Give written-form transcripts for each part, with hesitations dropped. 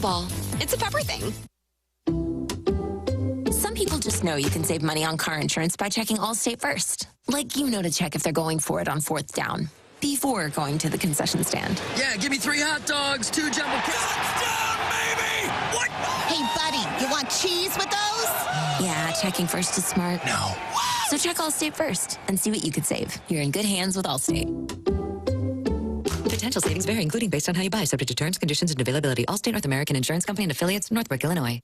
football. It's a Pepper thing. Some people just know you can save money on car insurance by checking Allstate first. Like you know to check if they're going for it on 4th down before going to the concession stand. Yeah, give me 3 hot dogs, 2 jumbo touchdown, baby! What? Hey, buddy, you want cheese with those? Yeah, checking first is smart. No. So check Allstate first and see what you could save. You're in good hands with Allstate. Potential savings vary, including based on how you buy, subject to terms, conditions, and availability. Allstate North American Insurance Company and affiliates, Northbrook, Illinois.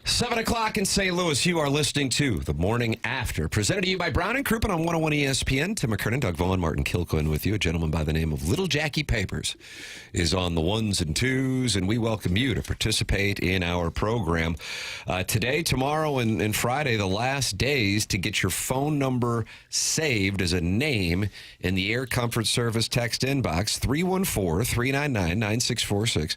Seven o'clock in St. Louis. You are listening to The Morning After, presented to you by Brown and Crouppen on 101 ESPN. Tim McKernan, Doug Vaughn, Martin Kilcoyne with you. A gentleman by the name of Little Jackie Papers is on the ones and twos, and we welcome you to participate in our program. Today, tomorrow, and Friday, the last days to get your phone number saved as a name in the Air Comfort Service text inbox, 314-399-9646.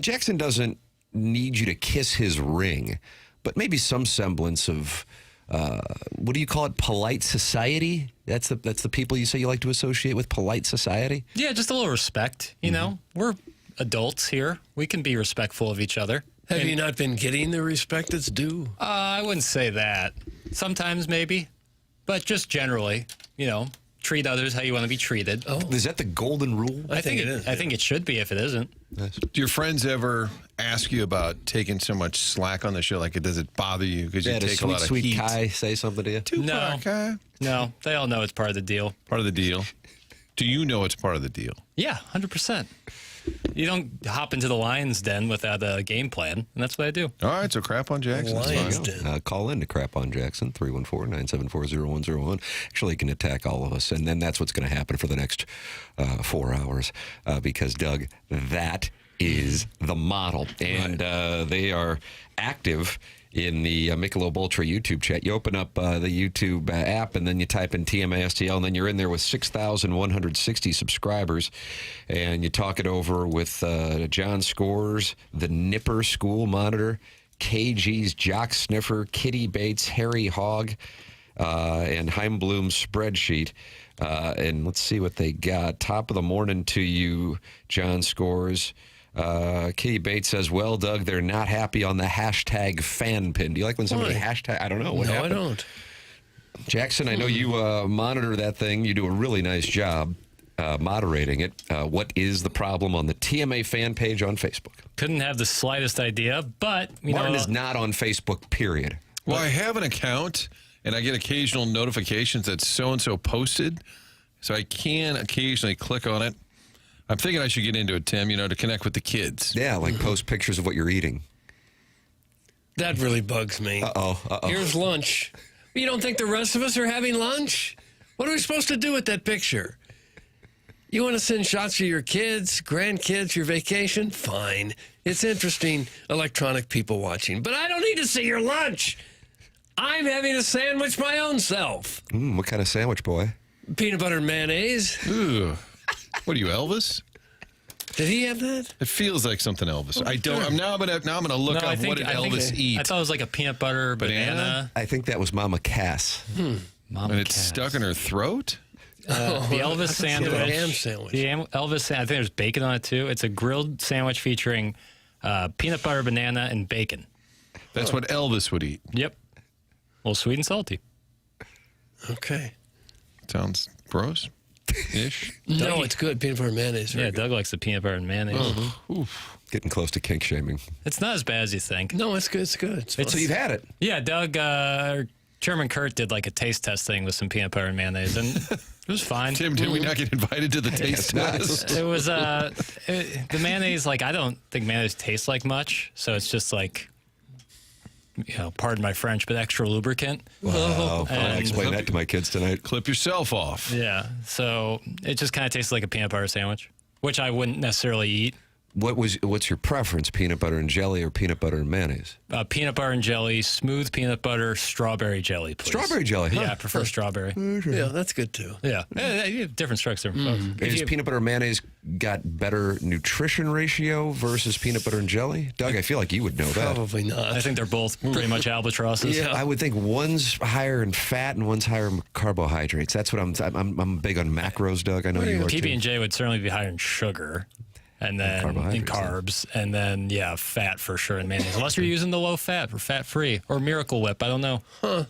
Jackson doesn't need you to kiss his ring, but maybe some semblance of what do you call it? Polite society. That's the people you say you like to associate with polite society. Yeah, just a little respect. You know, we're adults here. We can be respectful of each other. Have you not been getting the respect that's due? I wouldn't say that. Sometimes maybe, but just generally, treat others how you want to be treated. Oh. Is that the golden rule? I think it is. I think it should be if it isn't. Yes. Do your friends ever ask you about taking so much slack on the show? Like, does it bother you because you take a lot of sweet heat? Kai say something to you? No, they all know it's part of the deal. Part of the deal. Do you know it's part of the deal? Yeah, 100%. You don't hop into the lion's den without a game plan, and that's what I do. All right, so crap on Jackson. Lion's Den. Call in to Crap on Jackson, 314-974-0101. Actually, you can attack all of us, and then that's what's going to happen for the next 4 hours because, Doug, that is the model. And they are active in the Michelob Ultra YouTube chat. You open up the YouTube app, and then you type in TMASTL, and then you're in there with 6,160 subscribers, and you talk it over with John Scores, the Nipper School Monitor, KG's Jock Sniffer, Kitty Bates, Harry Hogg, and Heimblum's Spreadsheet. And let's see what they got. Top of the morning to you, John Scores. Kitty Bates says, well, Doug, they're not happy on the hashtag fan pin. Do you like when somebody hashtag? I don't know. What happened? I don't. Jackson, I know you monitor that thing. You do a really nice job moderating it. What is the problem on the TMA fan page on Facebook? Couldn't have the slightest idea, but, Martin is not on Facebook, period. Well, I have an account, and I get occasional notifications that so-and-so posted, so I can occasionally click on it. I'm thinking I should get into it, Tim, to connect with the kids. Yeah, like post pictures of what you're eating. That really bugs me. Uh-oh. Here's lunch. You don't think the rest of us are having lunch? What are we supposed to do with that picture? You want to send shots of your kids, grandkids, your vacation? Fine. It's interesting, electronic people watching. But I don't need to see your lunch. I'm having a sandwich my own self. What kind of sandwich, boy? Peanut butter and mayonnaise. Ooh. What are you, Elvis? Did he have that? It feels like something Elvis. I don't. I'm gonna look up what did Elvis eat. I thought it was like a peanut butter banana. I think that was Mama Cass. Mama And it's Cass. stuck in her throat? The Elvis sandwich. ham sandwich. The Elvis sandwich. I think there's bacon on it too. It's a grilled sandwich featuring peanut butter, banana, and bacon. That's what Elvis would eat. Yep. A little sweet and salty. Okay. Sounds gross. Ish. No, it's good. Peanut butter and mayonnaise. Yeah, Doug likes the peanut butter and mayonnaise. Getting close to kink shaming. It's not as bad as you think. No, it's good. It's good. It's fun. So you've had it. Yeah, Doug, Chairman Kurt did like a taste testing with some peanut butter and mayonnaise, and it was fine. Tim, did we not get invited to the taste test? It was the mayonnaise. Like, I don't think mayonnaise tastes like much, so it's just like, pardon my French, but extra lubricant. Wow. I'll explain that to my kids tonight. Clip yourself off. Yeah, so it just kind of tastes like a peanut butter sandwich, which I wouldn't necessarily eat. What's your preference, peanut butter and jelly or peanut butter and mayonnaise? Peanut butter and jelly, smooth peanut butter, strawberry jelly, please. Strawberry jelly, huh? Yeah, I prefer strawberry. Yeah, that's good too. Yeah. Different strokes, different folks. Has peanut butter and mayonnaise got better nutrition ratio versus peanut butter and jelly? Doug, I feel like you would know that. Probably not. I think they're both pretty much albatrosses. Yeah. I would think one's higher in fat and one's higher in carbohydrates. That's what I'm big on macros, Doug. I know you are too. PB&J would certainly be higher in sugar. And then in carbs, and then, fat for sure in mayonnaise. Unless you're using the low fat or fat free or Miracle Whip. I don't know. We'll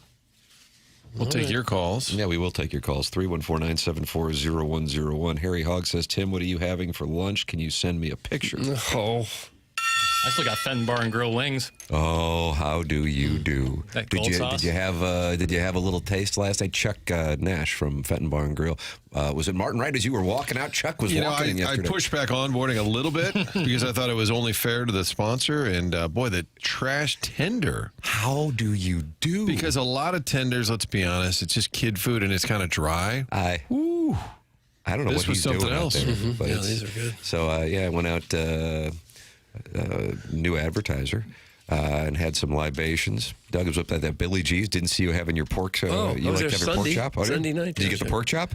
take your calls. Yeah, we will take your calls. 314-974-0101. Harry Hogg says, Tim, what are you having for lunch? Can you send me a picture? Oh. I still got Fenton Bar and Grill wings. Oh, how do you do? That gold sauce? Did you have a little taste last night? Chuck Nash from Fenton Bar and Grill. Was it Martin right as you were walking out? Chuck was walking in yesterday. I pushed back onboarding a little bit because I thought it was only fair to the sponsor. And boy, the trash tender. How do you do? Because a lot of tenders, let's be honest, it's just kid food and it's kind of dry. I don't know This what was he's something doing out else. there, but Yeah, these are good. So I went out. New advertiser, and had some libations. Doug was up at that Billy G's. Didn't see you having your pork. You like to have your pork chop? Sunday night. Did you get the pork chop?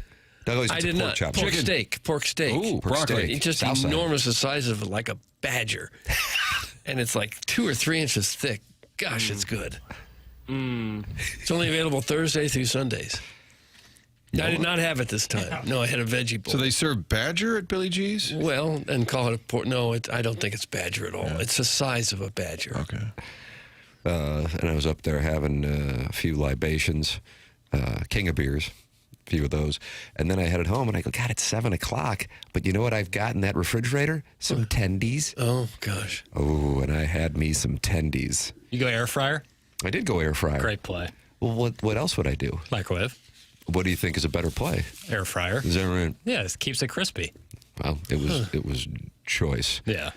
Doug always I gets did a pork not. chop. Pork steak. Pork steak. Ooh, pork broccoli. steak. It's just Southside. enormous, the size of like a badger. And it's like 2 or 3 inches thick. Gosh, it's good. It's only available Thursday through Sundays. I did not have it this time. No, I had a veggie bowl. So they serve badger at Billy G's? Well, and call it a pork. No, I don't think it's badger at all. Yeah. It's the size of a badger. Okay. And I was up there having a few libations, king of beers. few of those. And then I headed home, and I go, God, it's 7 o'clock. But you know what I've got in that refrigerator? Some tendies. Oh, gosh. Oh, and I had me some tendies. You go air fryer? I did go air fryer. Great play. Well, what else would I do? Microwave. What do you think is a better play? Air fryer. Is that right? Yeah, it keeps it crispy. Well, it was choice. Yeah.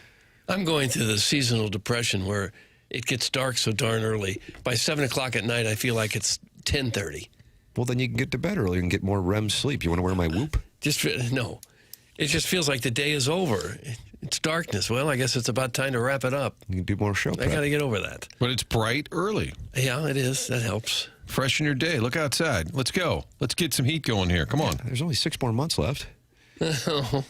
I'm going through the seasonal depression where it gets dark so darn early. By 7 o'clock at night, I feel like it's 10:30. Well, then you can get to bed early and get more REM sleep. You want to wear my Whoop? No. It just feels like the day is over. It's darkness. Well, I guess it's about time to wrap it up. You can do more show I prep. got to get over that. But it's bright early. Yeah, it is. That helps. Freshen your day. Look outside. Let's go. Let's get some heat going here. Come on. There's only 6 more months left. Don't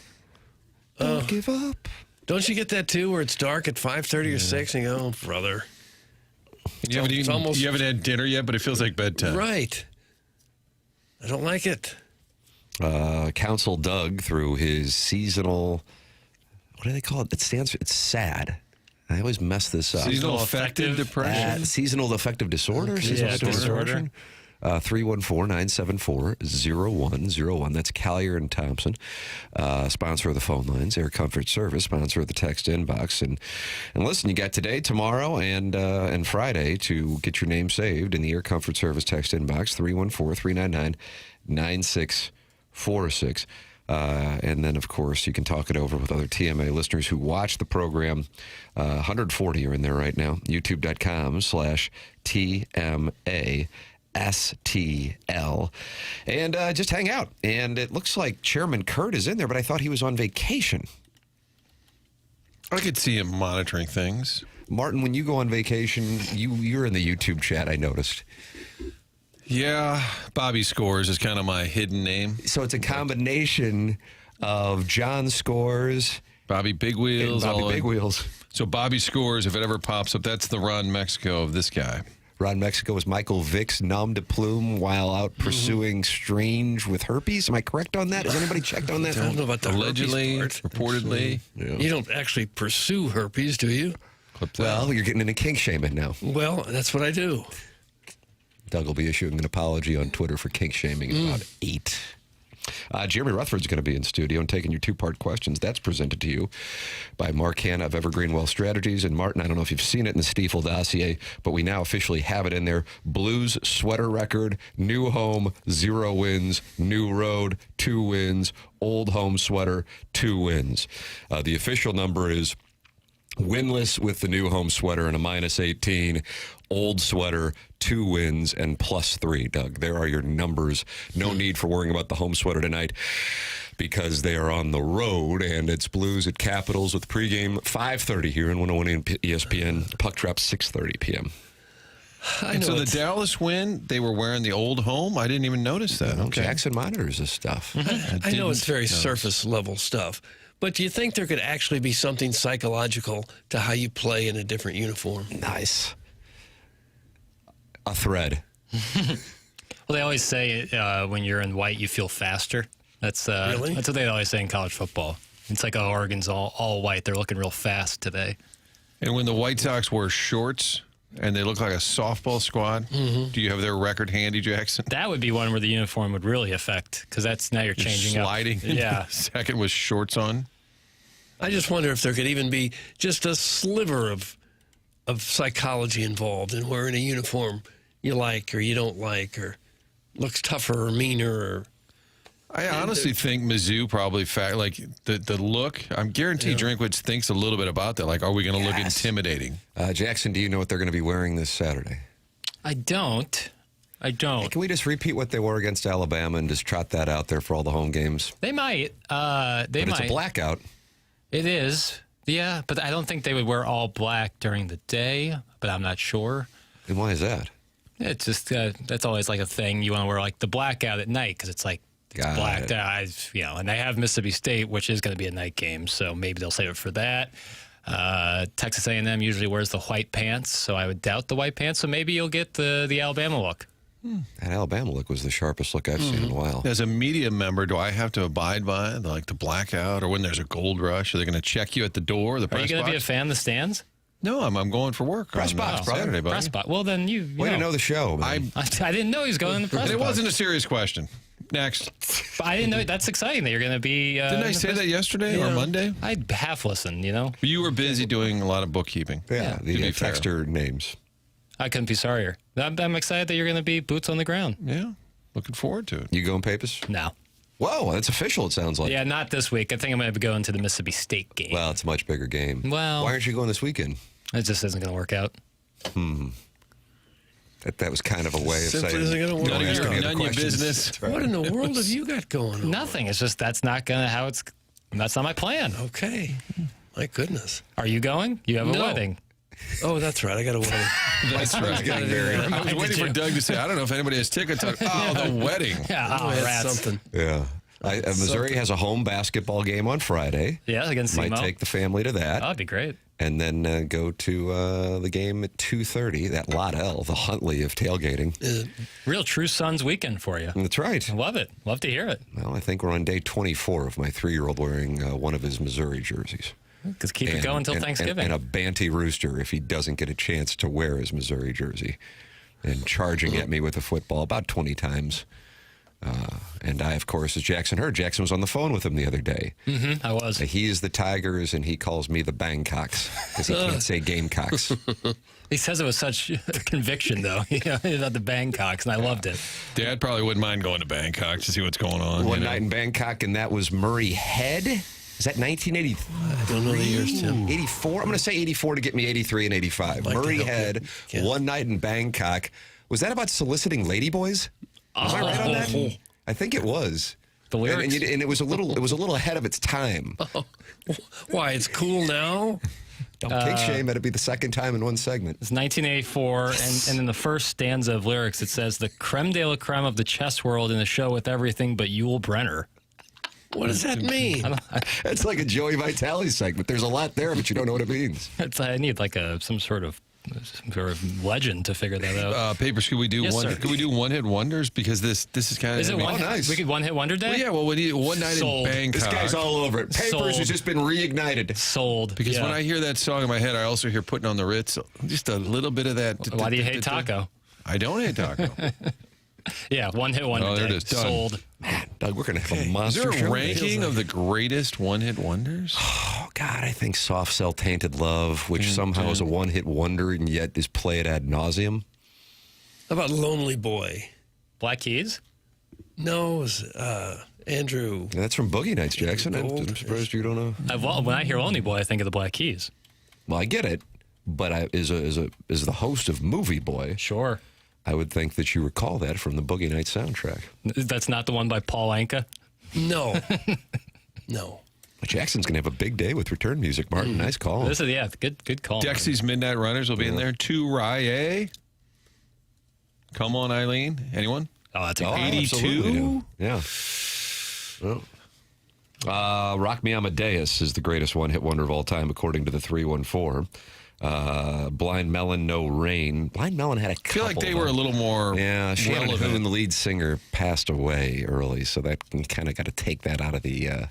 give up. Don't you get that too, where it's dark at 5:30 or 6 and you go, oh, brother. You haven't had dinner yet, but it feels like bedtime. Right. I don't like it. Council Doug, through his seasonal, what do they call it? It's SAD. I always mess this up. Seasonal affective depression. Seasonal affective disorder? Okay. Seasonal Yeah, affective disorder. 314-974-0101. That's Collier and Thompson, sponsor of the phone lines. Air Comfort Service, sponsor of the text inbox. And listen, you got today, tomorrow, and Friday to get your name saved in the Air Comfort Service text inbox, 314-399-9646. And then, of course, you can talk it over with other TMA listeners who watch the program. 140 are in there right now. YouTube.com/TMA. STL, and just hang out. And it looks like Chairman Kurt is in there, but I thought he was on vacation. I could see him monitoring things. Martin, when you go on vacation, you're in the YouTube chat, I noticed. Yeah, Bobby Scores is kind of my hidden name. So it's a combination of John Scores, Bobby Big Wheels. and Bobby Big Wheels. So Bobby Scores, if it ever pops up, that's the Ron Mexico of this guy. Ron Mexico was Michael Vick's nom de plume while out pursuing Strange with herpes. Am I correct on that? Has anybody checked on that? I don't know about the Allegedly, herpes part. reportedly. Yeah. You don't actually pursue herpes, do you? Well, you're getting into kink shaming now. Well, that's what I do. Doug will be issuing an apology on Twitter for kink shaming in about 8. Jeremy Rutherford's going to be in studio and taking your 2-part questions. That's presented to you by Mark Hanna of Evergreen Wealth Strategies. And Martin, I don't know if you've seen it in the Stiefel dossier, but we now officially have it in there. Blues sweater record, new home, 0 wins, new road, 2 wins, old home sweater, 2 wins. The official number is winless with the new home sweater and a -18. Old sweater, 2 wins and +3, Doug. There are your numbers. No need for worrying about the home sweater tonight because they are on the road, and it's Blues at Capitals with pregame 5:30 here in 101 ESPN. Puck drop 6:30 p.m. I know So the Dallas win, they were wearing the old home? I didn't even notice that. Well, Okay. Jackson monitors this stuff. I know it's very didn't notice. surface level stuff, but do you think there could actually be something psychological to how you play in a different uniform? Nice. A thread. Well, they always say when you're in white, you feel faster. That's Really? That's what they always say in college football. It's like, oh, Oregon's all white. They're looking real fast today. And when the White Sox wear shorts and they look like a softball squad, do you have their record handy, Jackson? That would be one where the uniform would really affect, because that's now you're changing sliding up. into Yeah. the second with shorts on. I just wonder if there could even be just a sliver of psychology involved in wearing a uniform you like or you don't like, or looks tougher or meaner. Or I honestly think Mizzou probably, like the look, I'm guaranteed Drinkwitz thinks a little bit about that. Like, are we going to look intimidating? Jackson, do you know what they're going to be wearing this Saturday? I don't. Hey, can we just repeat what they wore against Alabama and just trot that out there for all the home games? They might. But it's a blackout. It is. Yeah, but I don't think they would wear all black during the day, but I'm not sure. And why is that? It's just, that's always like a thing. You want to wear like the blackout at night because it's like, it's Got blacked it. out. And they have Mississippi State, which is going to be a night game, so maybe they'll save it for that. Texas A&M usually wears the white pants, so I would doubt the white pants. So maybe you'll get the Alabama look. That Alabama look was the sharpest look I've seen in a while. As a media member, do I have to abide by the blackout, or when there's a gold rush, are they going to check you at the door, the Are press you going to be a box? fan of the stands? No, I'm going for work. Press on box, brother. Saturday, buddy. Press spot. Well, then you Way to know the show, man. I didn't know he was going in the press And it box. wasn't a serious question. Next. But I didn't know. That's exciting that you're going to be. Didn't I say that yesterday or Monday? I half listened, You were busy doing a lot of bookkeeping. Yeah, the to be fair. texter names. I couldn't be sorrier. I'm excited that you're going to be boots on the ground. Yeah, looking forward to it. You going, Papis? No. Whoa, that's official, it sounds like. Yeah, not this week. I think I'm going to be going to the Mississippi State game. Well, it's a much bigger game. Well- why aren't you going this weekend? It just isn't going to work out. That was kind of a way of Simply saying. isn't gonna work don't ask out. any other None of your questions. business. That's right. What in the world have you got going on? Nothing. It's just that's not going to how it's. That's not my plan. Okay. My goodness. Are you going? You have a No. wedding. Oh, that's right. I got a wedding. That's right. Getting married. I was waiting for you? Doug to say, I don't know if anybody has tickets. Oh, the wedding. Yeah, Oh, that's rats. something. Yeah. Missouri has a home basketball game on Friday. Yeah, against Might SEMO. take the family to that. Oh, that'd be great. And then go to the game at 2:30. That Lot L, the Huntley of tailgating. Real true Sons weekend for you. That's right. Love it. Love to hear it. Well, I think we're on day 24 of my 3-year-old wearing one of his Missouri jerseys. Because keep it going until Thanksgiving. And a Banty rooster if he doesn't get a chance to wear his Missouri jersey. And charging at me with a football about 20 times. And I, of course, as Jackson heard, Jackson was on the phone with him the other day. I was. He is the Tigers, and he calls me the Bangcocks because he can't say Gamecocks. He says it with such conviction, though. About the Bangkoks, and I loved it. Dad probably wouldn't mind going to Bangkok to see what's going on. One night in Bangkok, and that was Murray Head. Is that 1983? I don't know the years, Tim. 84? I'm going to say 84 to get me 83 and 85. Like to Murray help Head, you. Can't. One Night in Bangkok. Was that about soliciting ladyboys? Was I right on that? I think it was. The lyrics? And it was a little ahead of its time. Why? It's cool now? Big shame that it'd be the second time in one segment. It's 1984, and in the first stanza of lyrics, it says, the creme de la creme of the chess world in a show with everything but Yul Brenner. What does that mean? It's like a Joey Vitale segment. There's a lot there, but you don't know what it means. I need like some sort of legend to figure that out. Papers, could we do Yes, one? sir. Could we do one hit wonders? Because this is kind of. Is it one? nice. We could one hit wonder day. Well, yeah. Well, we need one night Sold. in Bangkok. This guy's all over it. Papers Sold. has just been reignited. Sold. Because yeah. when I hear that song in my head, I also hear Putting on the Ritz. Just a little bit of that. Why do you hate taco? I don't hate taco. Yeah, one hit wonder Oh, there day. it is. Done. Sold. Doug, we're going to have a Is monster there a show. ranking of the greatest one hit wonders? Oh, God, I think Soft Cell Tainted Love, which somehow is a one-hit wonder and yet is played ad nauseum. How about Lonely Boy? Black Keys. No, it was Andrew. That's from Boogie Nights, Jackson. I'm Gold. surprised you don't know. When I hear Lonely Boy, I think of the Black Keys. Well, I get it, but as the host of Movie Boy, Sure. I would think that you recall that from the Boogie Nights soundtrack. That's not the one by Paul Anka. No. No. Jackson's going to have a big day with return music, Martin. Nice call. This is good call. Dexy's Midnight Runners will be in there. To Rye. Come on, Eileen. Anyone? Oh, that's a Oh, great. 82? Yeah. Well, Rock Me Amadeus is the greatest one-hit wonder of all time, according to the 314. Blind Melon, No Rain. Blind Melon had a couple. I feel like they of were a them. little more Yeah, Shannon relevant. Hoon, the lead singer, passed away early, so that you kind of got to take that out of the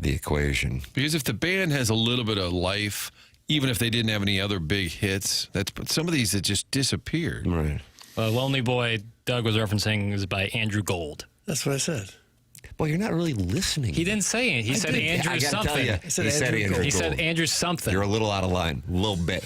equation. Because if the band has a little bit of life, even if they didn't have any other big hits, but some of these that just disappeared. Right. Lonely Boy, Doug was referencing, is by Andrew Gold. That's what I said. Well, you're not really listening. He didn't say it. He said did. Andrew I gotta something. tell you, I said he said Andrew Andrew Gold. He said Gold. Andrew something. You're a little out of line. A little bit.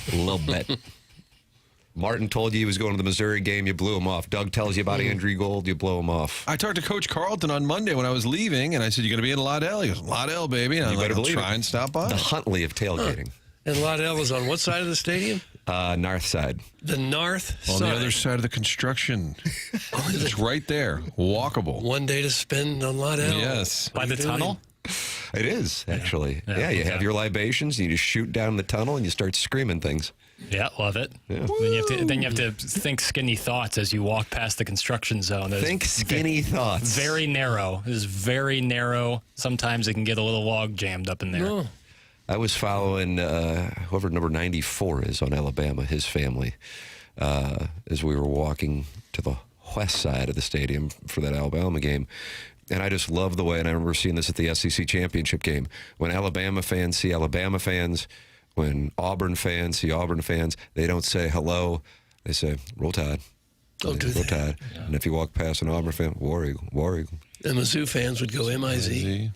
Martin told you he was going to the Missouri game. You blew him off. Doug tells you about Andrew Gold. You blow him off. I talked to Coach Carlton on Monday when I was leaving, and I said, "You're going to be in Lodell?" He goes, "Lodell, baby." And I'm like, better "I'll believe try it. and stop by." The Huntley of tailgating. And Lodell was on what side of the stadium? North side. The north On side. the other side of the construction. It's right there. Walkable. One day to spend on Lodell. Yes. By the tunnel? It is, actually. Yeah, You okay. have your libations, and you just shoot down the tunnel, and you start screaming things. Yeah, love it. Yeah. Then you have to think skinny thoughts as you walk past the construction zone. It's Think skinny thoughts. very narrow. It is very narrow. Sometimes it can get a little log jammed up in there. Oh. I was following whoever number 94 is on Alabama, his family, as we were walking to the west side of the stadium for that Alabama game. And I just love the way, and I remember seeing this at the SEC championship game, when Alabama fans see Alabama fans, when Auburn fans see Auburn fans, they don't say hello, they say, "Roll Tide." Oh, do Go they? Tide. Yeah. And if you walk past an Auburn fan, War Eagle, War Eagle. And Mizzou fans would go MIZ.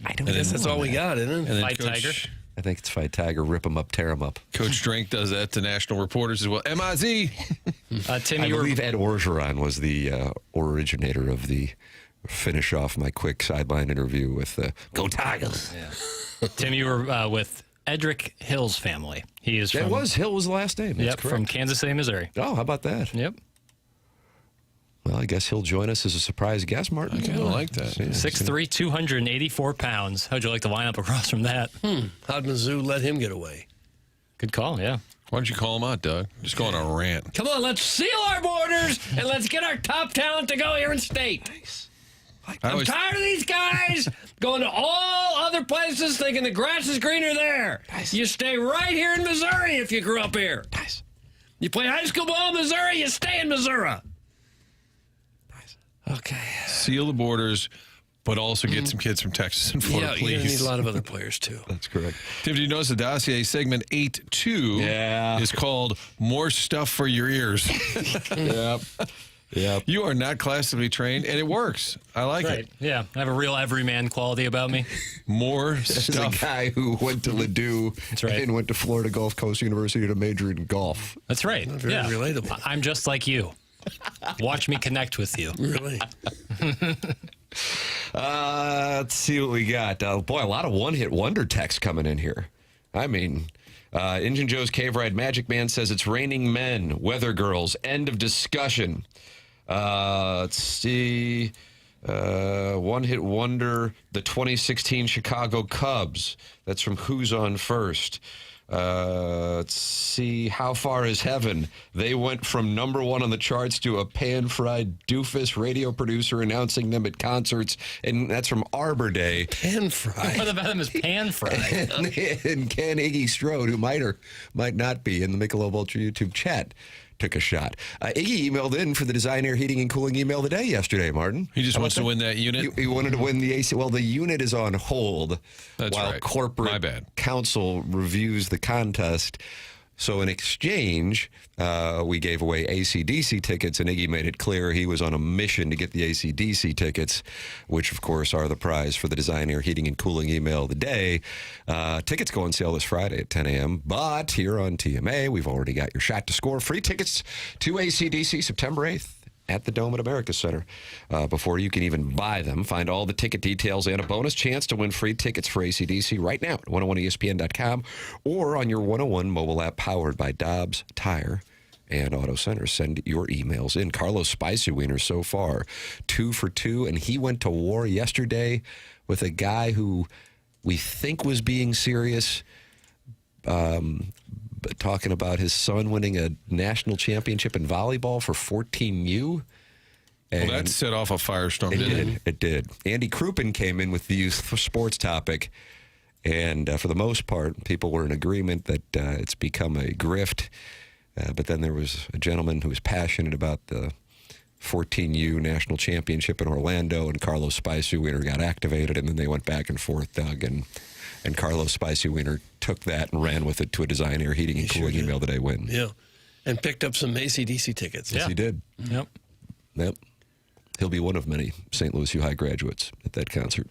I don't I guess that's all we got, isn't it? And then Fight Tiger. I think it's Fight Tiger, rip them up, tear them up. Coach Drink does that to national reporters as well. MIZ. Tim, I you were believe Ed Orgeron was the originator of the finish off my quick sideline interview with Go Tigers. Tim, you were with Edric Hill's family. He is from Hill was the last name. That's yep, correct. from Kansas City, Missouri. Oh, how about that? Yep. Well, I guess he'll join us as a surprise guest, Martin. I kind of like that. 6'3", 284 pounds. How'd you like to line up across from that? How'd Mizzou let him get away? Good call, yeah. Why don't you call him out, Doug? Just go on a rant. Come on, let's seal our borders and let's get our top talent to go here in state. I'm tired of these guys going to all other places thinking the grass is greener there. You stay right here in Missouri if you grew up here. You play high school ball in Missouri, you stay in Missouri. Okay. Seal the borders, but also get some kids from Texas and Florida, Yeah, please. you need a lot of other players, too. That's correct. Tim, did you notice the dossier segment 8-2 is called More Stuff for Your Ears? Yep. You are not classically trained, and it works. I like Right. it. Yeah. I have a real everyman quality about me. More This is stuff. a guy who went to Ladue right. and went to Florida Gulf Coast University to major in golf. That's right. Very yeah. relatable. I'm just like you. Watch me connect with you. Really? Let's see what we got. Boy, a lot of one-hit wonder text coming in here. I mean, Injun Joe's Cave Ride Magic Man says it's raining men, weather girls, end of discussion. Let's see. One-hit wonder, the 2016 Chicago Cubs. That's from Who's On First. Let's see. How Far Is Heaven? They went from #1 on the charts to a pan-fried doofus radio producer announcing them at concerts, and that's from Arbor Day. Pan-fried. One of them is pan fried. And Ken Iggy Strode, who might or might not be in the Michelob Ultra YouTube chat, took a shot. Iggy emailed in for the Design Air Heating and Cooling email of the day yesterday, Martin. He just wants to win that unit? He wanted to win the AC. Well, the unit is on hold That's while right. corporate My bad. counsel reviews the contest. So in exchange, we gave away AC/DC tickets, and Iggy made it clear he was on a mission to get the AC/DC tickets, which, of course, are the prize for the Design Air Heating and Cooling email of the day. Tickets go on sale this Friday at 10 a.m., but here on TMA, we've already got your shot to score. Free tickets to AC/DC September 8th. At the Dome at America Center. Before you can even buy them, find all the ticket details and a bonus chance to win free tickets for AC/DC right now at 101ESPN.com or on your 101 mobile app powered by Dobbs Tire and Auto Center. Send your emails in. Carlos Spicy Wiener so far 2 for 2, and he went to war yesterday with a guy who we think was being serious, but talking about his son winning a national championship in volleyball for 14U. Well, that set off a firestorm, didn't it? It did. Andy Crouppen came in with the youth sports topic, and for the most part, people were in agreement that it's become a grift. But then there was a gentleman who was passionate about the 14U national championship in Orlando, and Carlos Spicy Wiener got activated, and then they went back and forth, Doug, and Carlos Spicy Wiener took that and ran with it to a Design Air Heating and Cooling email that I win. Yeah. And picked up some AC/DC tickets. Yes, he did. Yep. Yep. He'll be one of many St. Louis U High graduates at that concert.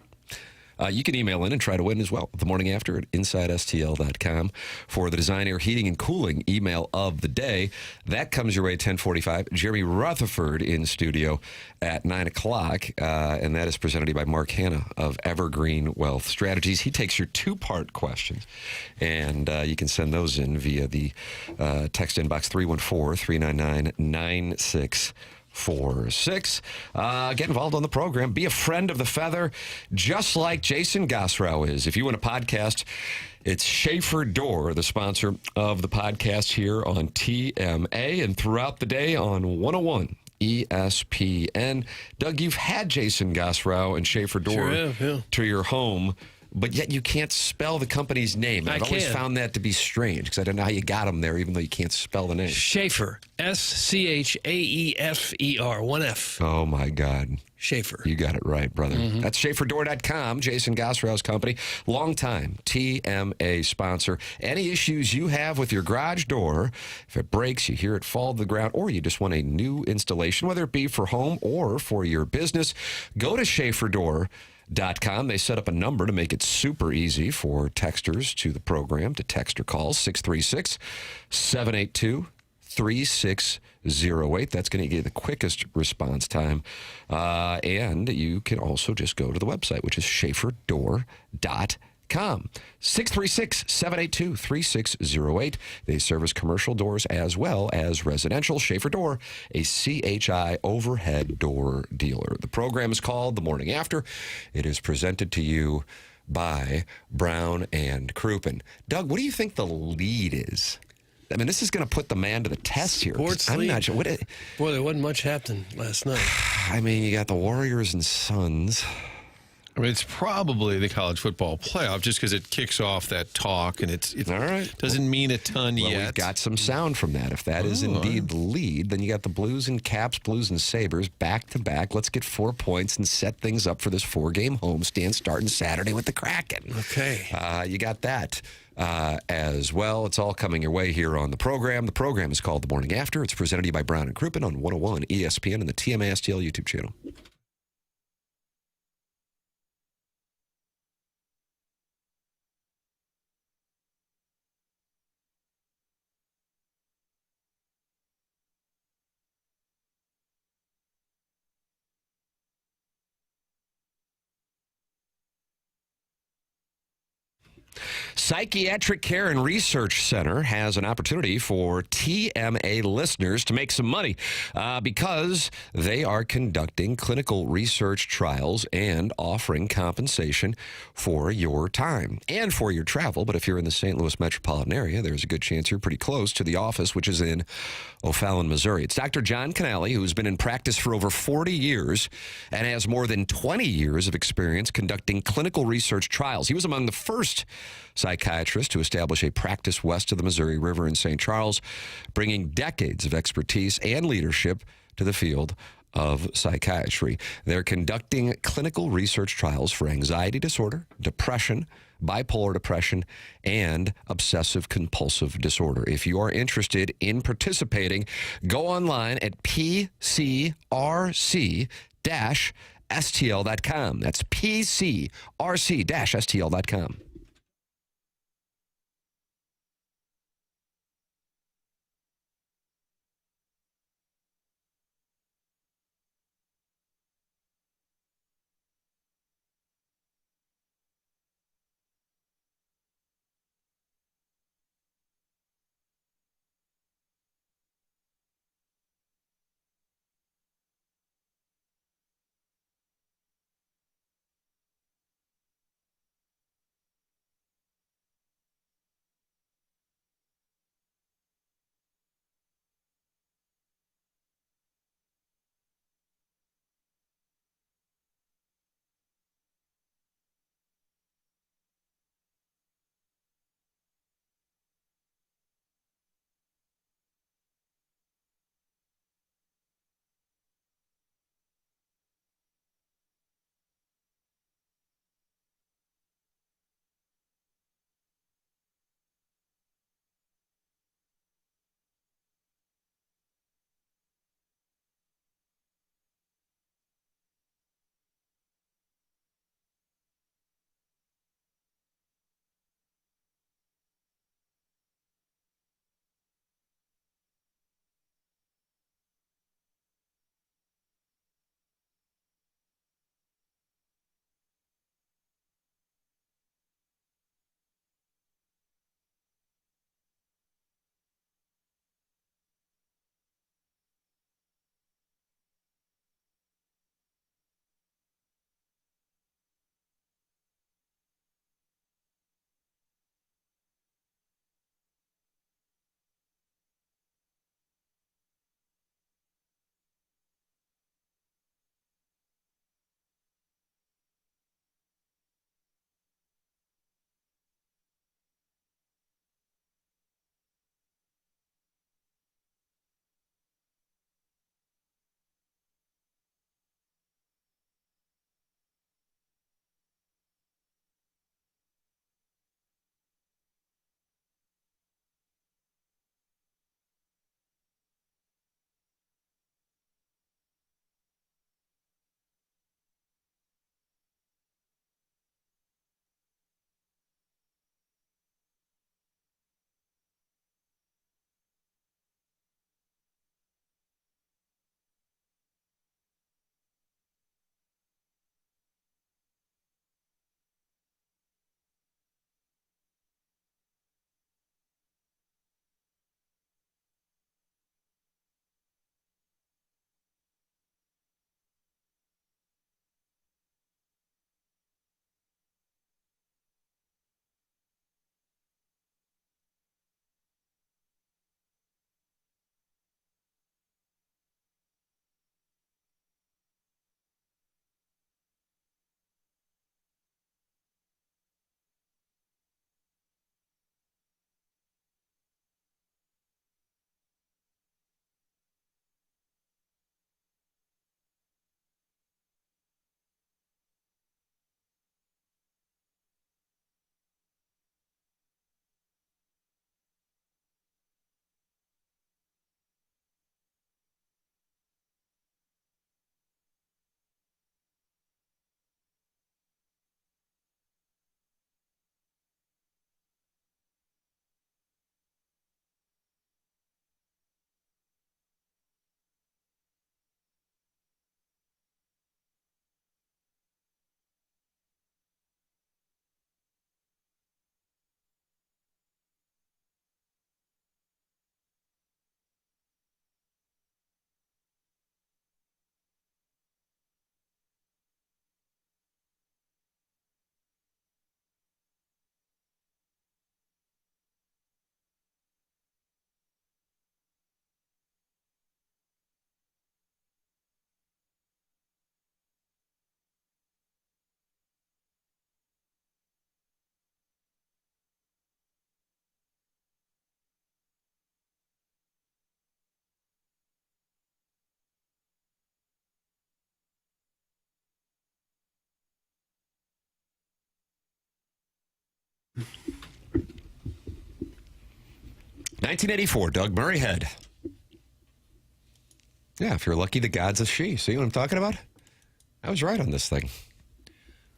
You can email in and try to win as well. The morning after at InsideSTL.com for the Design Air Heating and Cooling email of the day. That comes your way at 10:45. Jeremy Rutherford in studio at 9 o'clock, and that is presented to you by Mark Hanna of Evergreen Wealth Strategies. He takes your two-part questions, and you can send those in via the text inbox 314-399-9646. Get involved on the program. Be a friend of the Feather, just like Jason Gosrow is. If you want a podcast, it's Schaefer Door, the sponsor of the podcast here on TMA and throughout the day on 101 ESPN. Doug, you've had Jason Gosrow and Schaefer Door Sure have, yeah. to your home but yet you can't spell the company's name. I've always found that to be strange because I don't know how you got them there, even though you can't spell the name. Schaefer. Schaefer. One F. Oh, my God. Schaefer. You got it right, brother. That's SchaeferDoor.com, Jason Gosrow's company, longtime TMA sponsor. Any issues you have with your garage door, if it breaks, you hear it fall to the ground, or you just want a new installation, whether it be for home or for your business, go to SchaeferDoor.com. They set up a number to make it super easy for texters to the program to text or call 636-782-3608. That's going to give you the quickest response time. And you can also just go to the website, which is SchaeferDoor.com. 636-782-3608. They service commercial doors as well as residential. Schaefer Door, a CHI overhead door dealer. The program is called The Morning After. It is presented to you by Brown and Crouppen. Doug, what do you think the lead is? I mean, this is going to put the man to the test here. I'm not sure. Boy, there wasn't much happening last night. I mean, you got the Warriors and Suns. I mean, it's probably the college football playoff just because it kicks off that talk, and it all right. Doesn't mean a ton yet. We've got some sound from that. If that is indeed the lead, then you got the Blues and Caps, Blues and Sabres back to back. Let's get 4 points and set things up for this 4-game homestand starting Saturday with the Kraken. Okay. You got that as well. It's all coming your way here on the program. The program is called The Morning After. It's presented to you by Brown and Crouppen on 101 ESPN and the TMASTL YouTube channel. Psychiatric Care and Research Center has an opportunity for TMA listeners to make some money because they are conducting clinical research trials and offering compensation for your time and for your travel. But if you're in the St. Louis metropolitan area, there's a good chance you're pretty close to the office, which is in O'Fallon, Missouri. It's Dr. John Canale, who's been in practice for over 40 years and has more than 20 years of experience conducting clinical research trials. He was among the first psychiatrists to establish a practice west of the Missouri River in St. Charles, bringing decades of expertise and leadership to the field of psychiatry. They're conducting clinical research trials for anxiety disorder, depression, bipolar depression, and obsessive compulsive disorder. If you are interested in participating, go online at pcrc-stl.com. That's pcrc-stl.com. 1984, Doug Murray head. Yeah, if you're lucky, the god's a she. See what I'm talking about? I was right on this thing.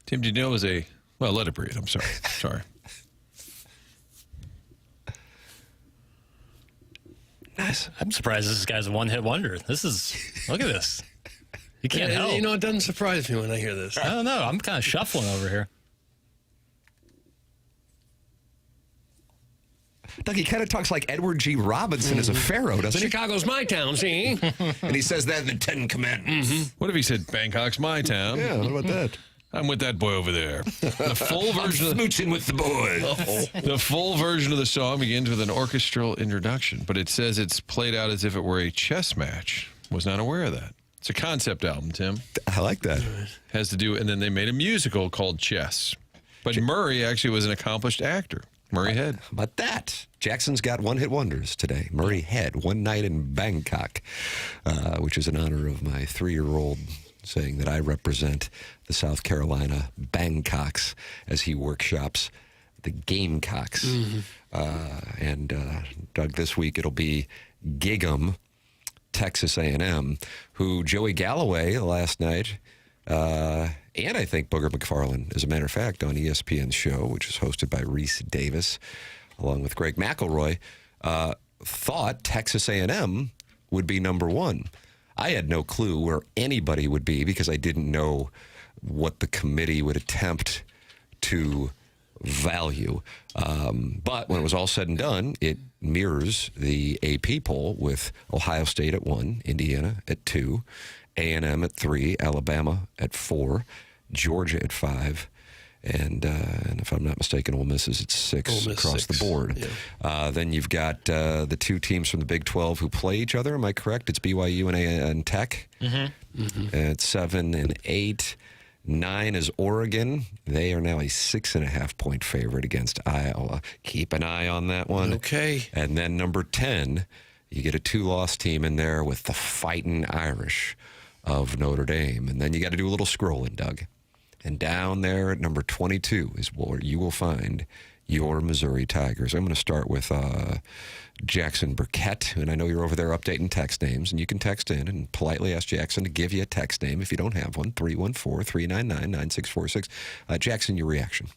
Tim, did you know it was a... Well, let it breathe. I'm sorry. Sorry. Nice. I'm surprised this guy's a one-hit wonder. Look at this. You can't help. You know, it doesn't surprise me when I hear this. I don't know. I'm kind of shuffling over here. Doug, he kind of talks like Edward G. Robinson as a pharaoh, doesn't he? Chicago's my town, see? And he says that in the Ten Commandments. What if he said, Bangkok's my town? Yeah, what about that? I'm with that boy over there. The full version of Smooching with the boys. the full version of the song begins with an orchestral introduction, but it says it's played out as if it were a chess match. Was not aware of that. It's a concept album, Tim. I like that. Has to do, and then they made a musical called Chess. But Murray actually was an accomplished actor. Murray Head. How about that? Jackson's got one-hit wonders today. Murray Head, One Night in Bangkok, which is in honor of my 3-year-old saying that I represent the South Carolina Bangkoks as he workshops the Gamecocks. And Doug, this week it'll be Gig'em, Texas A&M, who Joey Galloway last night, and I think Booger McFarland, as a matter of fact, on ESPN's show, which is hosted by Reese Davis, along with Greg McElroy, thought Texas A&M would be number one. I had no clue where anybody would be because I didn't know what the committee would attempt to value. But when it was all said and done, it mirrors the AP poll with Ohio State at 1, Indiana at 2, A&M at 3, Alabama at 4, Georgia at 5, and if I'm not mistaken, Ole Miss is at 6 across the board. Yeah. Then you've got the two teams from the Big 12 who play each other. Am I correct? It's BYU and Tech at 7 and 8. 9 is Oregon. They are now a 6.5-point favorite against Iowa. Keep an eye on that one. Okay. And then number 10, you get a 2-loss team in there with the Fighting Irish of Notre Dame. And then you got to do a little scrolling, Doug. And down there at number 22 is where you will find your Missouri Tigers. I'm going to start with Jackson Burkett, and I know you're over there updating text names, and you can text in and politely ask Jackson to give you a text name if you don't have one, 314-399-9646. Jackson, your reaction?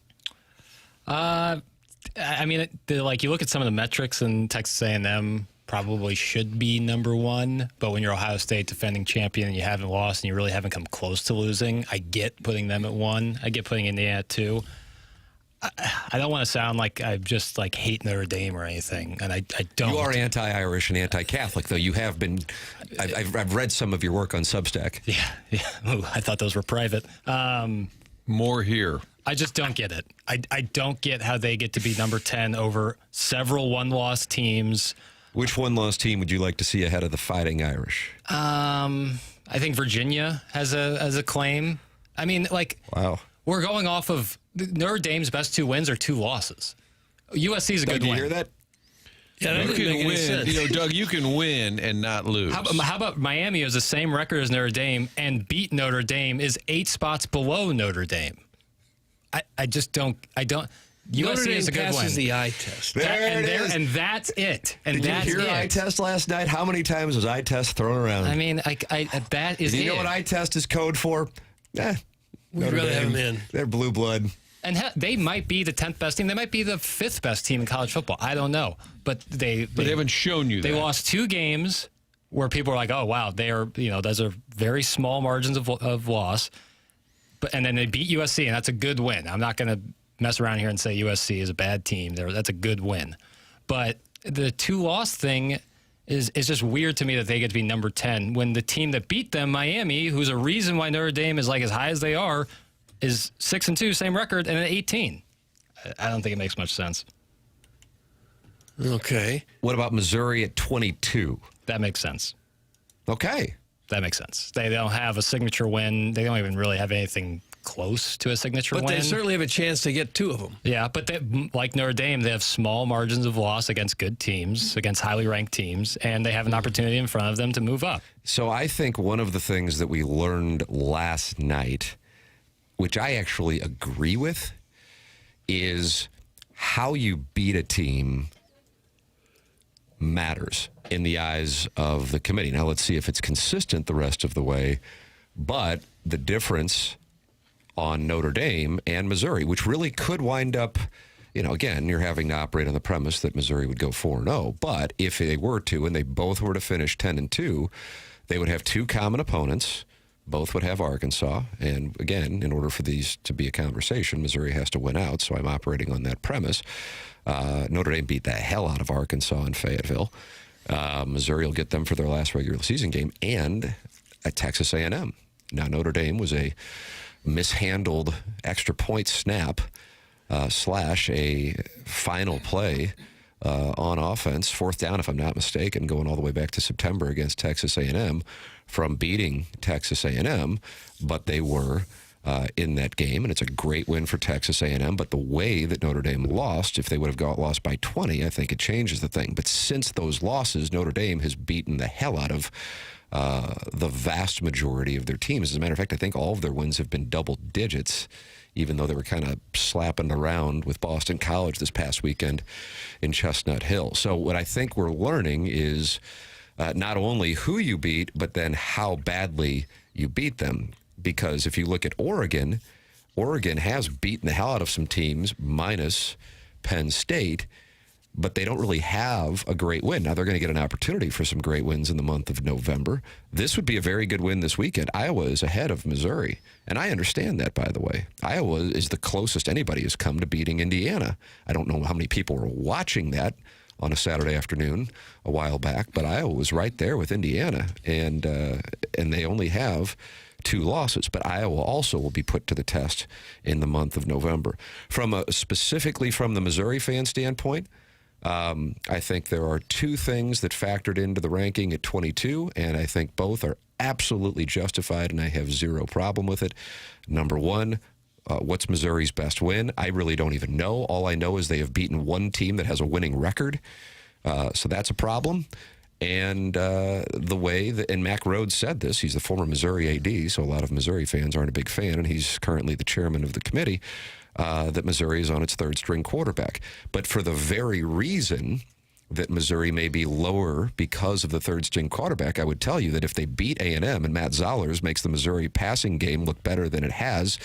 I mean, like you look at some of the metrics, and Texas A&M probably should be number one, but when you're Ohio State defending champion and you haven't lost and you really haven't come close to losing, I get putting them at 1. I get putting Indiana at 2. I don't want to sound like I just like hate Notre Dame or anything, and I don't. You are anti-Irish and anti-Catholic, though. You have been. I've read some of your work on Substack. Yeah. Ooh, I thought those were private. More here. I just don't get it. I don't get how they get to be number 10 over several one-loss teams. Which one-loss team would you like to see ahead of the Fighting Irish? I think Virginia has a claim. I mean, like, wow. We're going off of Notre Dame's best 2 wins are 2 losses. USC's a good win. Did you hear that? Yeah, that You didn't make can any sense. win. Doug, you can win and not lose. How about Miami has the same record as Notre Dame and beat Notre Dame is 8 spots below Notre Dame? I just don't. Notre USC Dame is a good passes win. the eye test. And that's it. And Did you that's hear it. eye test last night? How many times was eye test thrown around? I mean, that is Do you it. know what eye test is code for? We'd rather have them in. They're blue blood. And they might be the 10th best team. They might be the 5th best team in college football. I don't know. But they haven't shown you that. They lost 2 games where people are like, oh, wow, they are, those are very small margins of loss. And then they beat USC, and that's a good win. I'm not going to mess around here and say USC is a bad team. That's a good win. But the 2-loss thing is just weird to me that they get to be number 10 when the team that beat them, Miami, who's a reason why Notre Dame is like as high as they are, is 6-2, same record, and at 18. I don't think it makes much sense. Okay. What about Missouri at 22? That makes sense. Okay. That makes sense. They don't have a signature win. They don't even really have anything close to a signature But win. they certainly have a chance to get 2 of them. Yeah, but like Notre Dame, they have small margins of loss against good teams, against highly ranked teams, and they have an opportunity in front of them to move up. So I think one of the things that we learned last night, which I actually agree with, is how you beat a team matters in the eyes of the committee. Now, let's see if it's consistent the rest of the way. But the difference on Notre Dame and Missouri, which really could wind up, again, you're having to operate on the premise that Missouri would go 4-0. But if they were to, and they both were to finish 10-2, they would have two common opponents. Both would have Arkansas. And again, in order for these to be a conversation, Missouri has to win out. So I'm operating on that premise. Notre Dame beat the hell out of Arkansas in Fayetteville. Missouri will get them for their last regular season game and at Texas A&M. Now, Notre Dame was a mishandled extra point snap / a final play on offense, fourth down, if I'm not mistaken, going all the way back to September against Texas A&M from beating Texas A&M, but they were in that game, and it's a great win for Texas A&M. But the way that Notre Dame lost, if they would have lost by 20, I think it changes the thing. But since those losses, Notre Dame has beaten the hell out of the vast majority of their teams. As a matter of fact, I think all of their wins have been double digits, even though they were kind of slapping around with Boston College this past weekend in Chestnut Hill. So what I think we're learning is not only who you beat, but then how badly you beat them. Because if you look at Oregon, Oregon has beaten the hell out of some teams, minus Penn State, but they don't really have a great win. Now, they're going to get an opportunity for some great wins in the month of November. This would be a very good win this weekend. Iowa is ahead of Missouri, and I understand that, by the way. Iowa is the closest anybody has come to beating Indiana. I don't know how many people were watching that on a Saturday afternoon a while back, but Iowa was right there with Indiana, and they only have 2 losses, but Iowa also will be put to the test in the month of November. Specifically from the Missouri fan standpoint, I think there are 2 things that factored into the ranking at 22, and I think both are absolutely justified, and I have zero problem with it. Number 1, what's Missouri's best win? I really don't even know. All I know is they have beaten one team that has a winning record, so that's a problem. And the way that, and Mack Rhodes said this, he's the former Missouri AD, so a lot of Missouri fans aren't a big fan, and he's currently the chairman of the committee, that Missouri is on its 3rd-string quarterback. But for the very reason that Missouri may be lower because of the 3rd-string quarterback, I would tell you that if they beat A&M and Matt Zollers makes the Missouri passing game look better than it has,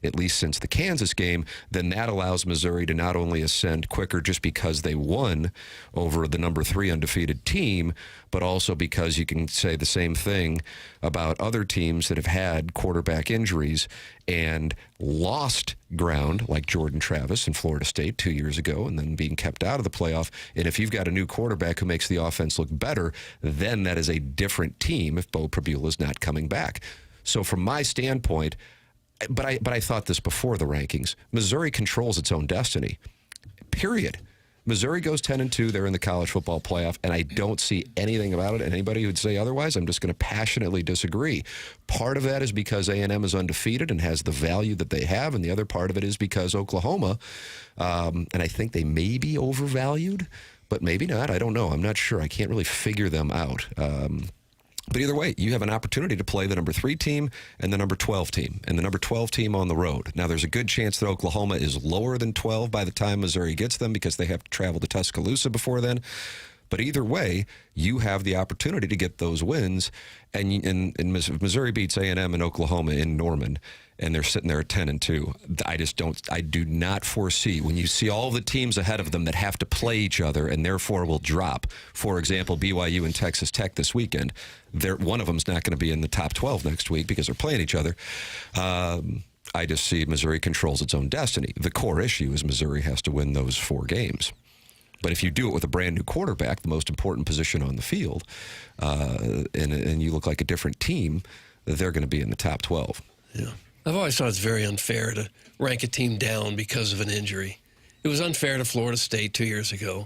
at least since the Kansas game, then that allows Missouri to not only ascend quicker just because they won over the number 3 undefeated team, but also because you can say the same thing about other teams that have had quarterback injuries and lost ground, like Jordan Travis in Florida State 2 years ago, and then being kept out of the playoff. And if you've got a new quarterback who makes the offense look better, then that is a different team if Bo Prabula is not coming back. So from my standpoint, but I thought this before the rankings, Missouri controls its own destiny, period. Missouri goes 10-2. They're in the college football playoff, and I don't see anything about it. And anybody who'd say otherwise, I'm just going to passionately disagree. Part of that is because A&M is undefeated and has the value that they have, and the other part of it is because Oklahoma, and I think they may be overvalued, but maybe not. I don't know. I'm not sure. I can't really figure them out. But either way, you have an opportunity to play the number 3 team and the number 12 team, and the number 12 team on the road. Now, there's a good chance that Oklahoma is lower than 12 by the time Missouri gets them because they have to travel to Tuscaloosa before then. But either way, you have the opportunity to get those wins, and Missouri beats A&M and Oklahoma in Norman, and they're sitting there at 10-2. I do not foresee, when you see all the teams ahead of them that have to play each other and therefore will drop, for example, BYU and Texas Tech this weekend, one of them's not going to be in the top 12 next week because they're playing each other. I just see Missouri controls its own destiny. The core issue is Missouri has to win those 4 games. But if you do it with a brand new quarterback, the most important position on the field, and you look like a different team, they're going to be in the top 12. Yeah. I've always thought it's very unfair to rank a team down because of an injury. It was unfair to Florida State 2 years ago,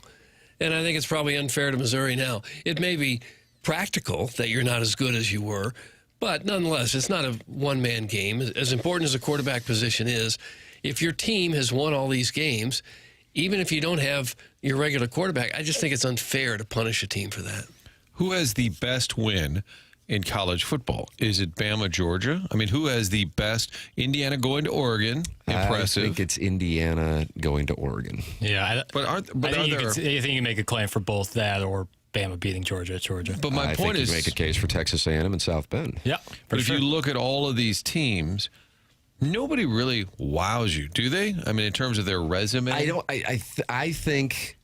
and I think it's probably unfair to Missouri now. It may be practical that you're not as good as you were, but nonetheless, it's not a one-man game. As important as the quarterback position is, if your team has won all these games, even if you don't have your regular quarterback, I just think it's unfair to punish a team for that. Who has the best win in college football? Is it Bama, Georgia? I mean, who has the best? Indiana going to Oregon. Impressive. I think it's Indiana going to Oregon. Yeah. I think you can make a claim for both that or Bama beating Georgia at Georgia. But my point is, you make a case for Texas A&M and South Bend. Yeah. But if you look at all of these teams, nobody really wows you, do they? I mean, in terms of their resume? I think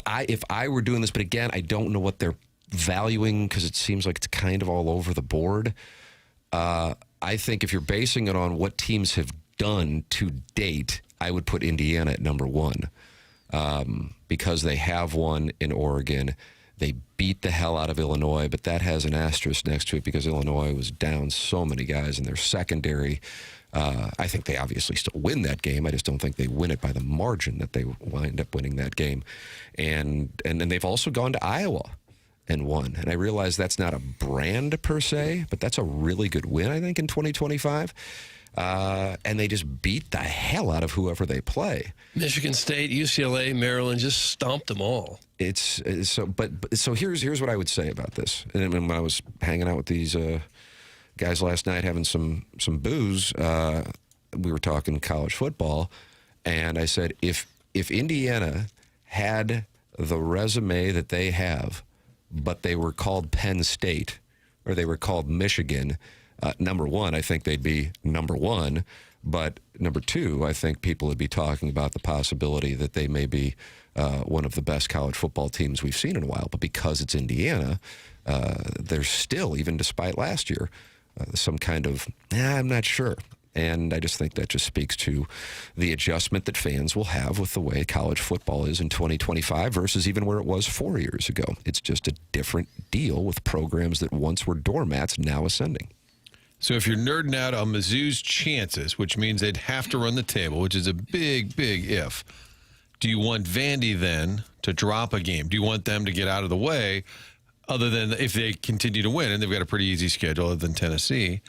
if I were doing this, but again, I don't know what they're valuing because it seems like it's kind of all over the board. I think if you're basing it on what teams have done to date, I would put Indiana at number one because they have one in Oregon. They beat the hell out of Illinois, but that has an asterisk next to it because Illinois was down so many guys in their secondary. I think they obviously still win that game. I just don't think they win it by the margin that they wind up winning that game. And then they've also gone to Iowa and won. And I realize that's not a brand per se, but that's a really good win, I think, in 2025. And they just beat the hell out of whoever they play. Michigan State, UCLA, Maryland just stomped them all. So here's what I would say about this. And when I was hanging out with these guys last night having some booze, we were talking college football, and I said if Indiana had the resume that they have, but they were called Penn State or they were called Michigan, number one, I think they'd be number one. But number two, I think people would be talking about the possibility that they may be one of the best college football teams we've seen in a while. But because it's Indiana, there's still, even despite last year, some kind of, I'm not sure. And I just think that just speaks to the adjustment that fans will have with the way college football is in 2025 versus even where it was 4 years ago. It's just a different deal with programs that once were doormats now ascending. So if you're nerding out on Mizzou's chances, which means they'd have to run the table, which is a big, big if, do you want Vandy then to drop a game? Do you want them to get out of the way other than if they continue to win, and they've got a pretty easy schedule other than Tennessee?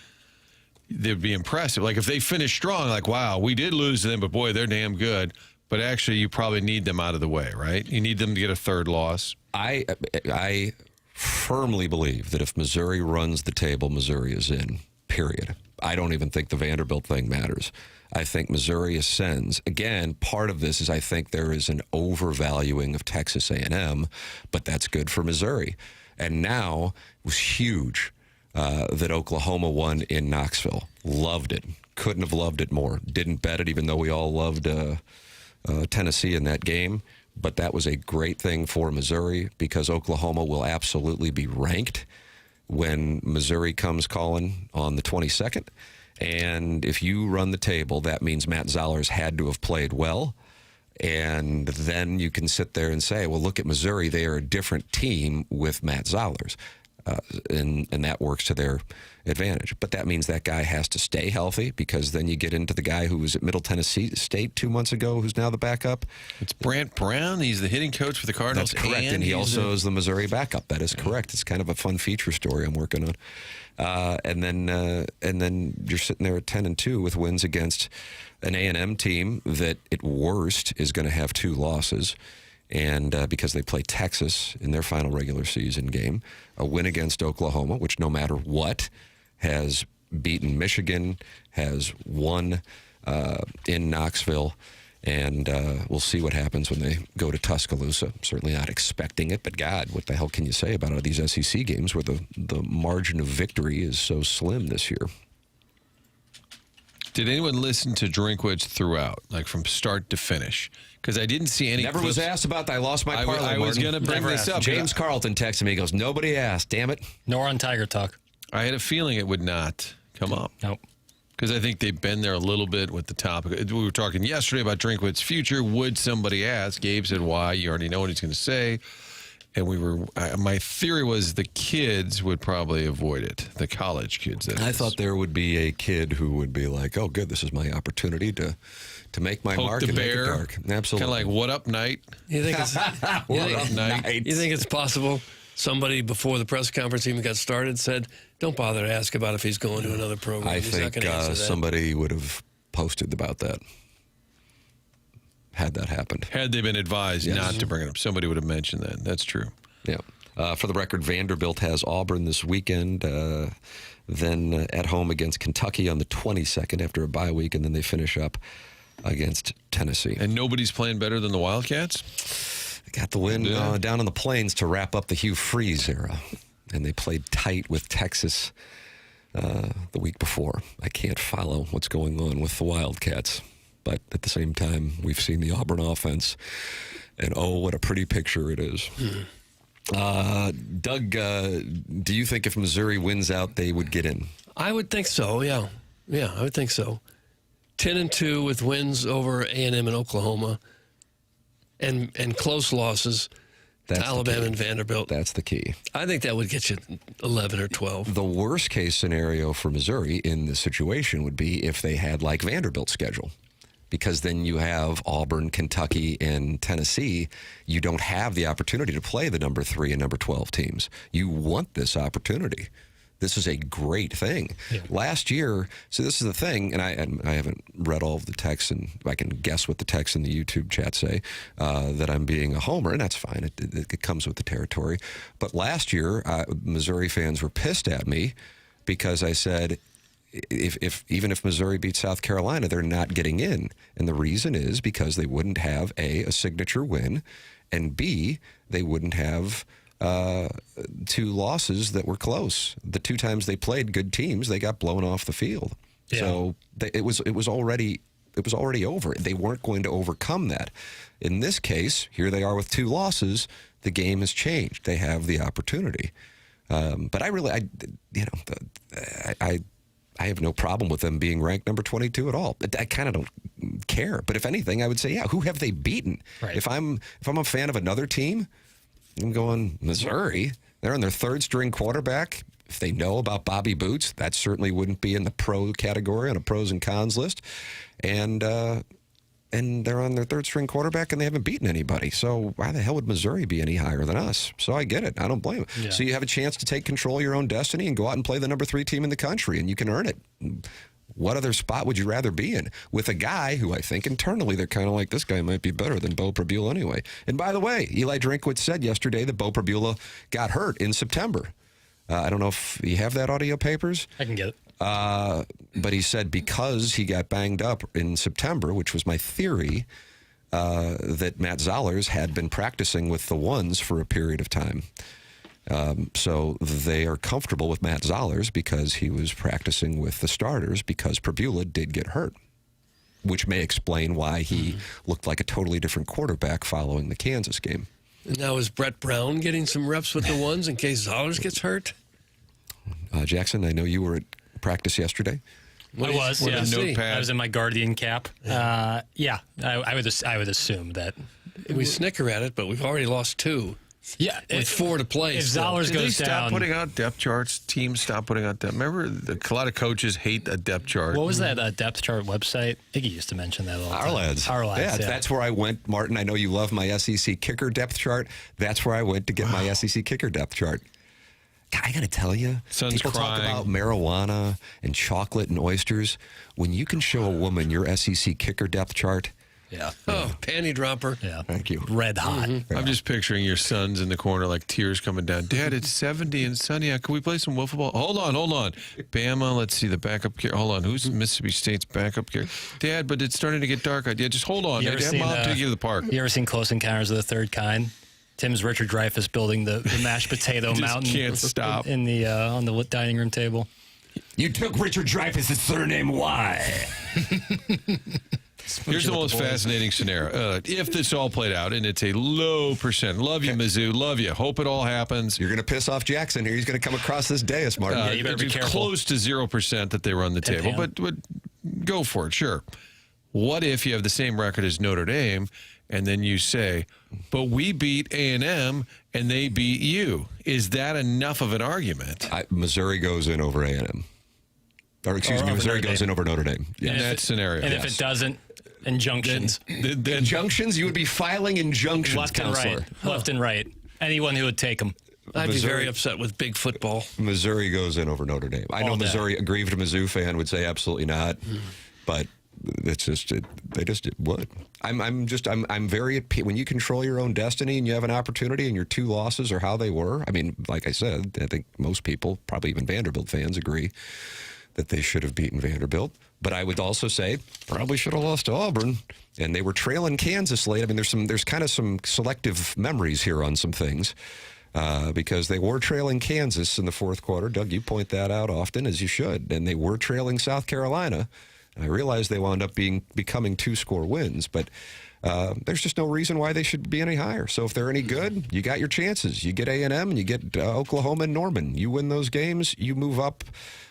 They'd be impressive. Like if they finish strong, like, wow, we did lose to them, but boy, they're damn good. But actually, you probably need them out of the way, right? You need them to get a third loss. I firmly believe that if Missouri runs the table, Missouri is in, period. I don't even think the Vanderbilt thing matters. I think Missouri ascends. Again, part of this is I think there is an overvaluing of Texas A&M, but that's good for Missouri. And now it was huge that Oklahoma won in Knoxville. Loved it. Couldn't have loved it more. Didn't bet it, even though we all loved Tennessee in that game. But that was a great thing for Missouri because Oklahoma will absolutely be ranked when Missouri comes calling on the 22nd. And if you run the table, that means Matt Zollers had to have played well. And then you can sit there and say, well, look at Missouri. They are a different team with Matt Zollers. And that works to their advantage. But that means that guy has to stay healthy because then you get into the guy who was at Middle Tennessee State 2 months ago who's now the backup. It's Brant Brown. He's the hitting coach for the Cardinals. That's correct. And he also is the Missouri backup. That is correct. It's kind of a fun feature story I'm working on. And then you're sitting there at 10-2 with wins against an A&M team that at worst is going to have 2 losses. And because they play Texas in their final regular season game, a win against Oklahoma, which no matter what has beaten Michigan, has won in Knoxville, and we'll see what happens when they go to Tuscaloosa. Certainly not expecting it, but God, what the hell can you say about these SEC games where the margin of victory is so slim this year? Did anyone listen to Drinkwitz throughout, like from start to finish? Because I didn't see any Never clips. was asked about that. I lost my parlay, I was going to bring this up. James Carlton texted me. He goes, nobody asked. Damn it. Nor on Tiger Talk. I had a feeling it would not come up. Nope. Because I think they've been there a little bit with the topic. We were talking yesterday about Drinkwitz's future. Would somebody ask? Gabe said, why? You already know what he's going to say. And my theory was the kids would probably avoid it, the college kids. I thought there would be a kid who would be like, oh, good, this is my opportunity to make my mark and make it dark. Absolutely. Kind of like, what up, night? You think it's, What up, night? You think it's possible somebody before the press conference even got started said, don't bother to ask about if he's going to another program. I He's not think gonna answer that. somebody would have posted about that had that happened. Had they been advised not to bring it up, somebody would have mentioned that. That's true. Yeah. For the record, Vanderbilt has Auburn this weekend, then at home against Kentucky on the 22nd after a bye week, and then they finish up against Tennessee. And nobody's playing better than the Wildcats? They got the win down on the plains to wrap up the Hugh Freeze era, and they played tight with Texas the week before. I can't follow what's going on with the Wildcats, but at the same time, we've seen the Auburn offense, and oh, what a pretty picture it is. Doug, do you think if Missouri wins out, they would get in? I would think so, yeah. Yeah, I would think so. 10-2 with wins over A&M and Oklahoma and close losses to Alabama and Vanderbilt. That's the key. I think that would get you 11 or 12. The worst case scenario for Missouri in this situation would be if they had like Vanderbilt's schedule. Because then you have Auburn, Kentucky, and Tennessee. You don't have the opportunity to play the number 3 and number 12 teams. You want this opportunity. This is a great thing. Yeah. Last year, so this is the thing, and I haven't read all of the texts, and I can guess what the texts in the YouTube chat say, that I'm being a homer, and that's fine. It comes with the territory. But last year, Missouri fans were pissed at me because I said, even if Missouri beats South Carolina, they're not getting in. And the reason is because they wouldn't have, A, signature win, and B, they wouldn't have 2 losses that were close. The 2 times they played good teams, they got blown off the field. Yeah. So it was already over. They weren't going to overcome that. In this case, here they are with 2 losses. The game has changed. They have the opportunity. But I have no problem with them being ranked number 22 at all. I kind of don't care. But if anything, I would say, yeah, who have they beaten? Right. If I'm a fan of another team, I'm going Missouri. They're on their 3rd string quarterback. If they know about Bobby Boots, that certainly wouldn't be in the pro category on a pros and cons list. And they're on their 3rd string quarterback, and they haven't beaten anybody. So why the hell would Missouri be any higher than us? So I get it. I don't blame them. Yeah. So you have a chance to take control of your own destiny and go out and play the number 3 team in the country, and you can earn it. What other spot would you rather be in? With a guy who I think internally they're kind of like, this guy might be better than Bo Prabula anyway. And by the way, Eli Drinkwitz said yesterday that Bo Prabula got hurt in September. I don't know if you have that audio, Papers. I can get it. But he said because he got banged up in September, which was my theory, that Matt Zollers had been practicing with the ones for a period of time. So they are comfortable with Matt Zollers because he was practicing with the starters because Prabula did get hurt, which may explain why he looked like a totally different quarterback following the Kansas game. And now is Brett Brown getting some reps with the ones in case Zollers gets hurt? Jackson, I know you were at practice yesterday. I was, yeah. Notepad. I was in my Guardian cap. I would assume that. We snicker at it, but we've already lost 2. Yeah, with 4 to play. If Zollers goes down, stop putting out depth charts. Teams stop putting out depth. Remember, a lot of coaches hate a depth chart. What was that depth chart website? Iggy used to mention that all the time. Our lads. Yeah, that's where I went, Martin. I know you love my SEC kicker depth chart. That's where I went to get my SEC kicker depth chart. God, I got to tell you, people talk about marijuana and chocolate and oysters. When you can show a woman your SEC kicker depth chart. Yeah. Oh, panty dropper. Yeah. Thank you. Red hot. Mm-hmm. I'm just picturing your sons in the corner like tears coming down. Dad, it's 70 and sunny. Can we play some wiffle ball? Hold on. Bama, let's see the backup care. Hold on. Who's Mississippi State's backup care? Dad, but it's starting to get dark. Yeah, just hold on. Dad, Mom, take you to the park. You ever seen Close Encounters of the Third Kind? Tim's Richard Dreyfuss building the mashed potato mountain. Can't stop. On the dining room table. You took Richard Dreyfuss's surname. Why? Here's the most fascinating scenario. If this all played out, and it's a low percent. Love you, Mizzou. Love you. Hope it all happens. You're going to piss off Jackson here. He's going to come across this dais, Martin. Yeah, you better be careful. Close to 0% that they run the table, but go for it, sure. What if you have the same record as Notre Dame, and then you say, but we beat A&M, and they beat you? Is that enough of an argument? Missouri goes in over A&M. Or, excuse me, Missouri goes in over Notre Dame. Yeah. In that scenario. And if it doesn't, injunctions. Injunctions? You would be filing injunctions, left and right. Left and right. Anyone who would take them. I'd be very upset with big football. Missouri goes in over Notre Dame. I know Missouri, aggrieved Mizzou fan would say absolutely not, but it's just they just would. I'm very when you control your own destiny and you have an opportunity and your 2 losses are how they were. I mean, like I said, I think most people, probably even Vanderbilt fans, agree that they should have beaten Vanderbilt. But I would also say probably should have lost to Auburn, and they were trailing Kansas late. I mean, there's kind of some selective memories here on some things. Because they were trailing Kansas in the fourth quarter. Doug, you point that out often, as you should. And they were trailing South Carolina. And I realize they wound up becoming 2-score wins. But there's just no reason why they should be any higher. So if they're any good, you got your chances. You get A&M and you get Oklahoma and Norman. You win those games, you move up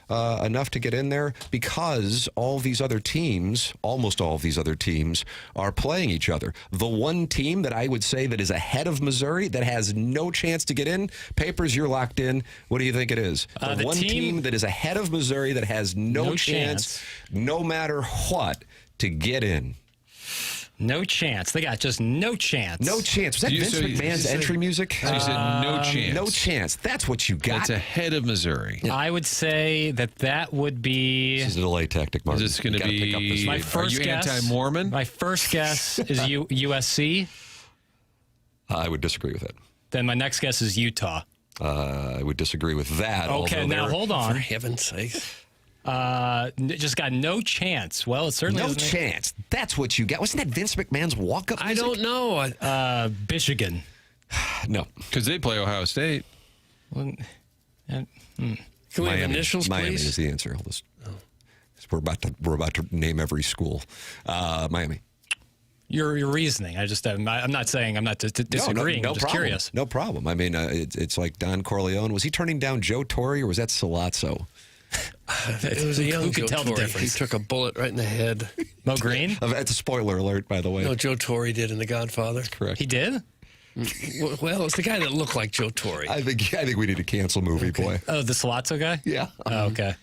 enough to get in there because all these other teams, almost all of these other teams, are playing each other. The one team that I would say that is ahead of Missouri that has no chance to get in, Papers, you're locked in. What do you think it is? The one team that is ahead of Missouri that has no chance, no matter what, to get in. No chance. They got just no chance. No chance. Was that Vince McMahon's entry music? So you said no chance. No chance. That's what you got. It's ahead of Missouri. I would say that would be... This is a delay tactic, Martin. Is this going to be... My first guess, anti-Mormon? My first guess is USC. I would disagree with that. Then my next guess is Utah. I would disagree with that. Okay, now hold on. For heaven's sake. Just got no chance. Well, it certainly no chance. That's what you got. Wasn't that Vince McMahon's walk-up music? I don't know. Michigan. No. Because they play Ohio State. Well, Can we have initials, Miami please? is the answer. We're about to name every school. Miami. Your reasoning. I'm not saying I'm not disagreeing. No I'm just problem. curious. No problem. I mean, it's like Don Corleone. Was he turning down Joe Torre or was that Salazzo? It was a young Who could Joe tell the Torre. difference? He took a bullet right in the head. Mo Green? That's a spoiler alert, by the way. No, Joe Torre did in The Godfather. Correct. He did? Well, it's the guy that looked like Joe Torre. I think we need to cancel Movie Boy. Oh, the Salazzo guy? Yeah. Oh, okay.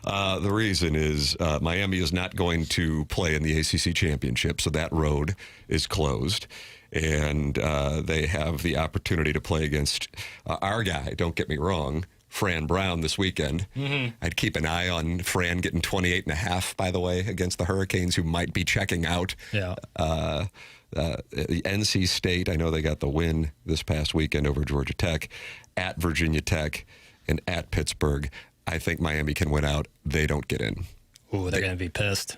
The reason is Miami is not going to play in the ACC championship, so that road is closed. And they have the opportunity to play against our guy, don't get me wrong, Fran Brown this weekend. Mm-hmm. I'd keep an eye on Fran getting 28.5, by the way, against the Hurricanes, who might be checking out. Yeah. NC State, I know they got the win this past weekend over Georgia Tech, at Virginia Tech, and at Pittsburgh. I think Miami can win out. They don't get in. Ooh, they're going to be pissed.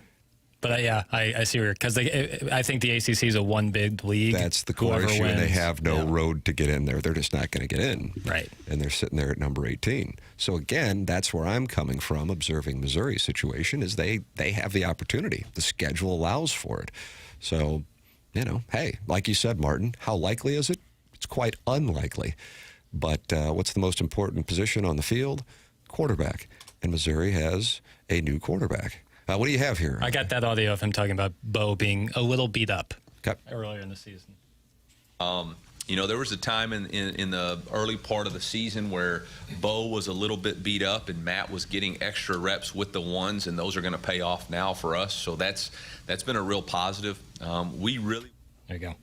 But I see where, because I think the ACC is a one big league. That's the core issue, and they have no road to get in there. They're just not going to get in. Right. And they're sitting there at number 18. So again, that's where I'm coming from, observing Missouri's situation, is they have the opportunity. The schedule allows for it. So, hey, like you said, Martin, how likely is it? It's quite unlikely. But what's the most important position on the field? Quarterback. And Missouri has a new quarterback. What do you have here? I got that audio of him talking about Bo being a little beat up earlier in the season. There was a time in the early part of the season where Bo was a little bit beat up and Matt was getting extra reps with the ones, and those are going to pay off now for us. So that's been a real positive. There you go.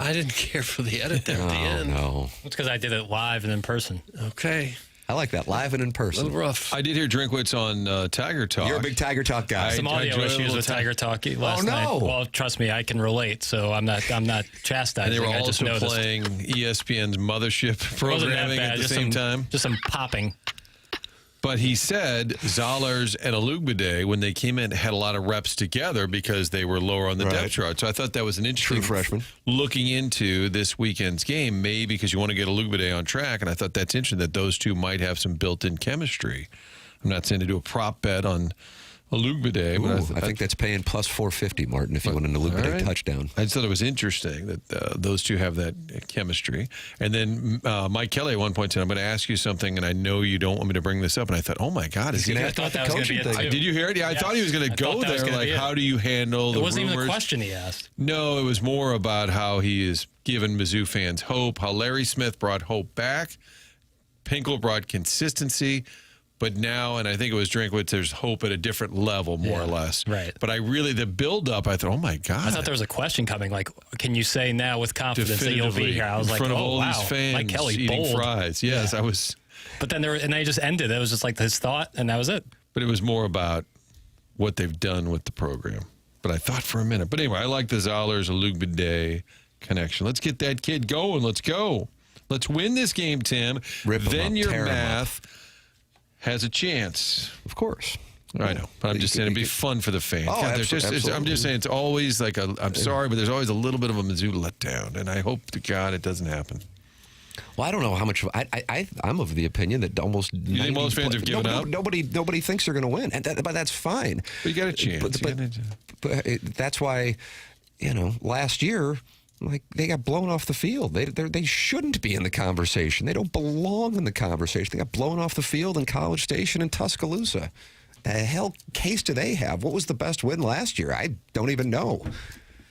I didn't care for the edit there at the end. No. It's because I did it live and in person. Okay. I like that, live and in A person. little rough. I did hear Drinkwitz on Tiger Talk. You're a big Tiger Talk guy. Some audio enjoyed a issues little with Tiger Talk last no. night. Well, trust me, I can relate, so I'm not chastising. And they were I just also noticed. playing ESPN's mothership It wasn't that programming bad. at the Just same time. Just some popping. But he said Zollers and Alugbade, when they came in, had a lot of reps together because they were lower on the depth chart. So I thought that was an interesting freshman. Looking into this weekend's game, maybe because you want to get Alugbade on track. And I thought that's interesting that those two might have some built-in chemistry. I'm not saying to do a prop bet on Alugbade. I think that's paying plus 450, Martin, if you want an Alugbade touchdown. I just thought it was interesting that those two have that chemistry. And then Mike Kelly at one point said, I'm going to ask you something, and I know you don't want me to bring this up. And I thought, oh, my God. Is he I thought that was going to be it, too. Did you hear it? Yeah, I thought he was going to go there. Like, how do you handle the rumors? It wasn't even a question he asked. No, it was more about how he is giving Mizzou fans hope, how Larry Smith brought hope back. Pinkel brought consistency. But now, and I think it was Drinkwitz, there's hope at a different level, more or less. Right. But the build-up, I thought, oh, my God. I thought there was a question coming, like, can you say now with confidence that you'll be here? I was in like, front of oh, all wow. these fans Mike Kelly, eating bold. fries. Yes, Yeah. I was. But then they just ended. It was just like his thought, and that was it. But it was more about what they've done with the program. But I thought for a minute. But anyway, I like the Zollers, Luke Bidet connection. Let's get that kid going. Let's go. Let's win this game, Tim. Then your math has a chance. Of course. I know. But I'm just saying it'd be fun for the fans. Oh, God, absolutely. I'm just saying it's always like I'm sorry, but there's always a little bit of a Mizzou letdown. And I hope to God it doesn't happen. Well, I don't know how much. I'm of the opinion that almost. You think most fans have given up? Nobody thinks they're going to win, but that's fine. But you got a chance. But that's why, last year, like they got blown off the field. They shouldn't be in the conversation. They don't belong in the conversation. They got blown off the field in College Station and Tuscaloosa. The hell case do they have? What was the best win last year? I don't even know.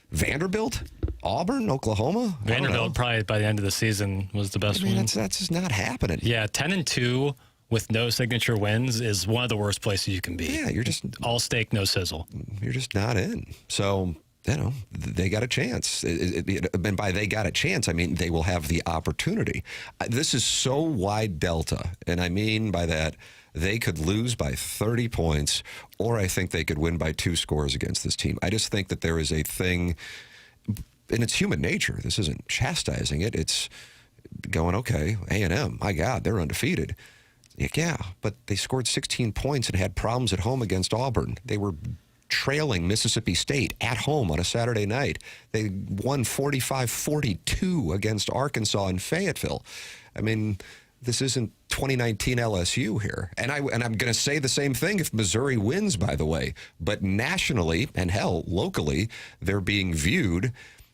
Vanderbilt, Auburn, Oklahoma. Vanderbilt probably by the end of the season was the best one. That's just not happening. Yeah, 10-2 with no signature wins is one of the worst places you can be. Yeah, you're just all steak, no sizzle. You're just not in. So they got a chance. And by they got a chance, I mean they will have the opportunity. This is so wide delta, and I mean by that. They could lose by 30 points, or I think they could win by 2 scores against this team. I just think that there is a thing, and it's human nature. This isn't chastising it. It's going, okay, A&M, my God, they're undefeated. Yeah, but they scored 16 points and had problems at home against Auburn. They were trailing Mississippi State at home on a Saturday night. They won 45-42 against Arkansas in Fayetteville. I mean, this isn't 2019 LSU here. And I'm going to say the same thing if Missouri wins, by the way. But nationally, and hell, locally, they're being viewed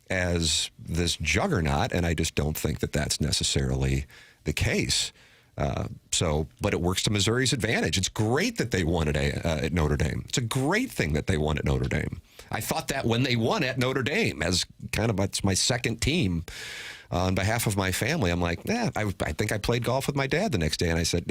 as this juggernaut, and I just don't think that that's necessarily the case. But it works to Missouri's advantage. It's great that they won at Notre Dame. It's a great thing that they won at Notre Dame. I thought that when they won at Notre Dame, as kind of it's my second team on behalf of my family. I'm like, I think I played golf with my dad the next day, and I said,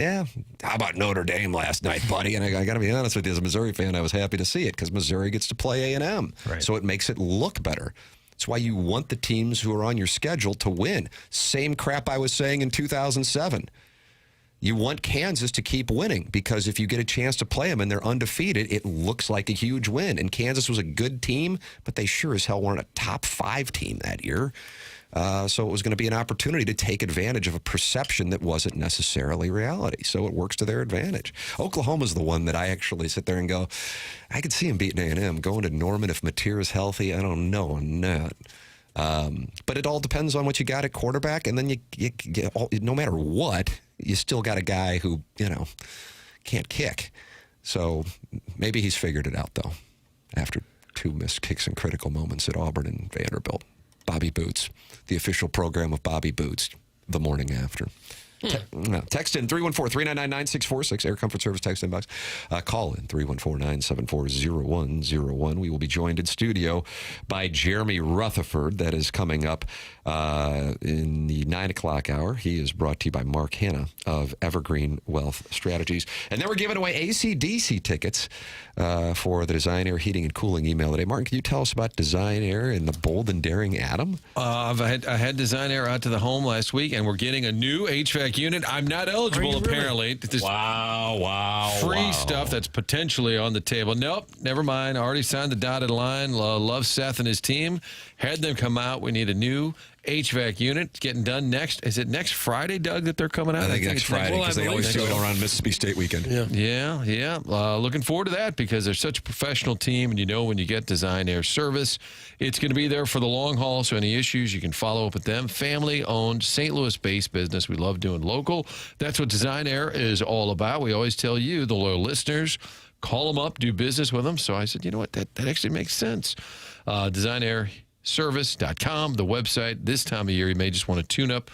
how about Notre Dame last night, buddy? And I got to be honest with you, as a Missouri fan, I was happy to see it because Missouri gets to play A&M, right. So it makes it look better. That's why you want the teams who are on your schedule to win. Same crap I was saying in 2007. You want Kansas to keep winning because if you get a chance to play them and they're undefeated, it looks like a huge win. And Kansas was a good team, but they sure as hell weren't a top 5 team that year. So it was going to be an opportunity to take advantage of a perception that wasn't necessarily reality. So it works to their advantage. Oklahoma's the one that I actually sit there and go, I could see him beating A&M. Going to Norman if Mateer is healthy, I don't know. I'm not. But it all depends on what you got at quarterback. And then you no matter what, you still got a guy who, can't kick. So maybe he's figured it out, though, after 2 missed kicks in critical moments at Auburn and Vanderbilt. Bobby Boots, the official program of Bobby Boots, the morning after. Text in 314-399-9646, Air Comfort Service text inbox. Call in 314-974-0101. We will be joined in studio by Jeremy Rutherford. That is coming up in the 9 o'clock hour. He is brought to you by Mark Hanna of Evergreen Wealth Strategies. And then we're giving away AC/DC tickets for the Design Air Heating and Cooling email today. Martin, can you tell us about Design Air and the bold and daring Adam? I had Design Air out to the home last week, and we're getting a new HVAC unit. I'm not eligible, apparently. Wow. Free stuff that's potentially on the table. Nope, never mind. I already signed the dotted line. Love Seth and his team. Had them come out. We need a new HVAC unit. It's getting done next. Is it next Friday, Doug, that they're coming out? I think next Friday, because they always do it around Mississippi State weekend. Yeah. Looking forward to that because they're such a professional team, and when you get Design Air service, it's going to be there for the long haul, so any issues, you can follow up with them. Family-owned, St. Louis-based business. We love doing local. That's what Design Air is all about. We always tell you, the loyal listeners, call them up, do business with them. So I said, you know what, that actually makes sense. Design Air Service.com, the website. This time of year, you may just want to tune up.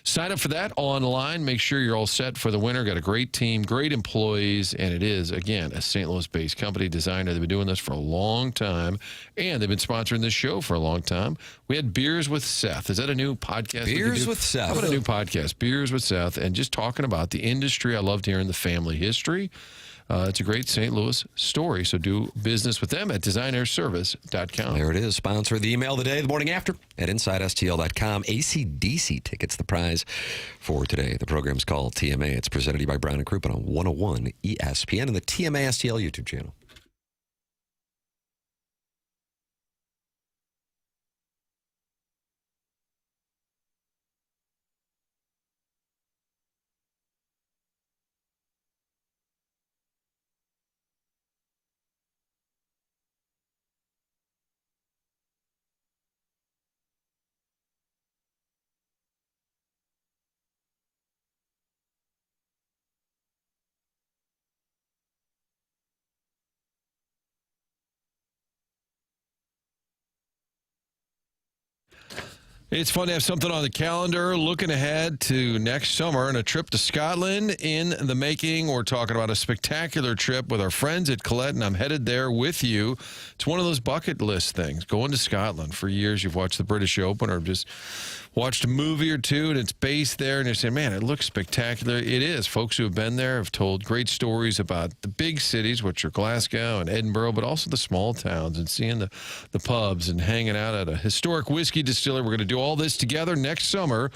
Sign up for that online. Make sure you're all set for the winter. Got a great team, great employees, and it is, again, a St. Louis-based company. Designer. They've been doing this for a long time, and they've been sponsoring this show for a long time. We had Beers with Seth. Is that a new podcast? Beers with Seth. How about a new podcast? Beers with Seth, and just talking about the industry. I loved hearing the family history. It's a great St. Louis story, so do business with them at designairservice.com. There it is. Sponsor of the email today, the morning after, at InsideSTL.com. AC/DC tickets, the prize for today. The program's called TMA. It's presented to you by Brown & Crouppen on 101 ESPN and the TMA STL YouTube channel. It's fun to have something on the calendar. Looking ahead to next summer and a trip to Scotland in the making. We're talking about a spectacular trip with our friends at Colette, and I'm headed there with you. It's one of those bucket list things, going to Scotland. For years, you've watched the British Open or just watched a movie or two, and it's based there, and you say, man, it looks spectacular. It is. Folks who have been there have told great stories about the big cities, which are Glasgow and Edinburgh, but also the small towns and seeing the pubs and hanging out at a historic whiskey distillery. We're going to do all this together next summer,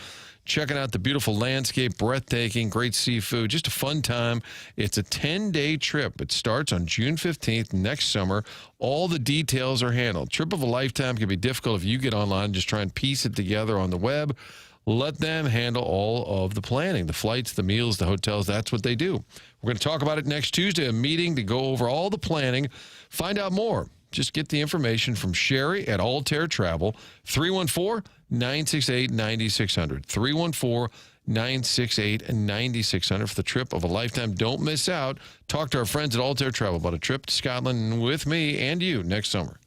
checking out the beautiful landscape, breathtaking, great seafood, just a fun time. It's a 10-day trip. It starts on June 15th next summer. All the details are handled. Trip of a lifetime can be difficult if you get online and just try and piece it together on the web. Let them handle all of the planning, the flights, the meals, the hotels. That's what they do. We're going to talk about it next Tuesday, a meeting to go over all the planning. Find out more. Just get the information from Sherry at Altair Travel, 314-968-9600. 314-968-9600 for the trip of a lifetime. Don't miss out. Talk to our friends at Altair Travel about a trip to Scotland with me and you next summer.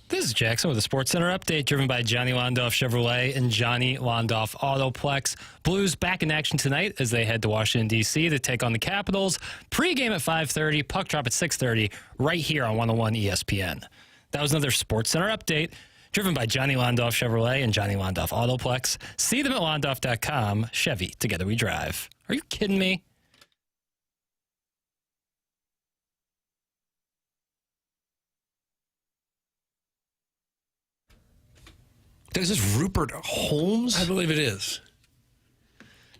This is Jackson with a Sports Center update driven by Johnny Londoff Chevrolet and Johnny Londoff Autoplex. Blues back in action tonight as they head to Washington, D.C. to take on the Capitals. Pre-game at 5:30, puck drop at 6:30, right here on 101 ESPN. That was another Sports Center update driven by Johnny Londoff Chevrolet and Johnny Londoff Autoplex. See them at londoff.com. Chevy, together we drive. Are you kidding me? Is this Rupert Holmes? I believe it is.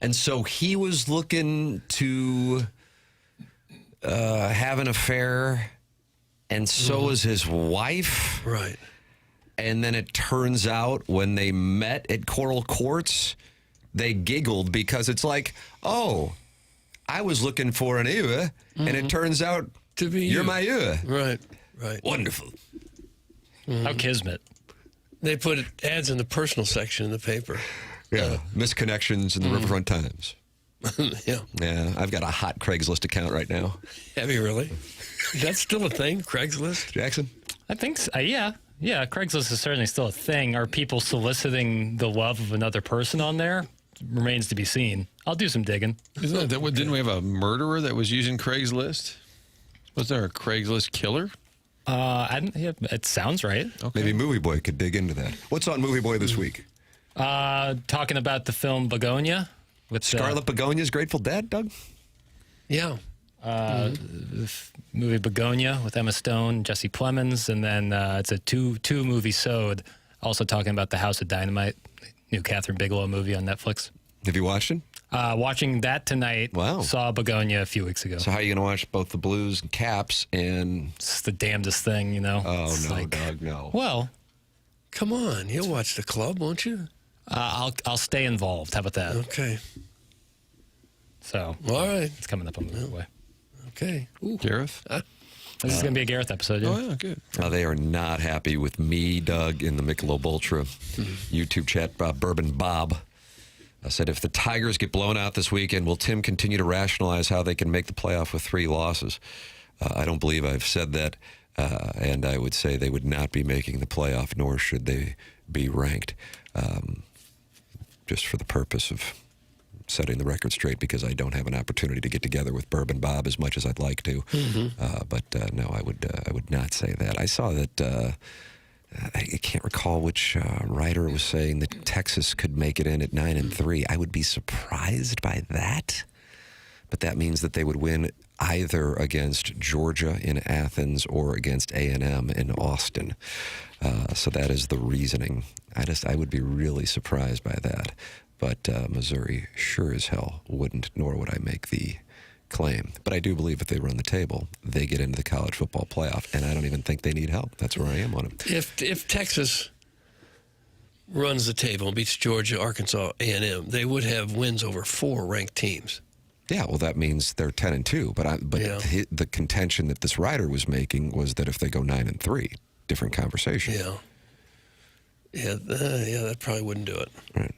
And so he was looking to have an affair, and so was his wife. Right. And then it turns out when they met at Coral Courts, they giggled because it's like, oh, I was looking for an ewe, and it turns out to be you're you. my ewe. Right, right. Wonderful. How kismet. They put ads in the personal section in the paper. Yeah, misconnections in the Riverfront Times. Yeah. Yeah, I've got a hot Craigslist account right now. Have you really? That's still a thing, Craigslist? Jackson? I think so. Yeah. Yeah, Craigslist is certainly still a thing. Are people soliciting the love of another person on there? Remains to be seen. I'll do some digging. Isn't that what, didn't we have a murderer that was using Craigslist? Was there a Craigslist killer? It sounds right. Okay. Maybe Movie Boy could dig into that. What's on Movie Boy this week? Talking about the film Begonia with Scarlet Begonia's Grateful Dead, Doug? Yeah. Movie Begonia with Emma Stone, Jesse Plemons, and then it's a two movie sode. Also talking about The House of Dynamite, new Catherine Bigelow movie on Netflix. Have you watched it? Watching that tonight. Wow. Saw Begonia a few weeks ago. So how are you going to watch both the Blues and Caps and... It's the damnedest thing, you know. Oh, It's no, like, Doug, no. Well, Come on. You'll watch the club, won't you? I'll stay involved. How about that? Okay. So All right. it's coming up on the way. Okay. Ooh. Gareth? This is going to be a Gareth episode. Yeah. Oh, yeah, good. They are not happy with me, Doug, in the Michelob Ultra YouTube chat. Bourbon Bob said, if the Tigers get blown out this weekend, will Tim continue to rationalize how they can make the playoff with 3 losses? I don't believe I've said that, and I would say they would not be making the playoff, nor should they be ranked, just for the purpose of setting the record straight, because I don't have an opportunity to get together with Bourbon Bob as much as I'd like to. But no, I would not say that. I saw that I can't recall which writer was saying that Texas could make it in at 9-3. I would be surprised by that, but that means that they would win either against Georgia in Athens or against A&M in Austin. So that is the reasoning. I would be really surprised by that. But Missouri sure as hell wouldn't, nor would I make the claim. But I do believe if they run the table, they get into the college football playoff, and I don't even think they need help. That's where I am on it. If Texas runs the table and beats Georgia, Arkansas, A&M, they would have wins over 4 ranked teams. Yeah, well, that means they're 10-2. But Yeah. the contention that this writer was making was that if they go 9-3, different conversation. Yeah, that probably wouldn't do it. Right.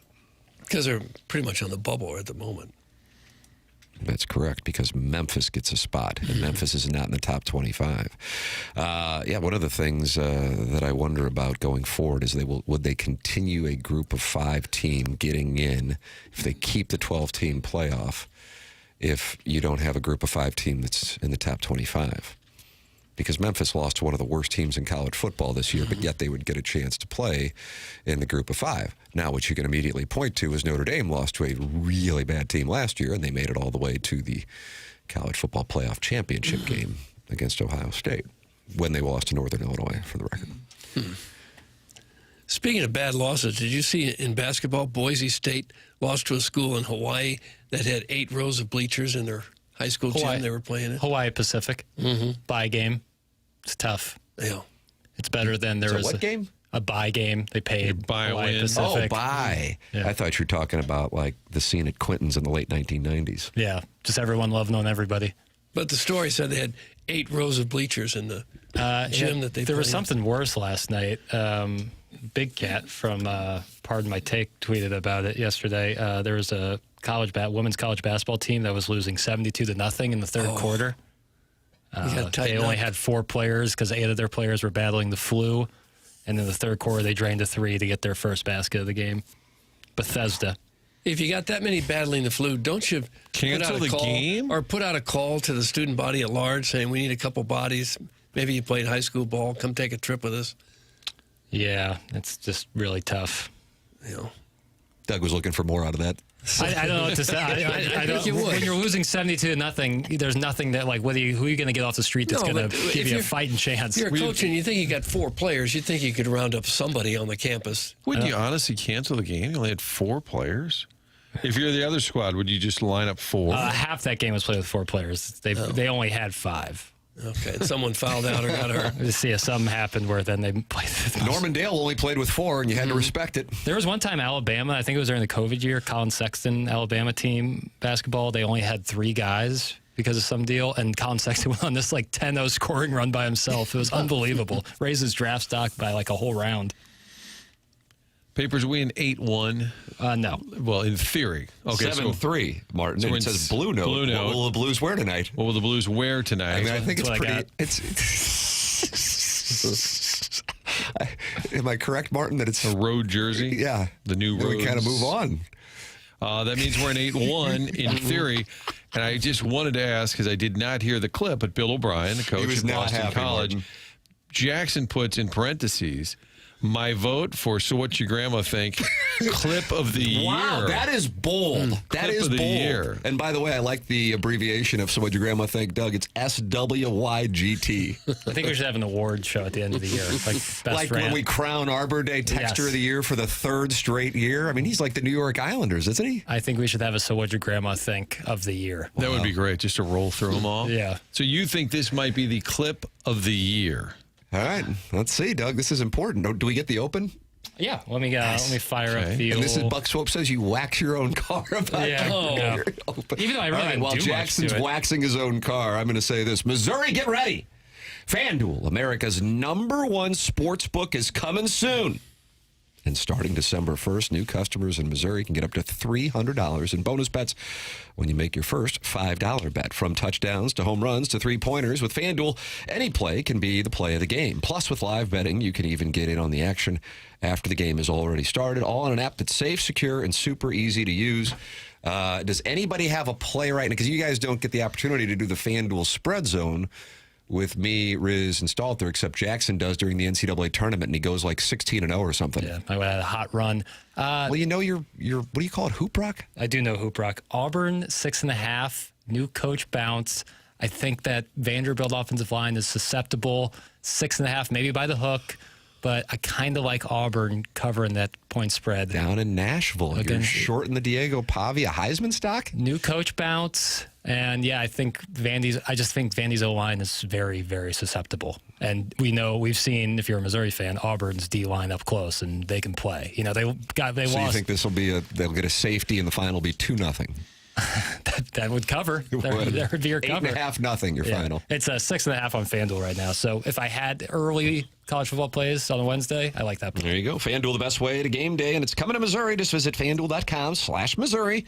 Because they're pretty much on the bubble at the moment. That's correct, because Memphis gets a spot, and Memphis is not in the top 25. One of the things that I wonder about going forward is would they continue a group of 5 team getting in if they keep the 12-team playoff if you don't have a group of 5 team that's in the top 25? Because Memphis lost to one of the worst teams in college football this year, but yet they would get a chance to play in the group of 5. Now, what you can immediately point to is Notre Dame lost to a really bad team last year, and they made it all the way to the college football playoff championship game against Ohio State when they lost to Northern Illinois, for the record. Speaking of bad losses, did you see in basketball, Boise State lost to a school in Hawaii that had 8 rows of bleachers in their high school gym they were playing in? Hawaii Pacific. Bye game. It's tough. Yeah. It's better than there So was what game? A bye game. They paid buy a Hawaii win. Pacific. Oh, bye. Yeah. I thought you were talking about like the scene at Quentin's in the late 1990s. Yeah, just everyone loving on everybody. But the story said they had 8 rows of bleachers in the gym that they There was played in. something worse last night. Big Cat from Pardon My Take tweeted about it yesterday. There was a women's college basketball team that was losing 72-0 in the third quarter. You gotta They tighten only up. had 4 players because 8 of their players were battling the flu. And in the third quarter, they drained a 3 to get their first basket of the game. Bethesda. If you got that many battling the flu, don't you Cancel put out a the call, game? or put out a call to the student body at large saying we need a couple bodies. Maybe you played high school ball. Come take a trip with us. Yeah, it's just really tough. You know. Doug was looking for more out of that. I don't know what to say. I don't, you would. when you're losing 72-0, there's nothing that who are you going to get off the street that's No, going but to give if you a you're- fighting chance? If you're a coach and you think you got 4 players, you think you could round up somebody on the campus. Wouldn't you honestly cancel the game? You only had 4 players. If you're the other squad, would you just line up 4? Half that game was played with 4 players. They only had 5. Okay, and someone fouled out or got hurt. To see if something happened where then they played. Norman Dale only played with 4, and you had to respect it. There was one time Alabama, I think it was during the COVID year, Colin Sexton, Alabama team basketball, they only had 3 guys because of some deal, and Colin Sexton went on this 10-0 scoring run by himself. It was unbelievable. Raised his draft stock by a whole round. Papers win 8-1. No. Well, in theory. Okay, 7-3, Martin. So And we're it in says Blue Note. Blue Note. What will the Blues wear tonight? What will the Blues wear tonight? I mean, I think it's That's what I pretty. Am I correct, Martin, that it's a road jersey. Yeah. The new Then road. we kind of move on. That means we're in 8-1 in theory. And I just wanted to ask, because I did not hear the clip, but Bill O'Brien, the coach was at not Boston happy, College, Martin. Jackson puts in parentheses, my vote for So What Your Grandma Think clip of the Wow, year. that is bold. That Clip is of the bold. year. And by the way, I like the abbreviation of So What Your Grandma Think, Doug. It's SWYGT. I think we should have an award show at the end of the year. Best Like when rant. we crown Arbor Day Texter Yes. of the Year for the 3rd straight year. I mean, he's like the New York Islanders, isn't he? I think we should have a So What'd Your Grandma Think of the year. That would be great, just to roll through them all. Yeah. So you think this might be the clip of the year? All right, let's see, Doug. This is important. Do we get the open? Yeah, let me fire up the And this is old- Buck Swope says you wax your own car about Yeah. that. Oh. Even though I really All right, didn't while do much Jackson's to it. waxing his own car, I'm going to say this. Missouri, get ready. FanDuel, America's #1 sports book, is coming soon. And starting December 1st, new customers in Missouri can get up to $300 in bonus bets when you make your first $5 bet. From touchdowns to home runs to three-pointers, with FanDuel, any play can be the play of the game. Plus, with live betting, you can even get in on the action after the game has already started, all on an app that's safe, secure, and super easy to use. Does anybody have a play right now? Because you guys don't get the opportunity to do the FanDuel spread zone with me, Riz, and Stalter, except Jackson does during the NCAA tournament, and he goes like 16-0 or something. Yeah, I had a hot run. Well, you know your what do you call it, Hoop Rock? I do know Hoop Rock. Auburn, 6.5. New coach bounce. I think that Vanderbilt offensive line is susceptible. 6.5, maybe by the hook. But I kind of like Auburn covering that point spread. Down in Nashville. You're Again, shorting the Diego Pavia Heisman stock? New coach bounce. And yeah, I think Vandy's O-line is very, very susceptible. And we've seen, if you're a Missouri fan, Auburn's D-line up close, and they can play. You know, they So lost. you think this will be they'll get a safety and the final will be 2-0? that would cover. There would be your cover. 8.5-0 your Yeah. final. It's a 6.5 on FanDuel right now. So if I had early college football plays on a Wednesday, I like that play. There you go. FanDuel, the best way to game day, and it's coming to Missouri. Just visit FanDuel.com/Missouri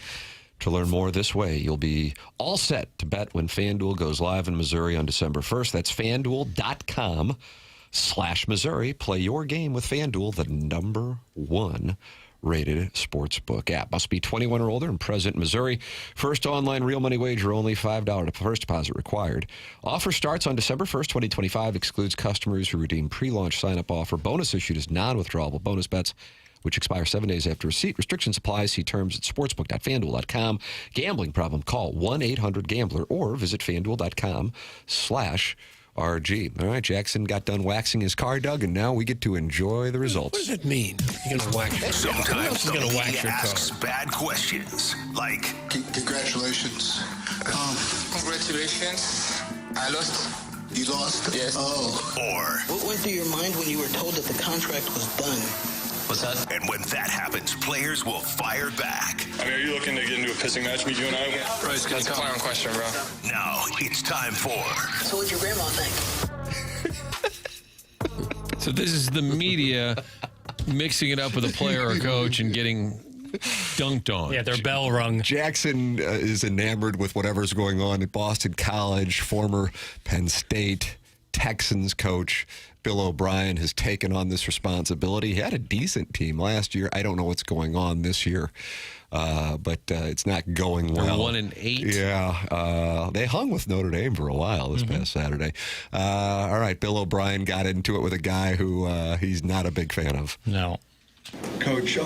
to learn more. This way, you'll be all set to bet when FanDuel goes live in Missouri on December 1st. That's FanDuel.com/Missouri. Play your game with FanDuel, the #1 rated sportsbook app. Must be 21 or older and present in Missouri. First online real money wager only, $5 first deposit required. Offer starts on December 1st, 2025. Excludes customers who redeem pre-launch sign-up offer. Bonus issued as non-withdrawable bonus bets, which expire 7 days after receipt. Restrictions apply. See terms at sportsbook.fanduel.com. Gambling problem? Call 1-800-GAMBLER or visit fanduel.com/RG. All right, Jackson got done waxing his car, Doug, and now we get to enjoy the results. What does it mean? You're going to wax your car. Who else Sometimes is going to the wax media your car? asks bad questions, like, Congratulations. Congratulations. I lost. You lost? Yes. Oh. or, What went through your mind when you were told that the contract was done? What's that? and when that happens, players will fire back. I mean, are you looking to get into a pissing match with you and I? That's a clown question, bro. Now it's time for So what'd your grandma think? So this is the media mixing it up with a player or coach and getting dunked on. Yeah, their bell rung. Jackson is enamored with whatever's going on at Boston College, former Penn State Texans coach. Bill O'Brien has taken on this responsibility. He had a decent team last year. I don't know what's going on this year, but it's not going well. They're 1-8. Yeah, they hung with Notre Dame for a while this past Saturday. All right, Bill O'Brien got into it with a guy who he's not a big fan of. No. Coach,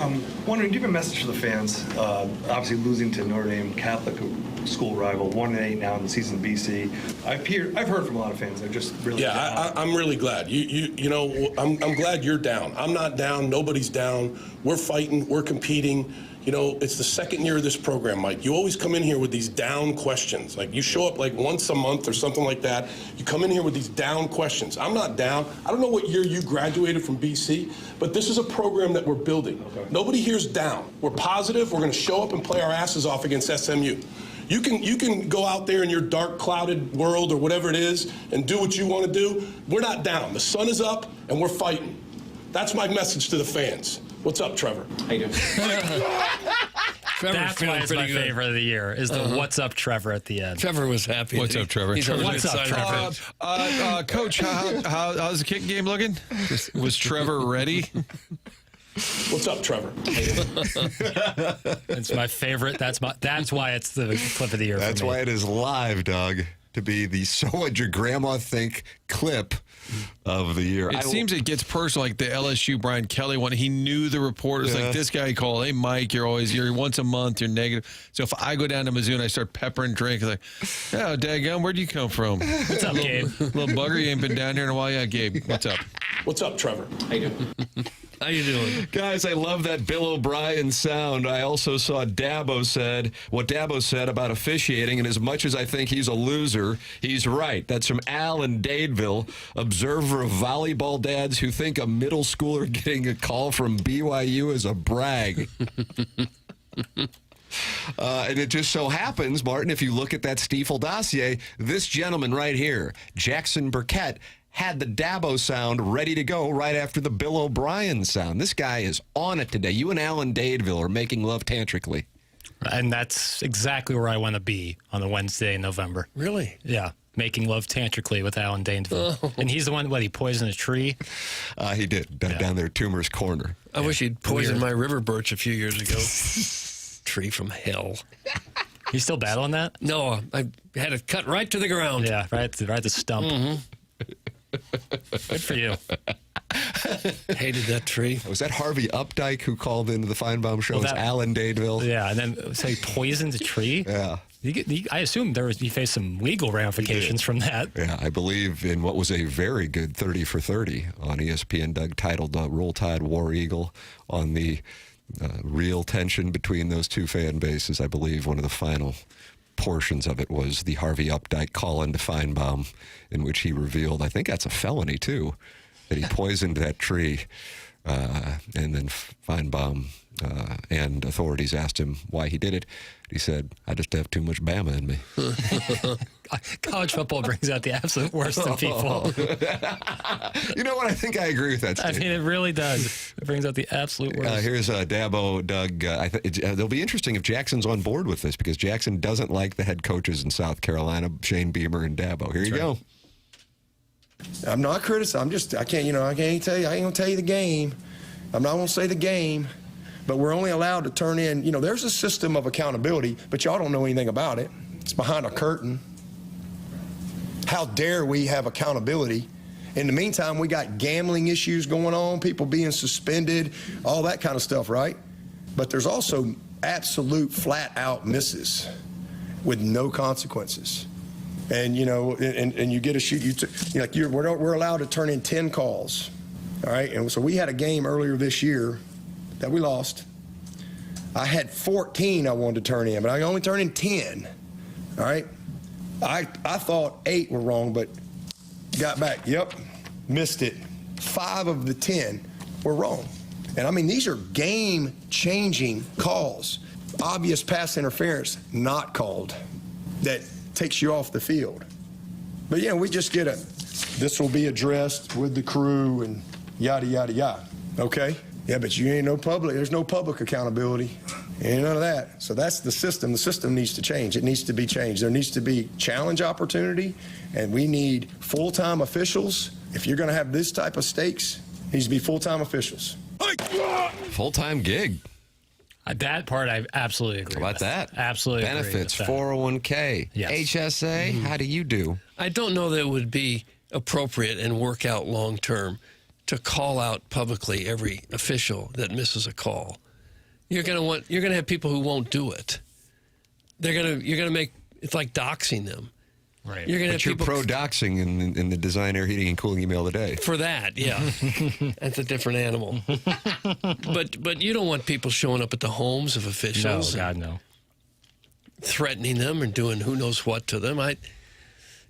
wondering, do you have a message for the fans? Obviously losing to Notre Dame, Catholic school rival, 1-8 now in the season in BC. I've heard from a lot of fans. They're just really down. I'm really glad. You know, I'm glad you're down. I'm not down. Nobody's down. We're fighting. We're competing. You know, it's the second year of this program, Mike. You always come in here with these down questions. Like, you show up like once a month or something like that. You come in here with these down questions. I'm not down. I don't know what year you graduated from BC, but this is a program that we're building. Okay. Nobody here's down. We're positive. We're going to show up and play our asses off against SMU. You can go out there in your dark, clouded world or whatever it is and do what you want to do. We're not down. The sun is up, and we're fighting. That's my message to the fans. What's up, Trevor? How you doing? That's why it's my favorite of the year, is the what's up, Trevor, at the end. Trevor was happy. What's up, Trevor? What's up, Trevor? Coach, how's the kicking game looking? Was Trevor ready? What's up, Trevor? It's my favorite. That's why it's the clip of the year. That's why it is live, Doug, to be the "So What'd Your Grandma Think" clip of the year. It seems it gets personal, like the LSU Brian Kelly one. He knew the reporters, like this guy called, "Hey, Mike, you're once a month, you're negative." So if I go down to Mizzou and I start peppering drinks, like, "Oh, daggum, where'd you come from? What's up, Gabe? Little bugger, you ain't been down here in a while." Yeah, Gabe, what's up? What's up, Trevor? How you doing? How you doing? Guys, I love that Bill O'Brien sound. I also saw what Dabo said about officiating, and as much as I think he's a loser, he's right. That's from Al in Dadeville, observer of volleyball dads who think a middle schooler getting a call from BYU is a brag. And it just so happens, Martin, if you look at that Stiefel dossier, this gentleman right here, Jackson Burkett, had the Dabo sound ready to go right after the Bill O'Brien sound. This guy is on it today. You and Alan Dadeville are making love tantrically. And that's exactly where I want to be on the Wednesday in November. Really? Yeah. Making love tantrically with Alan Dadeville. Oh. And he's the one, he poisoned a tree? He did, down there at Toomer's Corner. I wish he'd poisoned my river birch a few years ago. Tree from hell. You still battling that? No, I had it cut right to the ground. Yeah, right at the stump. Mm-hmm. Good for you. Hated that tree. Was that Harvey Updike who called into the Feinbaum show? Well, Alan Dadeville. Yeah, and then so he poisoned a tree? Yeah. I assume he faced some legal ramifications from that. Yeah, I believe in what was a very good 30 for 30 on ESPN, Doug, titled Roll Tide War Eagle, on the real tension between those two fan bases. I believe one of the final portions of it was the Harvey Updike call into Feinbaum, in which he revealed, I think that's a felony too, that he poisoned that tree. And then Feinbaum and authorities asked him why he did it. He said, "I just have too much Bama in me." College football brings out the absolute worst in people. You know what? I think I agree with that statement. I mean, it really does. It brings out the absolute worst. Here's Dabo, Doug. It'll be interesting if Jackson's on board with this, because Jackson doesn't like the head coaches in South Carolina, Shane Beamer and Dabo. Here you go. I'm not criticizing. I ain't gonna tell you the game. I'm not gonna say the game, but we're only allowed to turn in, there's a system of accountability, but y'all don't know anything about it. It's behind a curtain. How dare we have accountability? In the meantime, we got gambling issues going on, people being suspended, all that kind of stuff, right? But there's also absolute flat-out misses with no consequences. And, and you get a shoot, we're allowed to turn in 10 calls, all right? And so we had a game earlier this year that we lost. I had 14 I wanted to turn in, but I only turned in 10, all right? I thought 8 were wrong, but got back, missed it. 5 of the 10 were wrong. And, I mean, these are game-changing calls. Obvious pass interference not called that takes you off the field. But, we just get this will be addressed with the crew and yada, yada, yada. Okay? Yeah, but you ain't there's no public accountability. Ain't none of that. So that's the system. The system needs to change. It needs to be changed. There needs to be challenge opportunity, and we need full-time officials if you're going to have this type of stakes, it needs to be full-time officials. Full-time gig. That part I absolutely agree How about with. that? Absolutely Benefits, agree with that. 401k, Yes. HSA. How do you do? I don't know that it would be appropriate and work out long term to call out publicly every official that misses a call. You're going to have people who won't do it. You're going to make it's like doxing them. Right. You're going to have But you're people pro-doxing in the Design Air Heating and Cooling email today. for that. Yeah, that's a different animal. But you don't want people showing up at the homes of No, officials, God, no. threatening them and doing who knows what to them.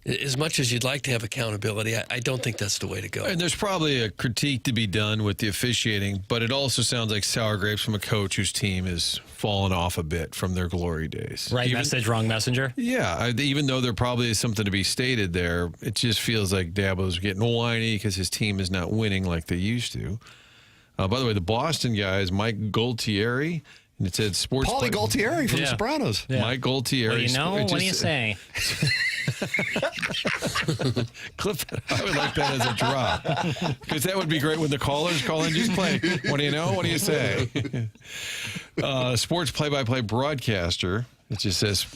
As much as you'd like to have accountability, I don't think that's the way to go. And there's probably a critique to be done with the officiating, but it also sounds like sour grapes from a coach whose team has fallen off a bit from their glory days. Right message, wrong messenger. Yeah, even though there probably is something to be stated there, it just feels like Dabo's getting whiny because his team is not winning like they used to. By the way, the Boston guy is Mike Gualtieri. And it said sports. Paulie Gualtieri from The Sopranos. Yeah. Mike Gualtieri. What do you know? What do you say? Clip that. I would like that as a drop. Because that would be great when the callers call in. Just play. What do you know? What do you say? Sports play-by-play broadcaster. It just says,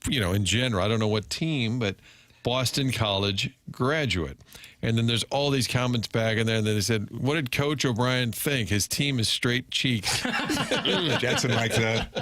in general, I don't know what team, but Boston College graduate. And then there's all these comments back in there. And then they said, what did Coach O'Brien think? His team is straight cheeks. Jackson likes that.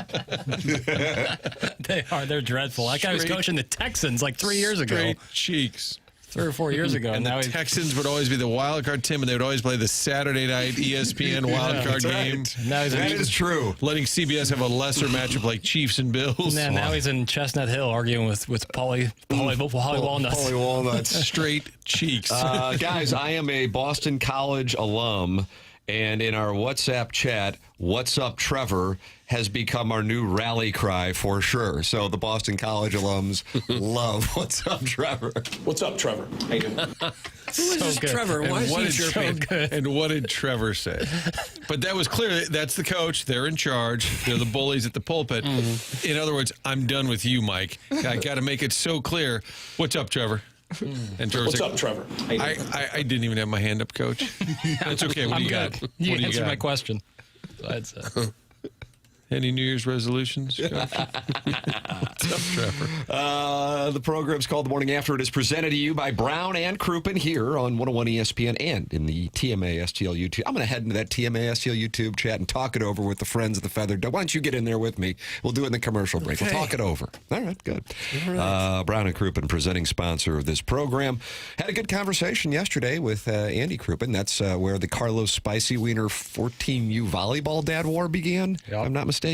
They are. They're dreadful. That guy was coaching the Texans like 3 years ago. Straight cheeks. 3 or 4 years ago. And now the Texans would always be the wild card team, and they would always play the Saturday night ESPN wild card game. Now that is true. Letting CBS have a lesser matchup like Chiefs and Bills. Now he's in Chestnut Hill arguing with Paulie Walnuts. Paulie Walnuts. Straight cheeks. Guys, I am a Boston College alum, and in our WhatsApp chat, "What's up, Trevor?" has become our new rally cry for sure. So the Boston College alums love "What's up, Trevor?" What's up, Trevor? How you doing? Who is this Trevor? Why is he chirping? And what did Trevor say? But that was clear. That's the coach. They're in charge. They're the bullies at the pulpit. In other words, I'm done with you, Mike. I got to make it so clear. What's up, Trevor? And What's up, Trevor? I didn't even have my hand up, Coach. That's okay. What do you got? You answered my question. So I'd say. Any New Year's resolutions? What's up, Trevor? The program's called The Morning After. It is presented to you by Brown and Crouppen here on 101 ESPN and in the TMA STL YouTube. I'm going to head into that TMA STL YouTube chat and talk it over with the friends of the Feathered Dome. Why don't you get in there with me? We'll do it in the commercial break. Okay. We'll talk it over. All right, good. Brown and Crouppen, presenting sponsor of this program. Had a good conversation yesterday with Andy Crouppen. That's where the Carlos Spicy Wiener 14U volleyball dad war began, if I'm not mistaken.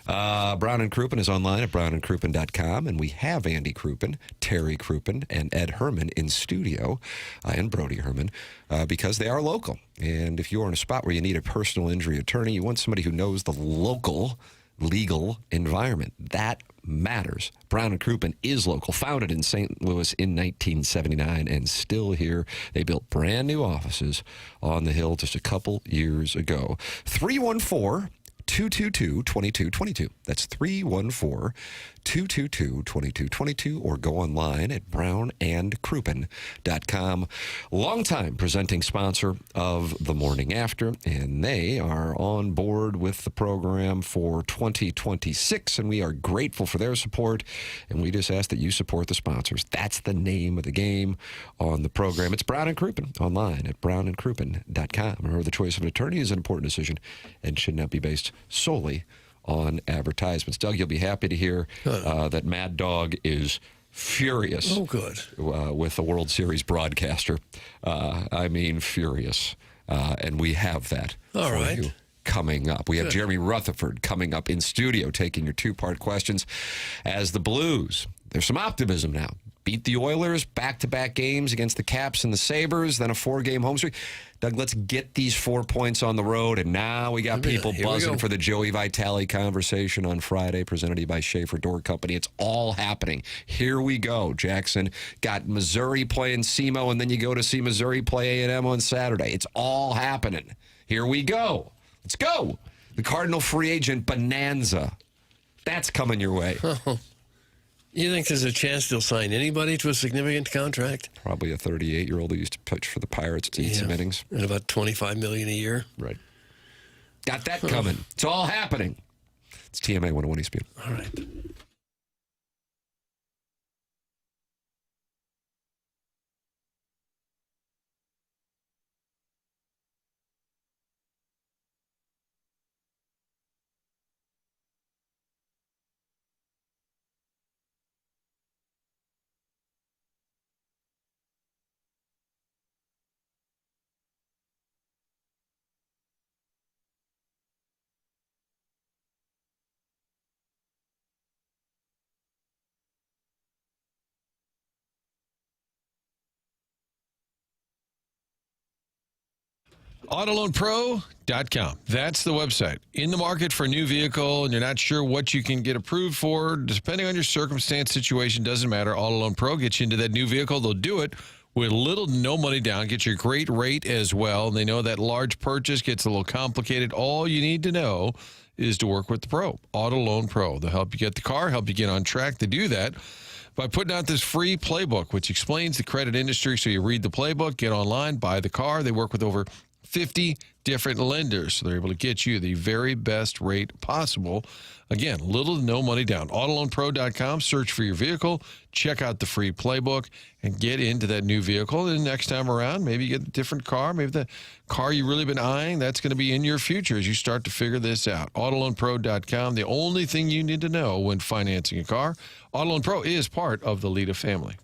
Brown and Crouppen is online at brownandcrouppen.com, and we have Andy Crouppen, Terry Crouppen, and Ed Herman in studio, and Brody Herman, because they are local. And if you're in a spot where you need a personal injury attorney, you want somebody who knows the local legal environment. That matters. Brown and Crouppen is local, founded in St. Louis in 1979 and still here. They built brand new offices on the Hill just a couple years ago. 314-222-2222. That's 314-222-2222, or go online at brownandcrouppen.com. Longtime presenting sponsor of The Morning After, and they are on board with the program for 2026, and we are grateful for their support, and we just ask that you support the sponsors. That's the name of the game on the program. It's Brown and Crouppen, online at brownandcrouppen.com. Remember, the choice of an attorney is an important decision and should not be based solely on advertisements. Doug, you'll be happy to hear that Mad Dog is furious with the World Series broadcaster. I mean, furious. And we have that for you coming up. We have Jeremy Rutherford coming up in studio taking your two-part questions as the Blues. There's some optimism now. Beat the Oilers, back-to-back games against the Caps and the Sabres, then a 4-game home streak. Doug, let's get these 4 points on the road, and now we got people buzzing for the Joey Vitale conversation on Friday, presented to you by Schaefer Door Company. It's all happening. Here we go, Jackson. Got Missouri playing SEMO, and then you go to see Missouri play A&M on Saturday. It's all happening. Here we go. Let's go. The Cardinal free agent bonanza. That's coming your way. You think there's a chance they'll sign anybody to a significant contract? Probably a 38-year-old who used to pitch for the Pirates to eat some innings. At about $25 million a year. Right. Got that coming. It's all happening. It's TMA 101 ESPN. All right. AutoLoanPro.com. That's the website. In the market for a new vehicle and you're not sure what you can get approved for, depending on your circumstance, situation, doesn't matter. Auto Loan Pro gets you into that new vehicle. They'll do it with little to no money down, get you a great rate as well. And they know that large purchase gets a little complicated. All you need to know is to work with the pro. Auto Loan Pro. They'll help you get the car, help you get on track to do that by putting out this free playbook, which explains the credit industry. So you read the playbook, get online, buy the car. They work with over 50 different lenders, so they're able to get you the very best rate possible. Again, little to no money down. AutoLoanPro.com, search for your vehicle, check out the free playbook, and get into that new vehicle. And next time around, maybe you get a different car. Maybe the car you've really been eyeing, that's going to be in your future as you start to figure this out. AutoLoanPro.com, the only thing you need to know when financing a car. AutoLoan Pro is part of the Lita family.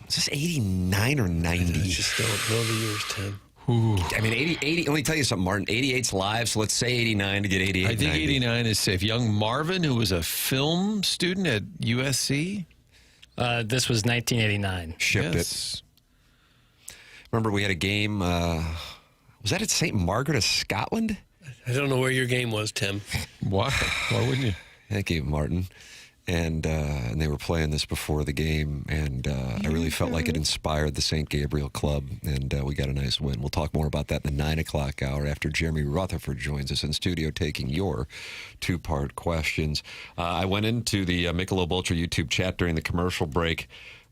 Is this 89 or 90? I just don't know the years, Tim. I mean, 80, let me tell you something, Martin. 88's live, so let's say 89 to get 88. I think 89 is safe. Young Marvin, who was a film student at USC. This was 1989. Shipped it. Remember, we had a game. Was that at St. Margaret of Scotland? I don't know where your game was, Tim. Why? Why wouldn't you? Thank you, Martin. And they were playing this before the game, and I really felt like it inspired the St. Gabriel Club, and we got a nice win. We'll talk more about that in the 9 o'clock hour after Jeremy Rutherford joins us in studio taking your two-part questions. I went into the Michelob Ultra YouTube chat during the commercial break.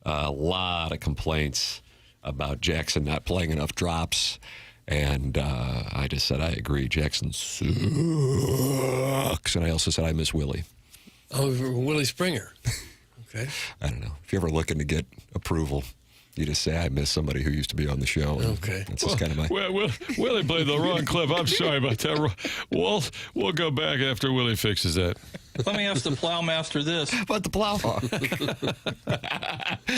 A lot of complaints about Jackson not playing enough drops, and I just said, I agree, Jackson sucks. And I also said, I miss Willie. Oh, Willie Springer. Okay. I don't know. If you're ever looking to get approval, you just say, I miss somebody who used to be on the show. Okay. That's just kind of my... Well, Willie played the wrong clip. I'm sorry about that. We'll go back after Willie fixes that. Let me ask the Plowmaster this. About the Plowhawk.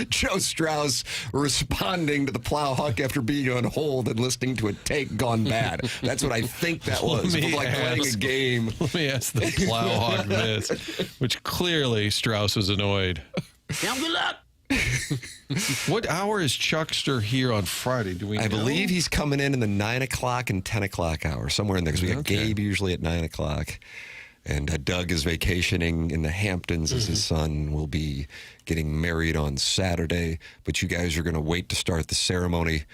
Joe Strauss responding to the Plowhawk after being on hold and listening to a take gone bad. That's what I think that was. It was like playing a game. Let me ask the Plowhawk this, which clearly Strauss was annoyed. Now, good luck. What hour is Chuckster here on Friday? Do we know? I believe he's coming in the 9 o'clock and 10 o'clock hour, somewhere in there, because we got Gabe usually at 9 o'clock. And Doug is vacationing in the Hamptons as his son will be getting married on Saturday. But you guys are going to wait to start the ceremony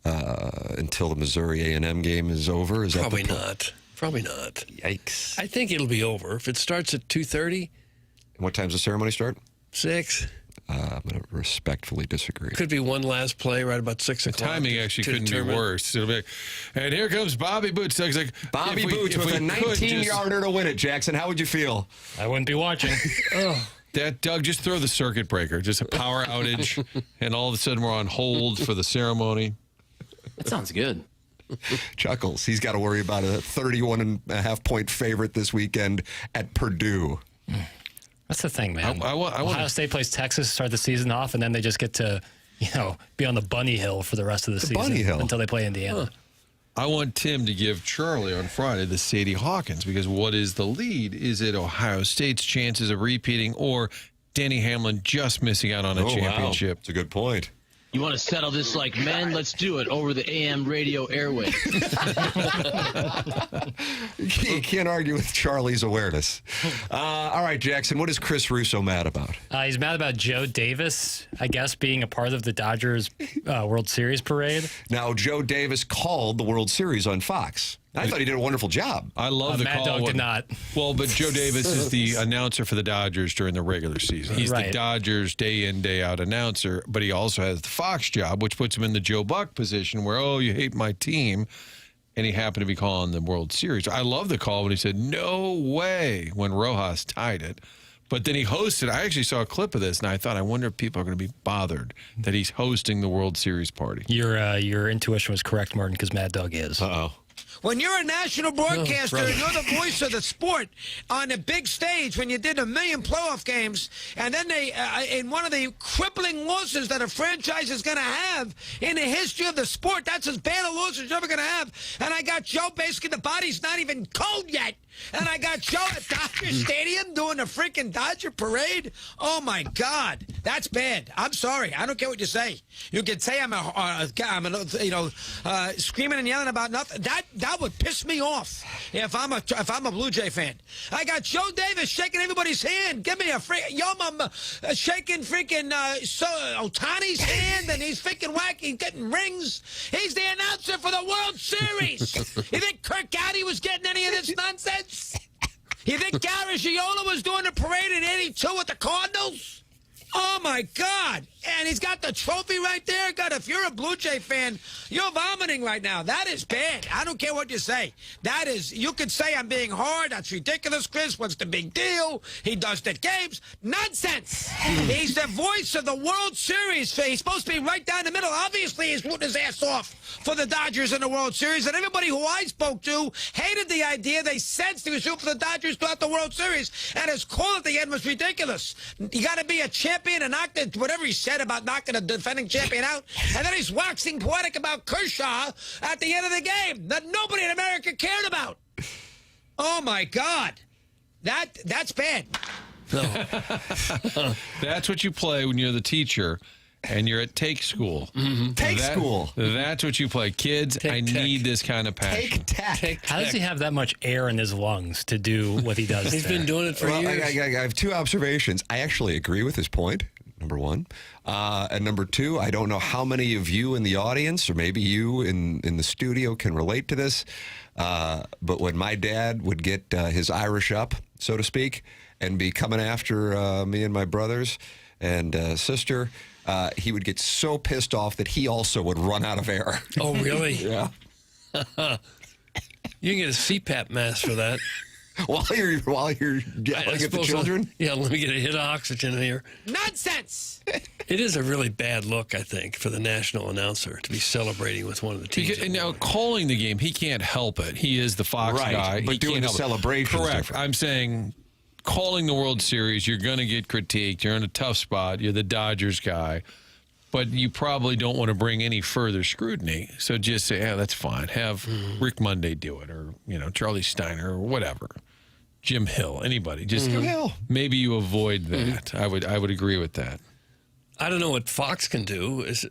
until the Missouri A&M game is over? Is Probably not. Probably not. Yikes. I think it'll be over. If it starts at 2:30. And what time's the ceremony start? 6. I'm going to respectfully disagree. Could be one last play right about 6 The o'clock. timing actually couldn't be worse. It'll be like, and here comes Bobby Boots. It's like, Bobby Boots with a 19-yarder to win it, Jackson. How would you feel? I wouldn't be watching. Doug, just throw the circuit breaker. Just a power outage, and all of a sudden we're on hold for the ceremony. That sounds good. Chuckles. He's got to worry about a 31.5-point favorite this weekend at Purdue. That's the thing, man. Ohio State plays Texas to start the season off, and then they just get to, be on the bunny hill for the rest of the season bunny hill. until they play Indiana. I want Tim to give Charlie on Friday the Sadie Hawkins, because what is the lead? Is it Ohio State's chances of repeating or Denny Hamlin just missing out on a championship? That's a good point. You want to settle this like men? Let's do it over the AM radio airwaves. You can't argue with Charlie's awareness. All right, Jackson, what is Chris Russo mad about? He's mad about Joe Davis, I guess, being a part of the Dodgers World Series parade. Now, Joe Davis called the World Series on Fox. I thought he did a wonderful job. I love the Mad call. Dog did not. Well, but Joe Davis is the announcer for the Dodgers during the regular season. He's the Dodgers day in, day out announcer, but he also has the Fox job, which puts him in the Joe Buck position where, oh, you hate my team. And he happened to be calling the World Series. I love the call when he said, no way, when Rojas tied it. But then he hosted. I actually saw a clip of this, and I thought, I wonder if people are going to be bothered that he's hosting the World Series party. Your intuition was correct, Martin, because Mad Dog is. Uh-oh. When you're a national broadcaster and you're the voice of the sport on the big stage, when you did 1 million playoff games, and then they, in one of the crippling losses that a franchise is going to have in the history of the sport, that's as bad a loss as you're ever going to have. And I got Joe, basically the body's not even cold yet. And I got Joe at Dodger Stadium doing the freaking Dodger parade. Oh, my God. That's bad. I'm sorry. I don't care what you say. You can say I'm screaming and yelling about nothing. That would piss me off if I'm a Blue Jay fan. I got Joe Davis shaking everybody's hand. Give me a shaking freaking Ohtani's hand, and he's freaking wacky, getting rings. He's the announcer for the World Series. You think Kirk Gowdy was getting any of this nonsense? You think Garagiola was doing the parade in '82 with the Cardinals? Oh, my God. And he's got the trophy right there. God, if you're a Blue Jay fan, you're vomiting right now. That is bad. I don't care what you say. That is, you could say I'm being hard. That's ridiculous, Chris. What's the big deal? He does the games. Nonsense. He's the voice of the World Series. He's supposed to be right down the middle. Obviously, he's rooting his ass off for the Dodgers in the World Series. And everybody who I spoke to hated the idea. They sensed he was rooting for the Dodgers throughout the World Series. And his call at the end was ridiculous. You got to be a champion and not whatever he said. said about knocking a defending champion out, and then he's waxing poetic about Kershaw at the end of the game that nobody in America cared about. Oh, my God. That's bad. No. That's what you play when you're the teacher and you're at take school. Mm-hmm. Take school. That's what you play. Kids, I need this kind of passion. How does he have that much air in his lungs to do what he does? He's been doing it for years. I have two observations. I actually agree with his point, number one. And number two, I don't know how many of you in the audience or maybe you in the studio can relate to this, but when my dad would get his Irish up, so to speak, and be coming after me and my brothers and sister, he would get so pissed off that he also would run out of air. Oh, really? Yeah. You can get a CPAP mask for that. While you're yelling at the children? Yeah, let me get a hit of oxygen in here. Nonsense! It is a really bad look, I think, for the national announcer to be celebrating with one of the teams. And now, calling the game, he can't help it. He is the Fox guy. But doing the celebration. Correct. I'm saying calling the World Series, you're going to get critiqued. You're in a tough spot. You're the Dodgers guy. But you probably don't want to bring any further scrutiny. So just say, yeah, that's fine. Have Rick Monday do it, or Charlie Steiner, or whatever. Jim Hill, anybody. Just maybe you avoid that. I would agree with that. I don't know what Fox can do. Is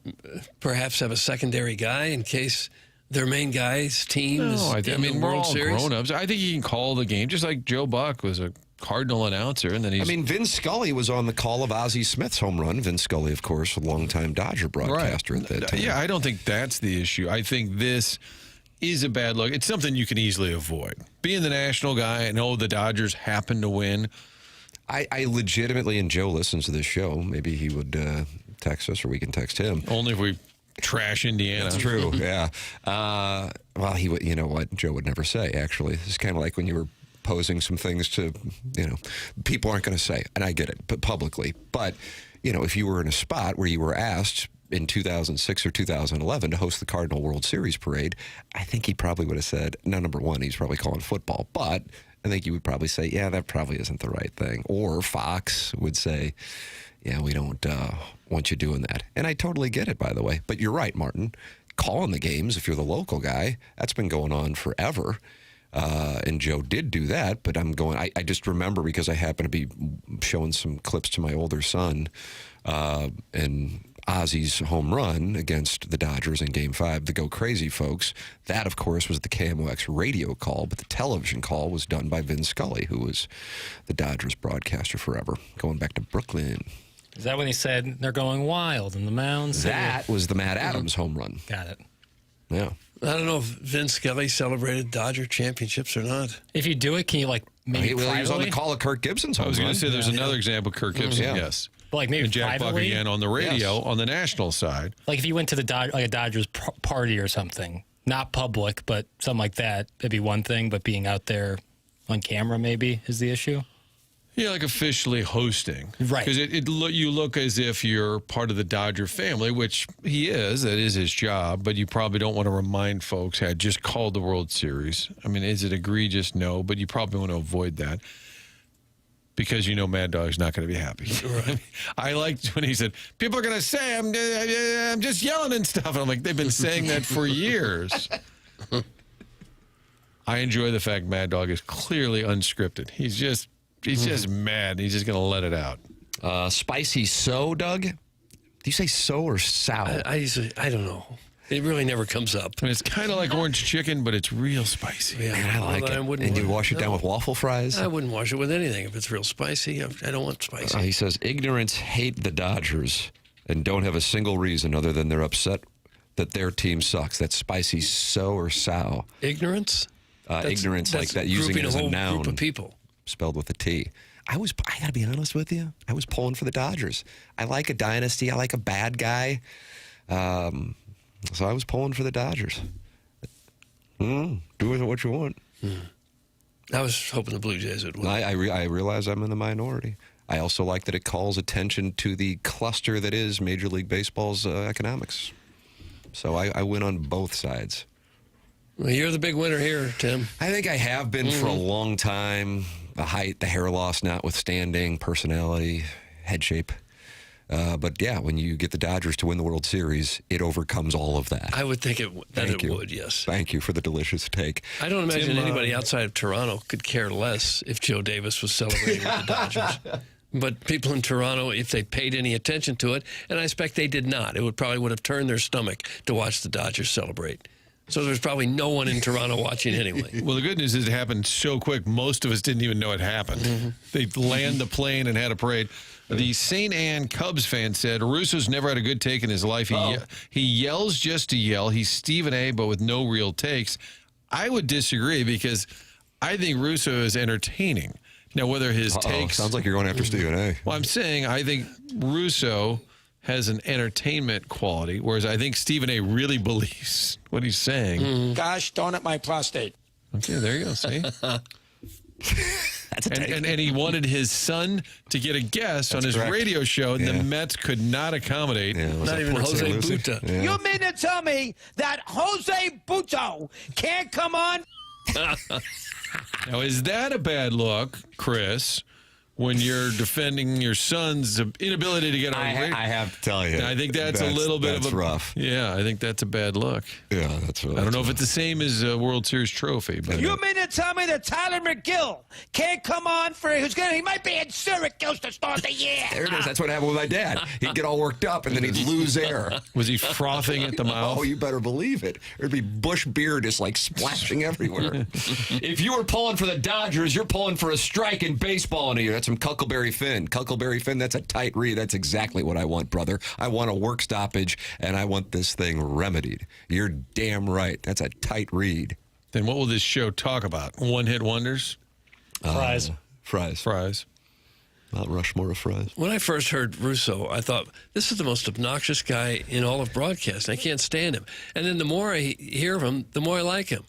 perhaps have a secondary guy in case their main guy's team is in the we're World all Series. grown-ups. I think he can call the game, just like Joe Buck was a Cardinal announcer, and then he's... Vin Scully was on the call of Ozzie Smith's home run. Vin Scully, of course, a longtime Dodger broadcaster at that time. Yeah, I don't think that's the issue. I think this is a bad look. It's something you can easily avoid. Being the national guy and, the Dodgers happen to win. I legitimately, and Joe listens to this show, maybe he would text us or we can text him. Only if we trash Indiana. That's true, yeah. Well, he would, you know what, Joe would never say, actually. It's kind of like when you were posing some things to, people aren't going to say, and I get it, but publicly. But, if you were in a spot where you were asked in 2006 or 2011 to host the Cardinal World Series parade, I think he probably would have said, no, number one, he's probably calling football, but I think you would probably say, yeah, that probably isn't the right thing. Or Fox would say, yeah, we don't want you doing that. And I totally get it, by the way. But you're right, Martin. Calling the games, if you're the local guy, that's been going on forever. And Joe did do that, but I just remember because I happen to be showing some clips to my older son and Ozzy's home run against the Dodgers in Game 5, the Go Crazy folks. That, of course, was the KMOX radio call, but the television call was done by Vin Scully, who was the Dodgers broadcaster forever, going back to Brooklyn. Is that when he said they're going wild in the mounds? That was the Matt Adams home run. Got it. Yeah. I don't know if Vince Scully celebrated Dodger championships or not. If you do it, can you maybe he was on the call of Kirk Gibson's home I was run. going to say there's another example, Kirk Gibson, yes. But maybe and Jack Buck privately? again on the radio on the national side. Like if you went to the a Dodgers party or something, not public, but something like that, it'd be one thing, but being out there on camera maybe is the issue. Yeah, like officially hosting. Right. Because you look as if you're part of the Dodger family, which he is. That is his job. But you probably don't want to remind folks, hey, I just called the World Series. I mean, is it egregious? No. But you probably want to avoid that because Mad Dog's not going to be happy. Right. I liked when he said, people are going to say I'm just yelling and stuff. And I'm like, they've been saying that for years. I enjoy the fact Mad Dog is clearly unscripted. He's just mad. He's just going to let it out. Spicy so, Doug? Do you say so or sow? I don't know. It really never comes up. I mean, it's kind of like orange chicken, but it's real spicy. Yeah, man, I like it. And you wash it down with waffle fries? I wouldn't wash it with anything if it's real spicy. I don't want spicy. He says, ignorants hate the Dodgers and don't have a single reason other than they're upset that their team sucks. That's spicy so or sow. Ignorance? Ignorance, like that, using it as a noun. Group of people. Spelled with a T. I got to be honest with you. I was pulling for the Dodgers. I like a dynasty. I like a bad guy. So I was pulling for the Dodgers. Do with it what you want. I was hoping the Blue Jays would win. I realize I'm in the minority. I also like that it calls attention to the cluster that is Major League Baseball's economics. So I win on both sides. Well, you're the big winner here, Tim. I think I have been for a long time. The height, the hair loss notwithstanding, personality, head shape. But yeah, when you get the Dodgers to win the World Series, it overcomes all of that. I would think it would, yes. Thank you for the delicious take. I don't imagine anybody outside of Toronto could care less if Joe Davis was celebrating with the Dodgers. But people in Toronto, if they paid any attention to it, and I expect they did not, it probably would have turned their stomach to watch the Dodgers celebrate. So there's probably no one in Toronto watching anyway. Well, the good news is it happened so quick, most of us didn't even know it happened. They landed the plane and had a parade. The St. Anne Cubs fan said, Russo's never had a good take in his life. He yells just to yell. He's Stephen A., but with no real takes. I would disagree because I think Russo is entertaining. Now, whether his takes... Sounds like you're going after Stephen A. Well, I'm saying I think Russo has an entertainment quality, whereas I think Stephen A. really believes what he's saying. Gosh darn it, my prostate. Okay, there you go. See? That's a take. And he wanted his son to get a guest on his radio show, and the Mets could not accommodate. Not even Jose Buta. Yeah. You mean to tell me that Jose Buto can't come on? Now, is that a bad look, Chris, when you're defending your son's inability to get on radio? I have to tell you. I think that's a little bit of a rough. Yeah, I think that's a bad look. Yeah, that's rough. I don't know if it's the same as a World Series trophy. But You mean to tell me that Tyler McGill can't come on for he might be in Syracuse to start the year? There it is. That's what happened with my dad. He'd get all worked up, and then he'd lose air. Was he frothing at the mouth? Oh, you better believe it. There'd be Bush beer just like splashing everywhere. If you were pulling for the Dodgers, you're pulling for a strike in baseball in a year. That's some Huckleberry Finn. Huckleberry Finn, that's a tight read. That's exactly what I want, brother. I want a work stoppage, and I want this thing remedied. You're damn right. That's a tight read. Then what will this show talk about? One-hit wonders? Fries. Fries. Mount Rushmore of fries. When I first heard Russo, I thought, this is the most obnoxious guy in all of broadcasting. I can't stand him. And then the more I hear of him, the more I like him.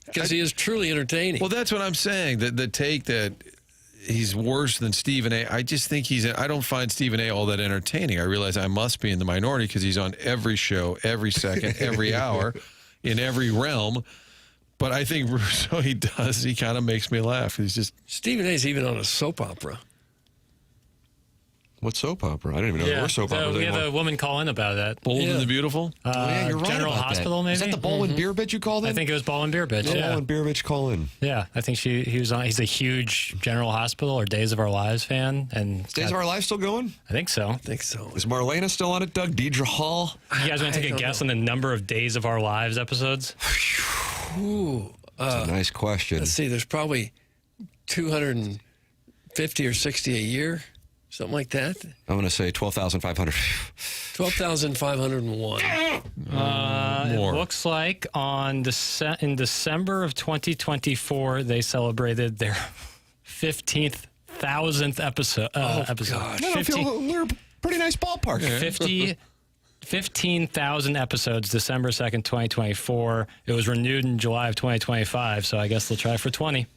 Because he is truly entertaining. Well, that's what I'm saying. The take that he's worse than Stephen A. I just think I don't find Stephen A. all that entertaining. I realize I must be in the minority because he's on every show, every second, every hour, in every realm. But I think Russo, he kind of makes me laugh. He's just... Stephen A's even on a soap opera. What soap opera? I didn't even know there were soap operas we anymore. had a woman call in about that. Bold and the Beautiful? You're right General about Hospital, that. maybe? Is that the Baldwin Beer Bitch you called in? I think it was Baldwin Beer Bitch, Baldwin Beer Bitch call in. Yeah, I think he was on. He's a huge General Hospital or Days of Our Lives fan. And Is Days of Our Lives still going? I think so. Is Marlena still on it, Doug? Deidre Hall? You guys want to take a guess on the number of Days of Our Lives episodes? Ooh. That's a nice question. Let's see, there's probably 250 or 60 a year, something like that. I'm going to say 12,500. 12,501. It looks like in December of 2024, they celebrated their 15,000th episode. Gosh. We're a pretty nice ballpark. 15,000 episodes, December 2nd, 2024. It was renewed in July of 2025, so I guess they'll try for 20.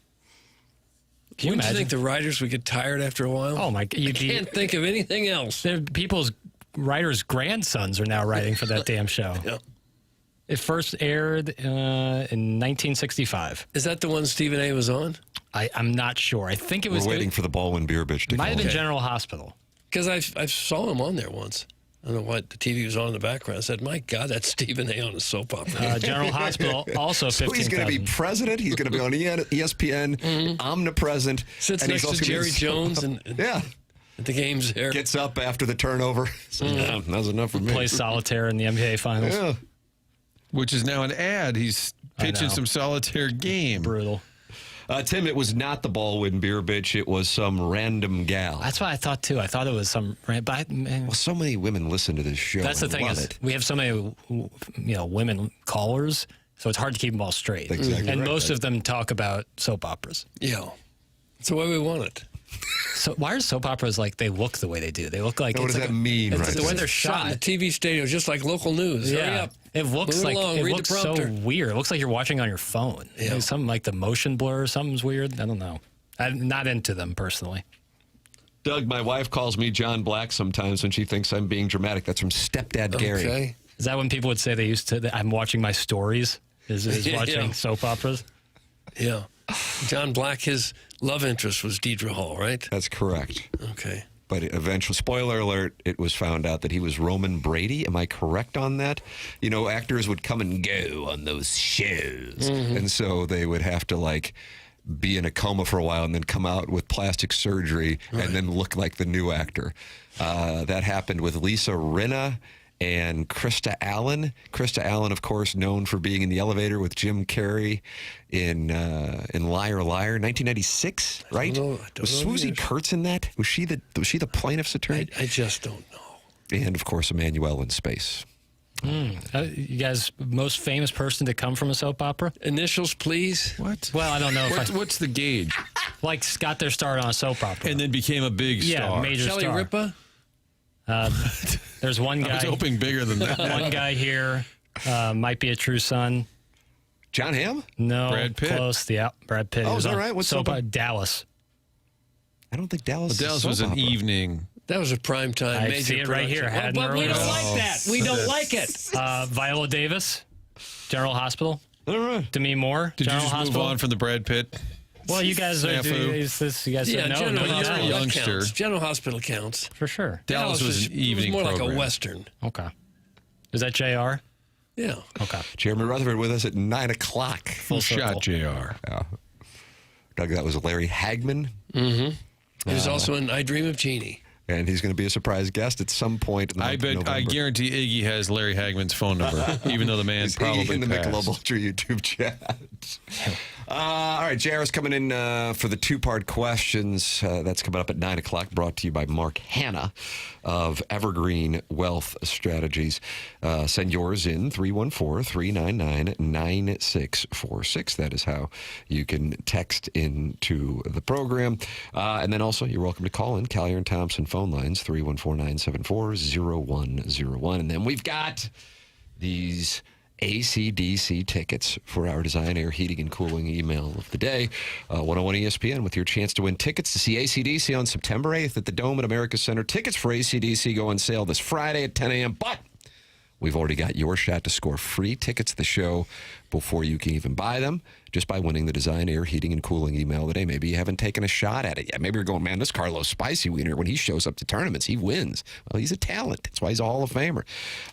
Can you Wouldn't imagine? you think the writers would get tired after a while? Oh, my... I can't think of anything else. People's writers' grandsons are now writing for that damn show. Yeah. It first aired in 1965. Is that the one Stephen A. was on? I'm not sure. I think it was... We're waiting for the Baldwin Beer Bitch to It might have been in. General Hospital. Because I saw him on there once. I don't know what the TV was on in the background. I said, my God, that's Stephen A. on a soap opera. General Hospital, also 15,000. So he's going to be president. He's going to be on ESPN, omnipresent. Sits and next he's to also Jerry Jones and yeah. at the games there. Gets up after the turnover. So, no, that's enough for me. Plays solitaire in the NBA Finals. Yeah. Which is now an ad. He's pitching some solitaire game. Brutal. Tim, it was not the Baldwin Beer Bitch. It was some random gal. That's what I thought, too. I thought it was some... But well, so many women listen to this show. That's the thing is, we have so many women callers, so it's hard to keep them all straight. Exactly and right. most of them talk about soap operas. Yeah. It's the way we want it. So why are soap operas like they look the way they do? They look like... What does that mean? It's Right? the way they're Shot in shot. the TV studio, just like local news. Hurry up. It looks Move like along, it read the looks so prompter. weird. It looks like you're watching on your phone. Yeah. Like something like the motion blur or something's weird. I don't know. I'm not into them personally. Doug, my wife calls me John Black sometimes when she thinks I'm being dramatic. That's from Stepdad Gary. Okay. Is that when people would say they used to? I'm watching my stories. Is watching Yeah. soap operas? Yeah. John Black, his love interest was Deidre Hall, right? That's correct. Okay. But eventually, spoiler alert, it was found out that he was Roman Brady. Am I correct on that? You know, actors would come and go on those shows. And so they would have to, like, be in a coma for a while and then come out with plastic surgery and then look like the new actor. That happened with Lisa Rinna and Krista Allen. Krista Allen, of course, known for being in the elevator with Jim Carrey in Liar Liar, 1996, right? Was Swoosie Kurtz in that? Was she the plaintiff's attorney? I just don't know. And of course, Emmanuel in Space. You guys, most famous person to come from a soap opera? Initials, please. What? Well, I don't know. What's the gauge? Like, got their start on a soap opera. And then became a big star. Yeah, major Kelly star. Ripa? There's one guy. I was hoping bigger than that. One guy here might be a true son. John Hamm? No. Brad Pitt? Close. Yeah, Brad Pitt. Oh, is that right? What's soap soap opera? Dallas. I don't think Dallas. Well, Dallas was an evening. That was a prime time I major see it right here. production. Had But an we earlier- don't like that. We don't like it. Viola Davis, General Hospital. All right. Demi Moore, Did General you just Hospital. move on from the Brad Pitt? Well, you guys are. Snafu? You guys Yeah, said no. General No, Hospital, you're a that youngster. counts. General Hospital counts. for sure. Dallas was an evening It was more like program. a Western. Okay. Is that JR? Yeah. Okay. Jeremy Rutherford with us at 9 o'clock. Full shot, JR. Yeah. Doug, that was Larry Hagman. He was also in I Dream of Jeannie. And he's going to be a surprise guest at some point in the month of November. I guarantee Iggy has Larry Hagman's phone number, even though the man He's probably in the passed. Michelob Ultra YouTube chat. All right, JR's coming in for the two-part questions. That's coming up at 9 o'clock, brought to you by Mark Hanna of Evergreen Wealth Strategies. Send yours in, 314-399-9646. That is how you can text into the program. And then also, you're welcome to call in. Collier and Thompson phone lines, 314-974-0101. And then we've got these AC/DC tickets for our Design Air Heating and Cooling email of the day. 101 ESPN with your chance to win tickets to see AC/DC on September 8th at the Dome at America Center. Tickets for AC/DC go on sale this Friday at 10 a.m., but we've already got your shot to score free tickets to the show before you can even buy them, just by winning the Design Air Heating and Cooling email today. Maybe you haven't taken a shot at it yet. Maybe you're going, man, this Carlos Spicy Wiener, when he shows up to tournaments, he wins. Well, he's a talent. That's why he's a Hall of Famer.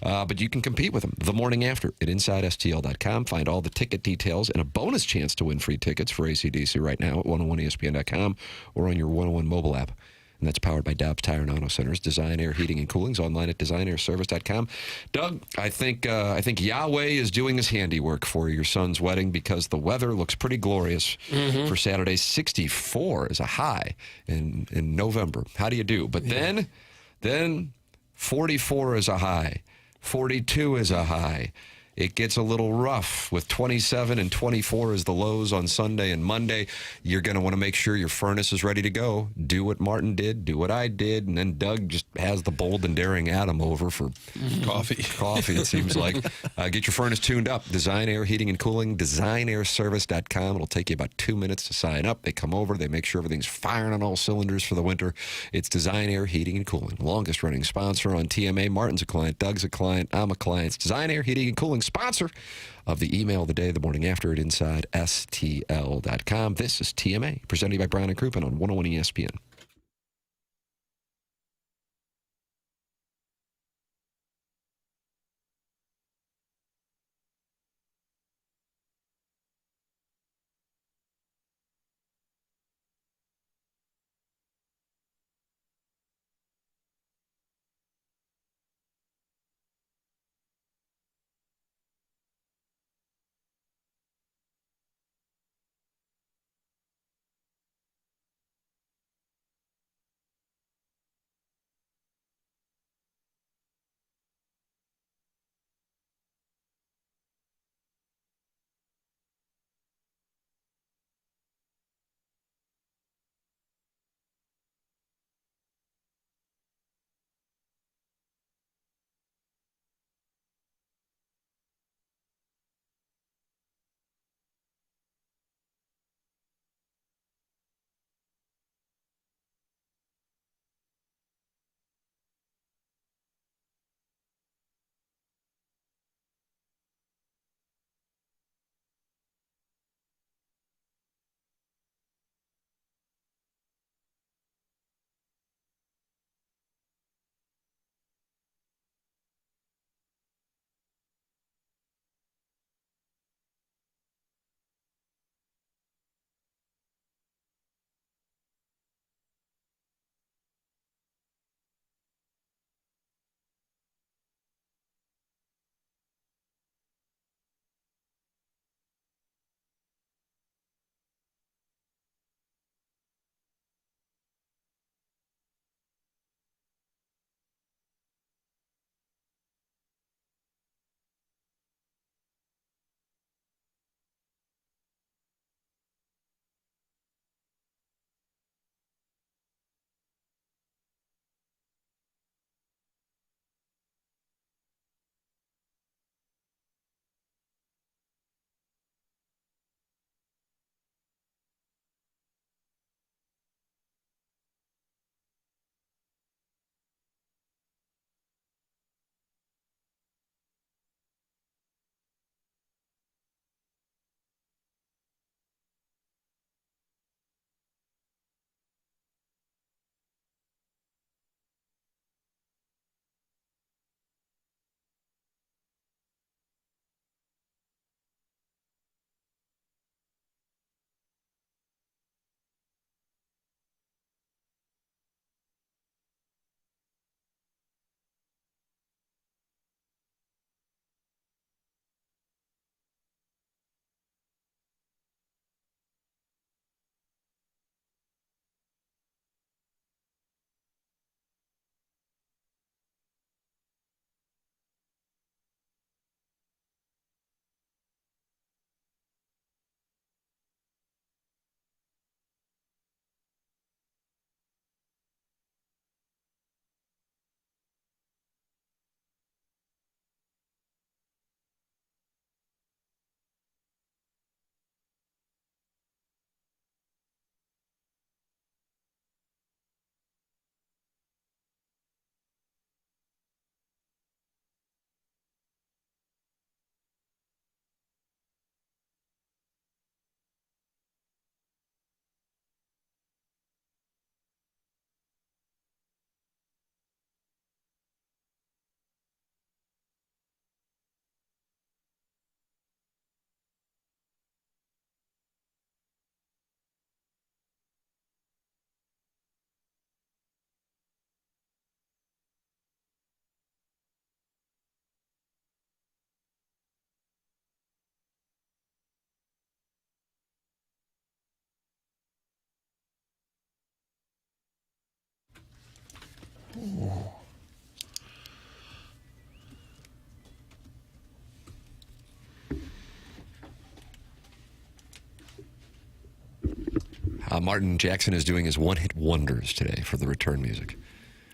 But you can compete with him the morning after at InsideSTL.com. Find all the ticket details and a bonus chance to win free tickets for AC/DC right now at 101ESPN.com or on your 101 mobile app. And that's powered by Dobbs Tire and Auto Centers. Design Air Heating and Cooling's online at designairservice.com. Doug, I think Yahweh is doing his handiwork for your son's wedding because the weather looks pretty glorious for Saturday. 64 is a high in November. How do you do? But then 44 is a high. 42 is a high. It gets a little rough with 27 and 24 as the lows on Sunday and Monday. You're going to want to make sure your furnace is ready to go. Do what Martin did, do what I did, and then Doug just has the bold and daring Adam over for coffee. Coffee, it seems like. Get your furnace tuned up. Design Air Heating and Cooling, designairservice.com. It'll take you about 2 minutes to sign up. They come over, they make sure everything's firing on all cylinders for the winter. It's Design Air Heating and Cooling, longest running sponsor on TMA. Martin's a client, Doug's a client, I'm a client. It's Design Air Heating and Cooling, sponsor of the email of the day, the morning after at InsideSTL.com. This is TMA, presented by Brown and Crouppen on 101 ESPN. Martin Jackson is doing his one-hit wonders today for the return music.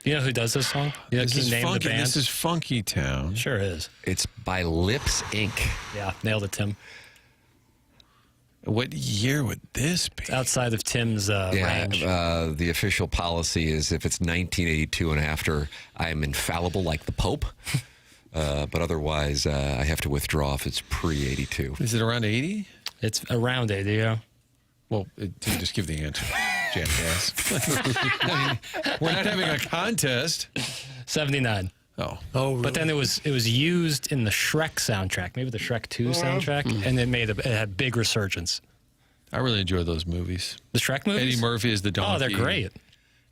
You know who does this song? You know, This can is you name the funky. band? This is Funky Town. Sure is. It's by Lips Inc. Yeah, nailed it, Tim. What year would this be? It's outside of Tim's range. The official policy is if it's 1982 and after, I am infallible like the Pope. But otherwise, I have to withdraw if it's pre-82. Is it around 80? It's around 80, yeah. Well, just give the answer, jackass. I mean, we're not having a contest. 79. Oh, really? But then it was used in the Shrek soundtrack, maybe the Shrek 2 soundtrack, and it had big resurgence. I really enjoy those movies. The Shrek movies? Eddie Murphy is the donkey. Oh, they're great.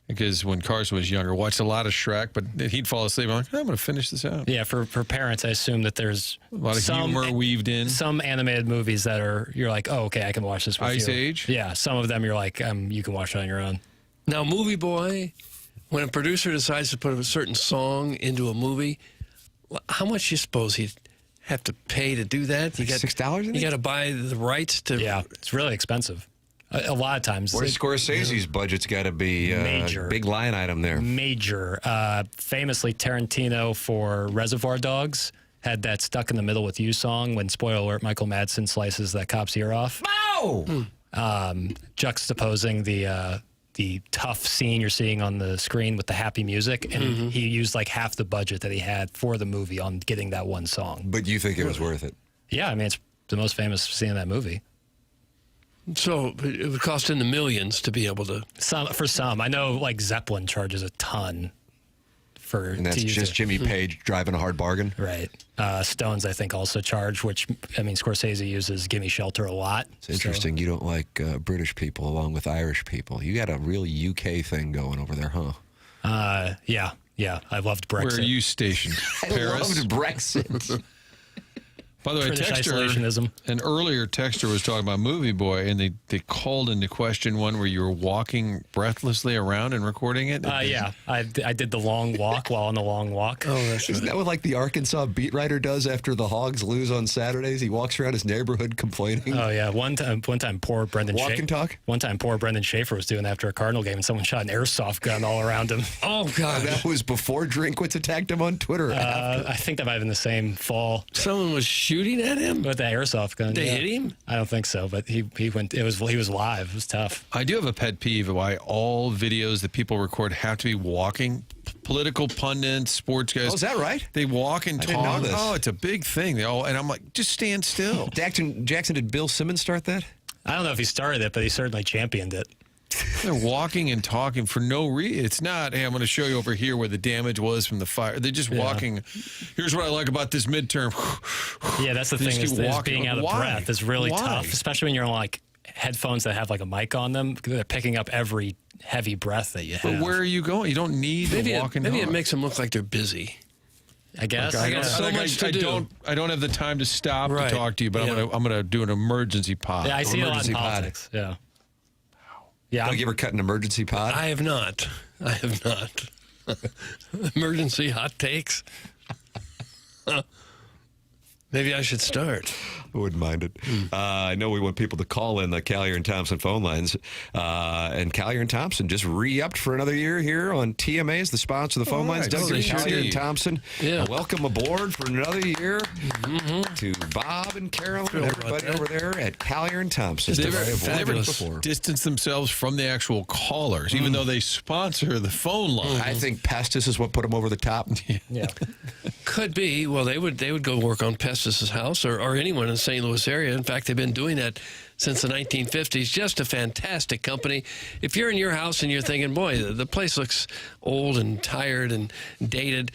Because when Carson was younger, watched a lot of Shrek, but he'd fall asleep. I'm like, I'm going to finish this out. Yeah, for parents, I assume that there's a lot of humor weaved in. Some animated movies that you're like, oh, okay, I can watch this with Ice you. Age? Yeah, some of them you're like, you can watch it on your own. Now, Movie Boy, when a producer decides to put a certain song into a movie, how much do you suppose he'd have to pay to do that? You got $6? You got to buy the rights to. Yeah, it's really expensive. A lot of times. Where's Scorsese's budget's got to be major. Big line item there. Major. Famously, Tarantino for Reservoir Dogs had that Stuck in the Middle with You song when, spoiler alert, Michael Madsen slices that cop's ear off. No! Juxtaposing the tough scene you're seeing on the screen with the happy music, and he used like half the budget that he had for the movie on getting that one song. But you think it was worth it? Yeah, I mean, it's the most famous scene in that movie. So it would cost in the millions to be able to. For some, I know like Zeppelin charges a ton for. And that's just Jimmy Page driving a hard bargain, right? Stones, I think, also charge. Which I mean, Scorsese uses "Gimme Shelter" a lot. It's interesting. You don't like British people along with Irish people. You got a real UK thing going over there, huh? Yeah. I loved Brexit. Where are you stationed? Paris? I loved Brexit. By the way, an earlier texter was talking about Movie Boy, and they called into question one where you were walking breathlessly around and recording it. Yeah, I did the long walk while on the long walk. Oh, that's Isn't that what like the Arkansas beat writer does after the Hogs lose on Saturdays? He walks around his neighborhood complaining. Oh yeah, one time, poor Brendan. Walk and talk. One time, poor Brendan Schaefer was doing that after a Cardinal game, and someone shot an airsoft gun all around him. Oh god, that was before Drinkwitz attacked him on Twitter. I think that might have been the same fall. Someone was shooting at him with the airsoft gun. They hit him? I don't think so, but he went. He was live. It was tough. I do have a pet peeve of why all videos that people record have to be walking. Political pundits, sports guys. Oh, is that right? They walk and I talk. didn't know this. Oh, it's a big thing. They all, and I'm like, just stand still. Jackson, did Bill Simmons start that? I don't know if he started it, but he certainly championed it. They're walking and talking for no reason. It's not, hey, I'm going to show you over here where the damage was from the fire. They're just walking. Here's what I like about this midterm. Yeah, that's the thing, is being out of breath is really tough, especially when you're on like headphones that have like a mic on them. They're picking up every heavy breath that you have. But where are you going? You don't need to walk and maybe talk. it makes them look like they're busy. I guess. I got so much to do. I don't have the time to stop to talk to you, but I'm gonna do an emergency pod. Yeah, I see a lot in politics. Yeah. Yeah. Have you ever cut an emergency pod? I have not. Emergency hot takes. Maybe I should start. I wouldn't mind it. I know we want people to call in the Callier and Thompson phone lines. And Callier and Thompson just re-upped for another year here on TMA as the sponsor of the phone lines. Callier and Thompson, welcome aboard for another year to Bob and Carolyn and everybody over there at Callier and Thompson. They never distance themselves from the actual callers, even though they sponsor the phone line. I think Pestis is what put them over the top. Yeah. Could be. Well, they would go work on Pestis' house or anyone in the St. Louis area. In fact, they've been doing that since the 1950s. Just a fantastic company. If you're in your house and you're thinking, boy, the place looks old and tired and dated,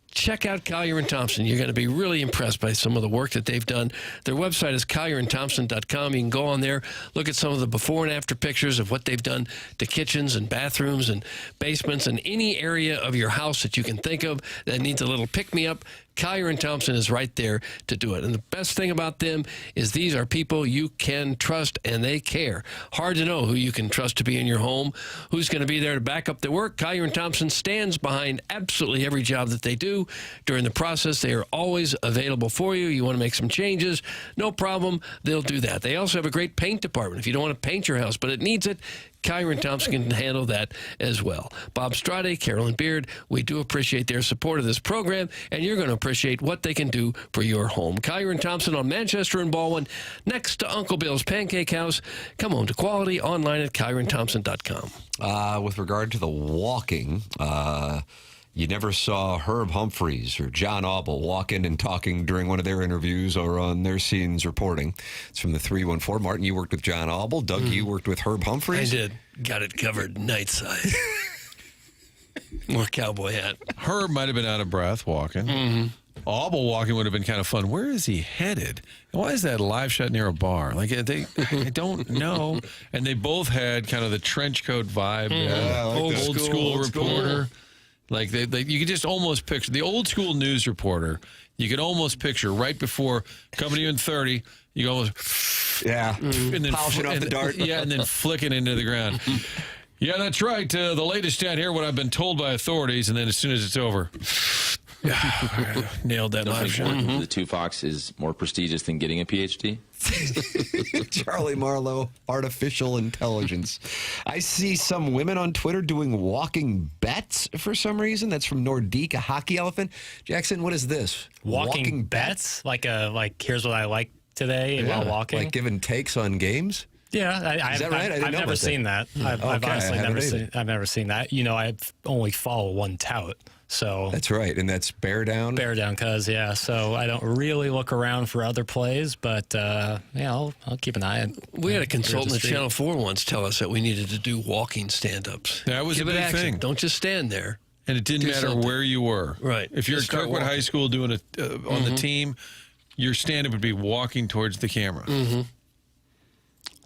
check out Callier and Thompson. You're going to be really impressed by some of the work that they've done. Their website is collierandthompson.com. You can go on there, look at some of the before and after pictures of what they've done to kitchens and bathrooms and basements and any area of your house that you can think of that needs a little pick-me-up. Collier & Thompson is right there to do it. And the best thing about them is these are people you can trust, and they care. Hard to know who you can trust to be in your home, who's going to be there to back up their work. Collier & Thompson stands behind absolutely every job that they do. During the process, they are always available for you. You want to make some changes, no problem. They'll do that. They also have a great paint department. If you don't want to paint your house, but it needs it, Collier & Thompson can handle that as well. Bob Strade, Carolyn Beard, we do appreciate their support of this program, and you're going to appreciate what they can do for your home. Collier & Thompson on Manchester and Baldwin, next to Uncle Bill's Pancake House. Come home to quality online at collierandthompson.com. With regard to the walking, you never saw Herb Humphreys or John Auble walking and talking during one of their interviews or on their scenes reporting. It's from the 314. Martin, you worked with John Auble. Doug, you worked with Herb Humphreys. I did. Got it covered night side. More cowboy hat. Herb might have been out of breath walking. Auble walking would have been kind of fun. Where is he headed? Why is that live shot near a bar? Like, I don't know. And they both had kind of the trench coat vibe. Old school reporter. Like, you could just almost picture the old school news reporter. You could almost picture right before coming to you in 30, you go almost, and then polishing off the dart. And then flicking into the ground. Yeah, that's right. The latest down here, what I've been told by authorities, and then as soon as it's over, nailed that live shot. The Two Fox is more prestigious than getting a PhD. Charlie Marlowe, artificial intelligence. I see some women on Twitter doing walking bets for some reason. That's from Nordique, a hockey elephant. Jackson, what is this? Walking bets? Like here's what I like today while walking? Like giving takes on games? Yeah, is that right? I've never seen that. I've honestly never seen that. You know, I only follow one tout. So that's right, and that's Bear Down. Bear Down, so I don't really look around for other plays, but I'll keep an eye on. We had a consultant at Channel 4 once tell us that we needed to do walking stand-ups. That was a big thing. Don't just stand there. And it didn't matter where you were. Right. If you're at Kirkwood High School doing it on the team, your stand-up would be walking towards the camera.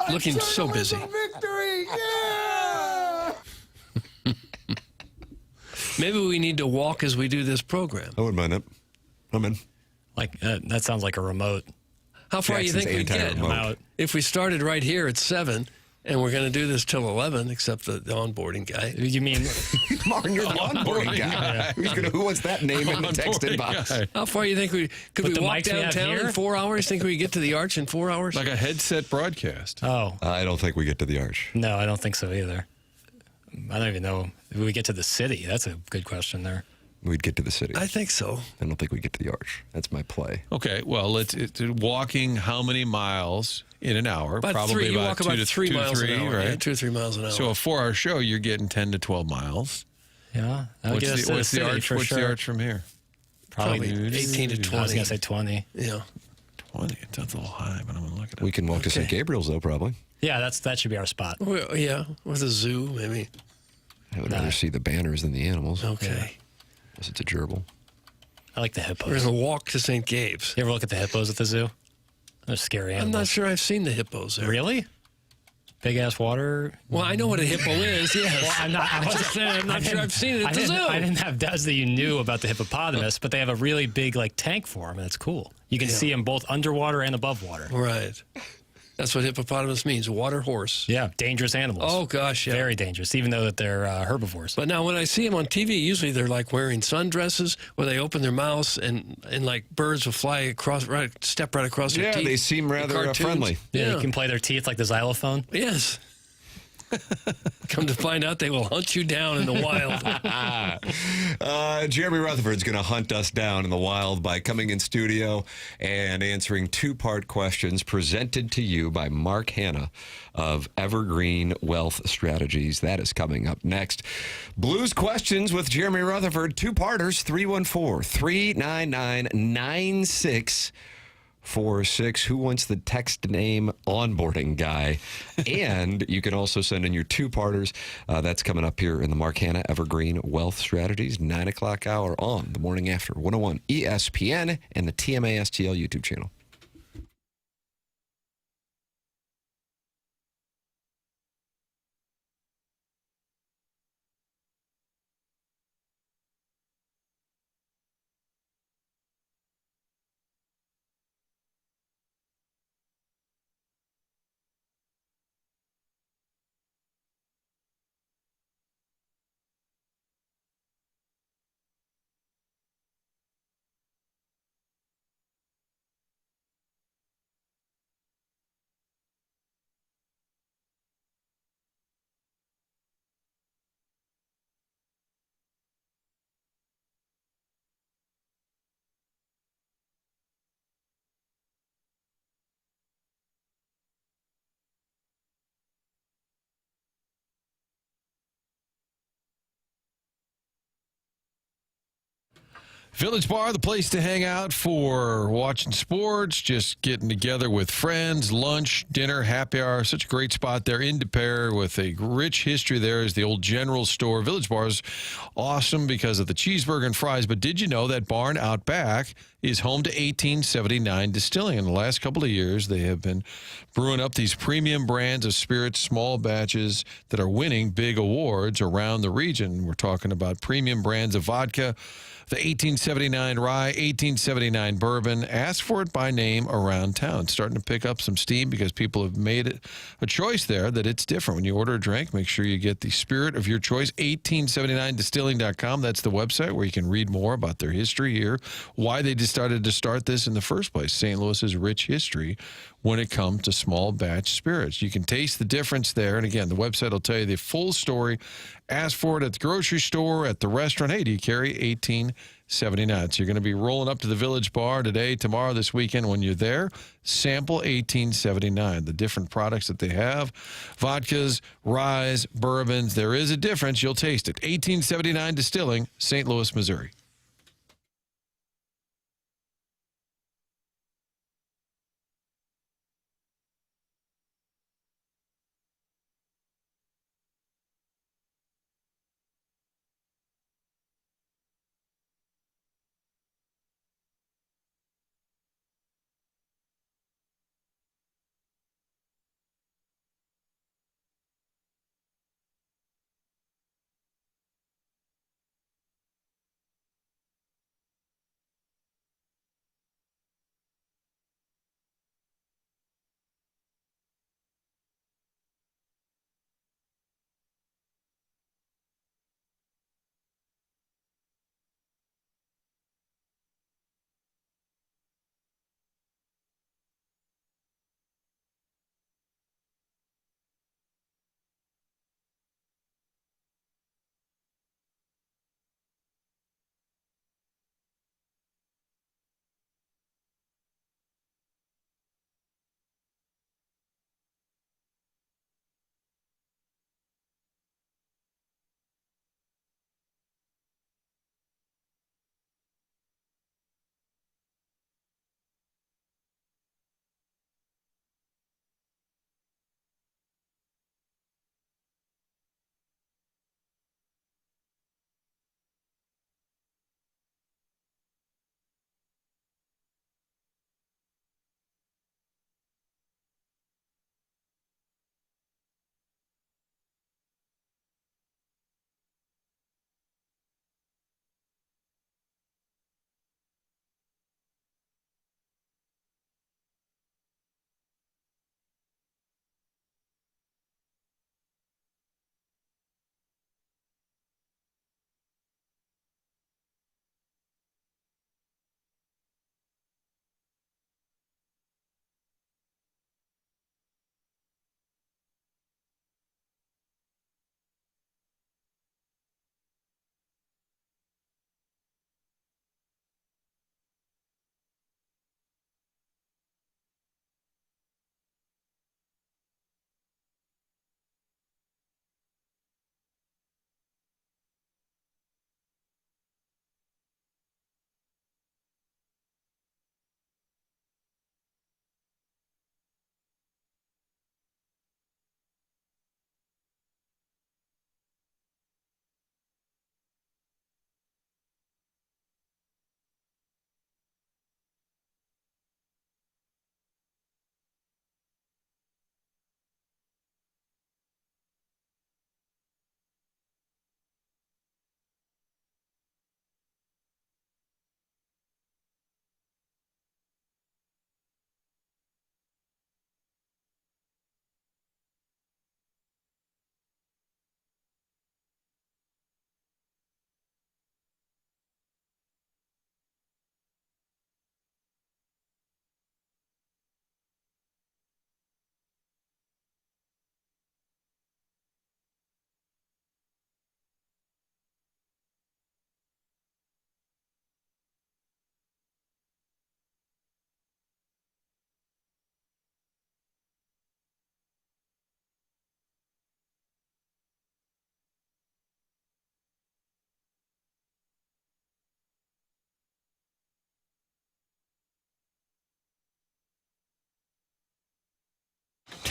Looking so busy. Victory! Yeah! Maybe we need to walk as we do this program. I wouldn't mind it. I'm in. Like that sounds like a remote. How far do you think we get? If we started right here at 7, and we're going to do this till 11, except the onboarding guy. You mean Martin, you're the onboarding guy? Who wants that name in the text inbox? How far do you think could we walk downtown in 4 hours? Think we get to the Arch in 4 hours? Like a headset broadcast. Oh. I don't think we get to the Arch. No, I don't think so either. I don't even know if we get to the city. That's a good question there. We'd get to the city. I think so. I don't think we get to the Arch. That's my play. Okay, well, it's walking how many miles in an hour? About Probably you walk about 3 miles an hour, right? Yeah, 2 or 3 miles an hour. So a 4-hour show, you're getting 10 to 12 miles. Yeah. What's the Arch from here? Probably 18 to 20. I was going to say 20. Yeah. 20. That's a little high, but I'm going to look it up. We can walk to St. Gabriel's, though, probably. Yeah, that should be our spot. Well, yeah, or the zoo, maybe. I would rather see the banners than the animals. Okay. Unless it's a gerbil. I like the hippos. We're going to walk to St. Gabe's. You ever look at the hippos at the zoo? They're scary animals. I'm not sure I've seen the hippos there. Really? Big ass water? Well, I know what a hippo is, yes. Well, I'm not sure I've seen it at the zoo. I didn't have doubts that you knew about the hippopotamus, but they have a really big tank for them, and it's cool. You can see them both underwater and above water. Right. That's what hippopotamus means, water horse. Yeah, dangerous animals. Oh, gosh, yeah. Very dangerous, even though that they're herbivores. But now when I see them on TV, usually they're like wearing sundresses where they open their mouths and like birds will fly across, step right across their teeth. Yeah, they seem rather friendly. Yeah, you can play their teeth like the xylophone. Yes. Come to find out, they will hunt you down in the wild. Jeremy Rutherford's going to hunt us down in the wild by coming in studio and answering 2-part questions presented to you by Mark Hanna of Evergreen Wealth Strategies. That is coming up next. Blues questions with Jeremy Rutherford. 2-parters, 314-399-9646. Who wants the text name onboarding guy? And you can also send in your 2-parters. That's coming up here in the Mark Hanna Evergreen Wealth Strategies 9 o'clock hour on the morning after 101 ESPN and the TMA STL YouTube channel. Village Bar, the place to hang out for watching sports, just getting together with friends, lunch, dinner, happy hour. Such a great spot there in De Pere with a rich history there is the old general store. Village Bar is awesome because of the cheeseburger and fries, but did you know that barn out back is home to 1879 Distilling? In the last couple of years, they have been brewing up these premium brands of spirits, small batches that are winning big awards around the region. We're talking about premium brands of vodka, the 1879 rye, 1879 bourbon. Ask for it by name around town. It's starting to pick up some steam because people have made it a choice there that it's different. When you order a drink, make sure you get the spirit of your choice. 1879distilling.com. That's the website where you can read more about their history here, why they decided to start this in the first place. St. Louis's rich history when it comes to small batch spirits. You can taste the difference there. And again, the website will tell you the full story. Ask for it at the grocery store, at the restaurant. Hey, do you carry 1879? So you're going to be rolling up to the Village Bar today, tomorrow, this weekend. When you're there, sample 1879, the different products that they have. Vodkas, ryes, bourbons. There is a difference. You'll taste it. 1879 Distilling, St. Louis, Missouri.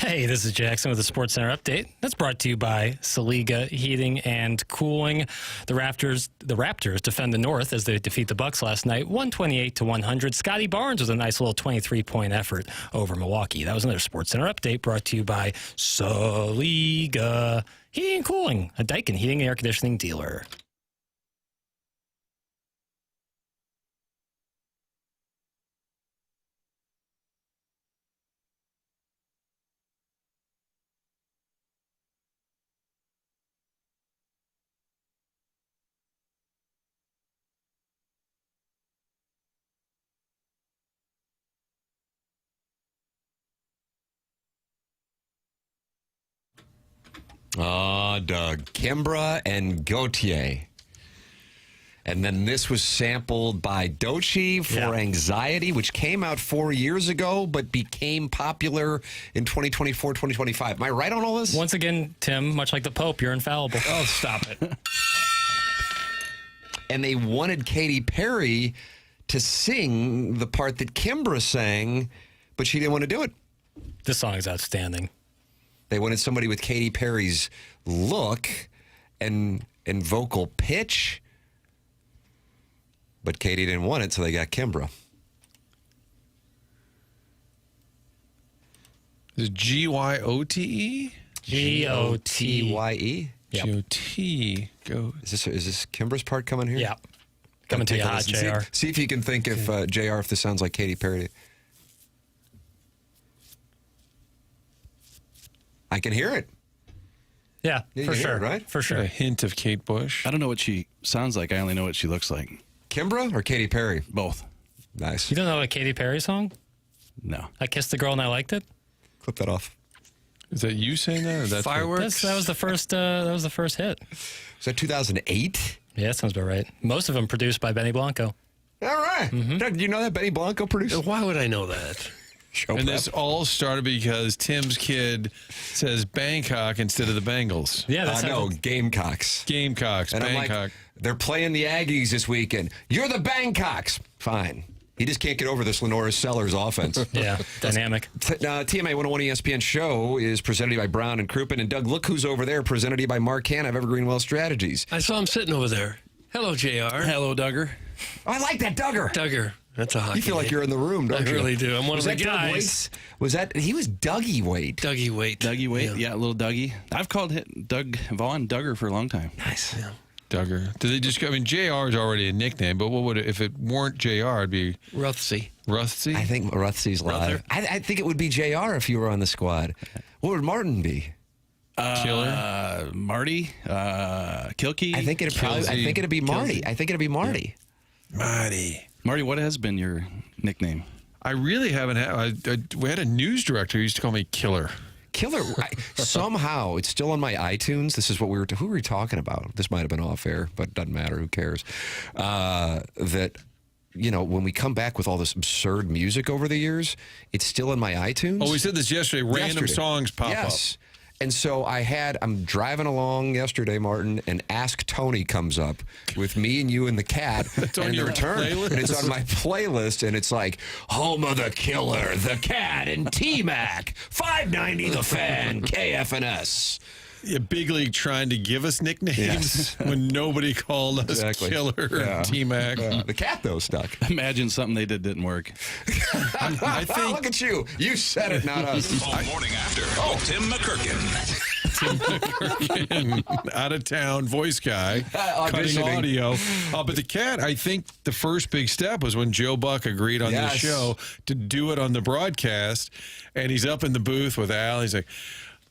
Hey, this is Jackson with the Sports Center update. That's brought to you by Saliga Heating and Cooling. The Raptors defend the North as they defeat the Bucks last night, 128-100. Scotty Barnes with a nice little 23-point effort over Milwaukee. That was another Sports Center update brought to you by Saliga Heating and Cooling, a Daikin heating and air conditioning dealer. Doug. Kimbra and Gautier. And then this was sampled by Doechii for Anxiety, which came out 4 years ago, but became popular in 2024, 2025. Am I right on all this? Once again, Tim, much like the Pope, you're infallible. Oh, stop it. And they wanted Katy Perry to sing the part that Kimbra sang, but she didn't want to do it. This song is outstanding. They wanted somebody with Katy Perry's look and vocal pitch, but Katy didn't want it, so they got Kimbra. Is it G-Y-O-T-E? G-O-T-Y-E? Yep. G-O-T. Go. Is this Kimbra's part coming here? Yeah. Coming to you hot, JR. See if you can think if JR, if this sounds like Katy Perry. I can hear it. Yeah, for sure. It, right? For sure. A hint of Kate Bush. I don't know what she sounds like. I only know what she looks like. Kimbra or Katy Perry? Both. Nice. You don't know a Katy Perry song? No. I Kissed the Girl and I Liked It? Clip that off. Is that you saying that? Or that's Fireworks? That was the first. That was the first hit. Was that 2008? Yeah, that sounds about right. Most of them produced by Benny Blanco. All right. Doug, do you know that Benny Blanco produced? Why would I know that? This all started because Tim's kid says Bangkok instead of the Bengals. Yeah, that's no, Gamecocks. Gamecocks, And Bangkok. I'm like, they're playing the Aggies this weekend. You're the Bangkocks. Fine. He just can't get over this Lenora Sellers offense. Yeah, dynamic. TMA 101 ESPN show is presented to you by Brown and Crouppen. And Doug, look who's over there, presented to you by Mark Hanna of Evergreen Wealth Strategies. I saw him sitting over there. Hello, JR. Hello, Duggar. Oh, I like that Duggar. Duggar. That's a hockey You feel like name. you're in the room, don't you? I really do. I'm one of the guys. Was that he was Dougie Waite? Dougie Waite. Dougie Waite, yeah, little Dougie. I've called Doug Vaughn Duggar for a long time. Nice. Yeah. Duggar. Do they just? I mean, JR is already a nickname, but what would it, if it weren't JR? It'd be Ruthsy. Ruthsy. I think Ruthsy's live. I think it would be JR if you were on the squad. What would Martin be? Killer. Marty. Kilkey. I think it'd be Marty. I think it'd be Marty. Marty, what has been your nickname? I really haven't had. We had a news director who used to call me Killer. Killer. Somehow it's still on my iTunes. This is what who were we talking about? This might have been off air, but it doesn't matter. Who cares? That. You know, when we come back with all this absurd music over the years, it's still in my iTunes. Oh, we said this yesterday. Random songs pop up. And so I'm driving along yesterday, Martin, and Ask Tony comes up with me and you and the cat. It's on your playlist? And it's on my playlist, and it's like, Home of the Killer, the Cat, and T-Mac, 590 The Fan, KFNS. Yeah, Big League trying to give us nicknames when nobody called us Killer and T-Mac. The cat, though, stuck. Imagine something they didn't work. I think. Look at you. You said it, not us. Morning After. Tim McKernan. Tim McKernan, out of town voice guy, cutting audio. But the cat, I think the first big step was when Joe Buck agreed on this show to do it on the broadcast, and he's up in the booth with Al. He's like,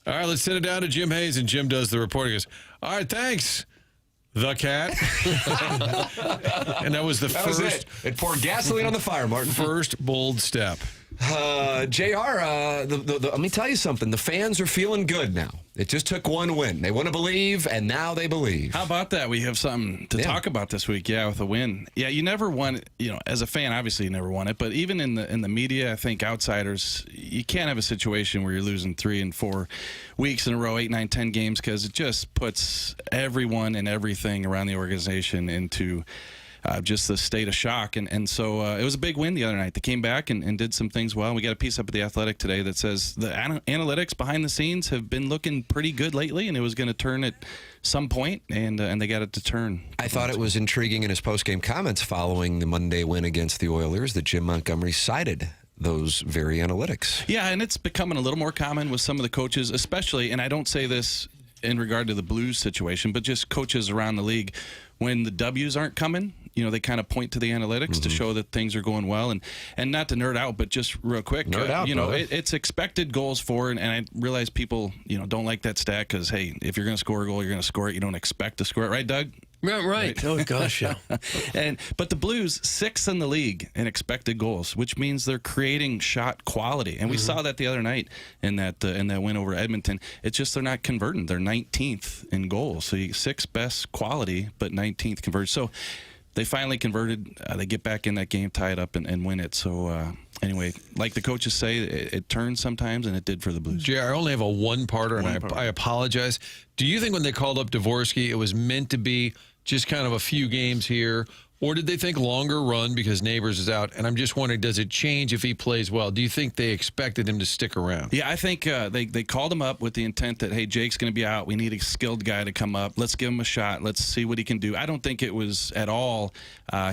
all right, let's send it down to Jim Hayes, and Jim does the report. He goes, all right, thanks, the cat. And that was the first. It poured gasoline on the fire, Martin. First bold step. JR, let me tell you something. The fans are feeling good now. It just took one win. They want to believe, and now they believe. How about that? We have something to talk about this week. Yeah, with a win. Yeah, you never won. You know, as a fan, obviously you never won it. But even in the media, I think outsiders, you can't have a situation where you're losing 3 and 4 weeks in a row, 8, 9, 10 games, because it just puts everyone and everything around the organization into just the state of shock. And so it was a big win the other night. They came back and did some things well. We got a piece up at The Athletic today that says the analytics behind the scenes have been looking pretty good lately, and it was going to turn at some point, and they got it to turn. I thought it was intriguing in his post-game comments following the Monday win against the Oilers that Jim Montgomery cited those very analytics. Yeah, and it's becoming a little more common with some of the coaches, especially, and I don't say this in regard to the Blues situation, but just coaches around the league. When the W's aren't coming, they kind of point to the analytics to show that things are going well. And not to nerd out, but just real quick, it's expected goals for, and I realize people, don't like that stat because, hey, if you're going to score a goal, you're going to score it. You don't expect to score it, right, Doug? Right. Oh, gosh, yeah. But the Blues, 6th in the league in expected goals, which means they're creating shot quality. And we saw that the other night in that win over Edmonton. It's just they're not converting. They're 19th in goals. So 6th best quality, but 19th converted. So they finally converted. They get back in that game, tie it up, and win it. So anyway, like the coaches say, it turns sometimes, and it did for the Blues. JR, I only have a one-parter, and I apologize. Do you think when they called up Dvorsky, it was meant to be just kind of a few games here, or did they think longer run because Neighbors is out? And I'm just wondering, does it change if he plays well? Do you think they expected him to stick around? Yeah, I think they called him up with the intent that, hey, Jake's going to be out. We need a skilled guy to come up. Let's give him a shot. Let's see what he can do. I don't think it was at all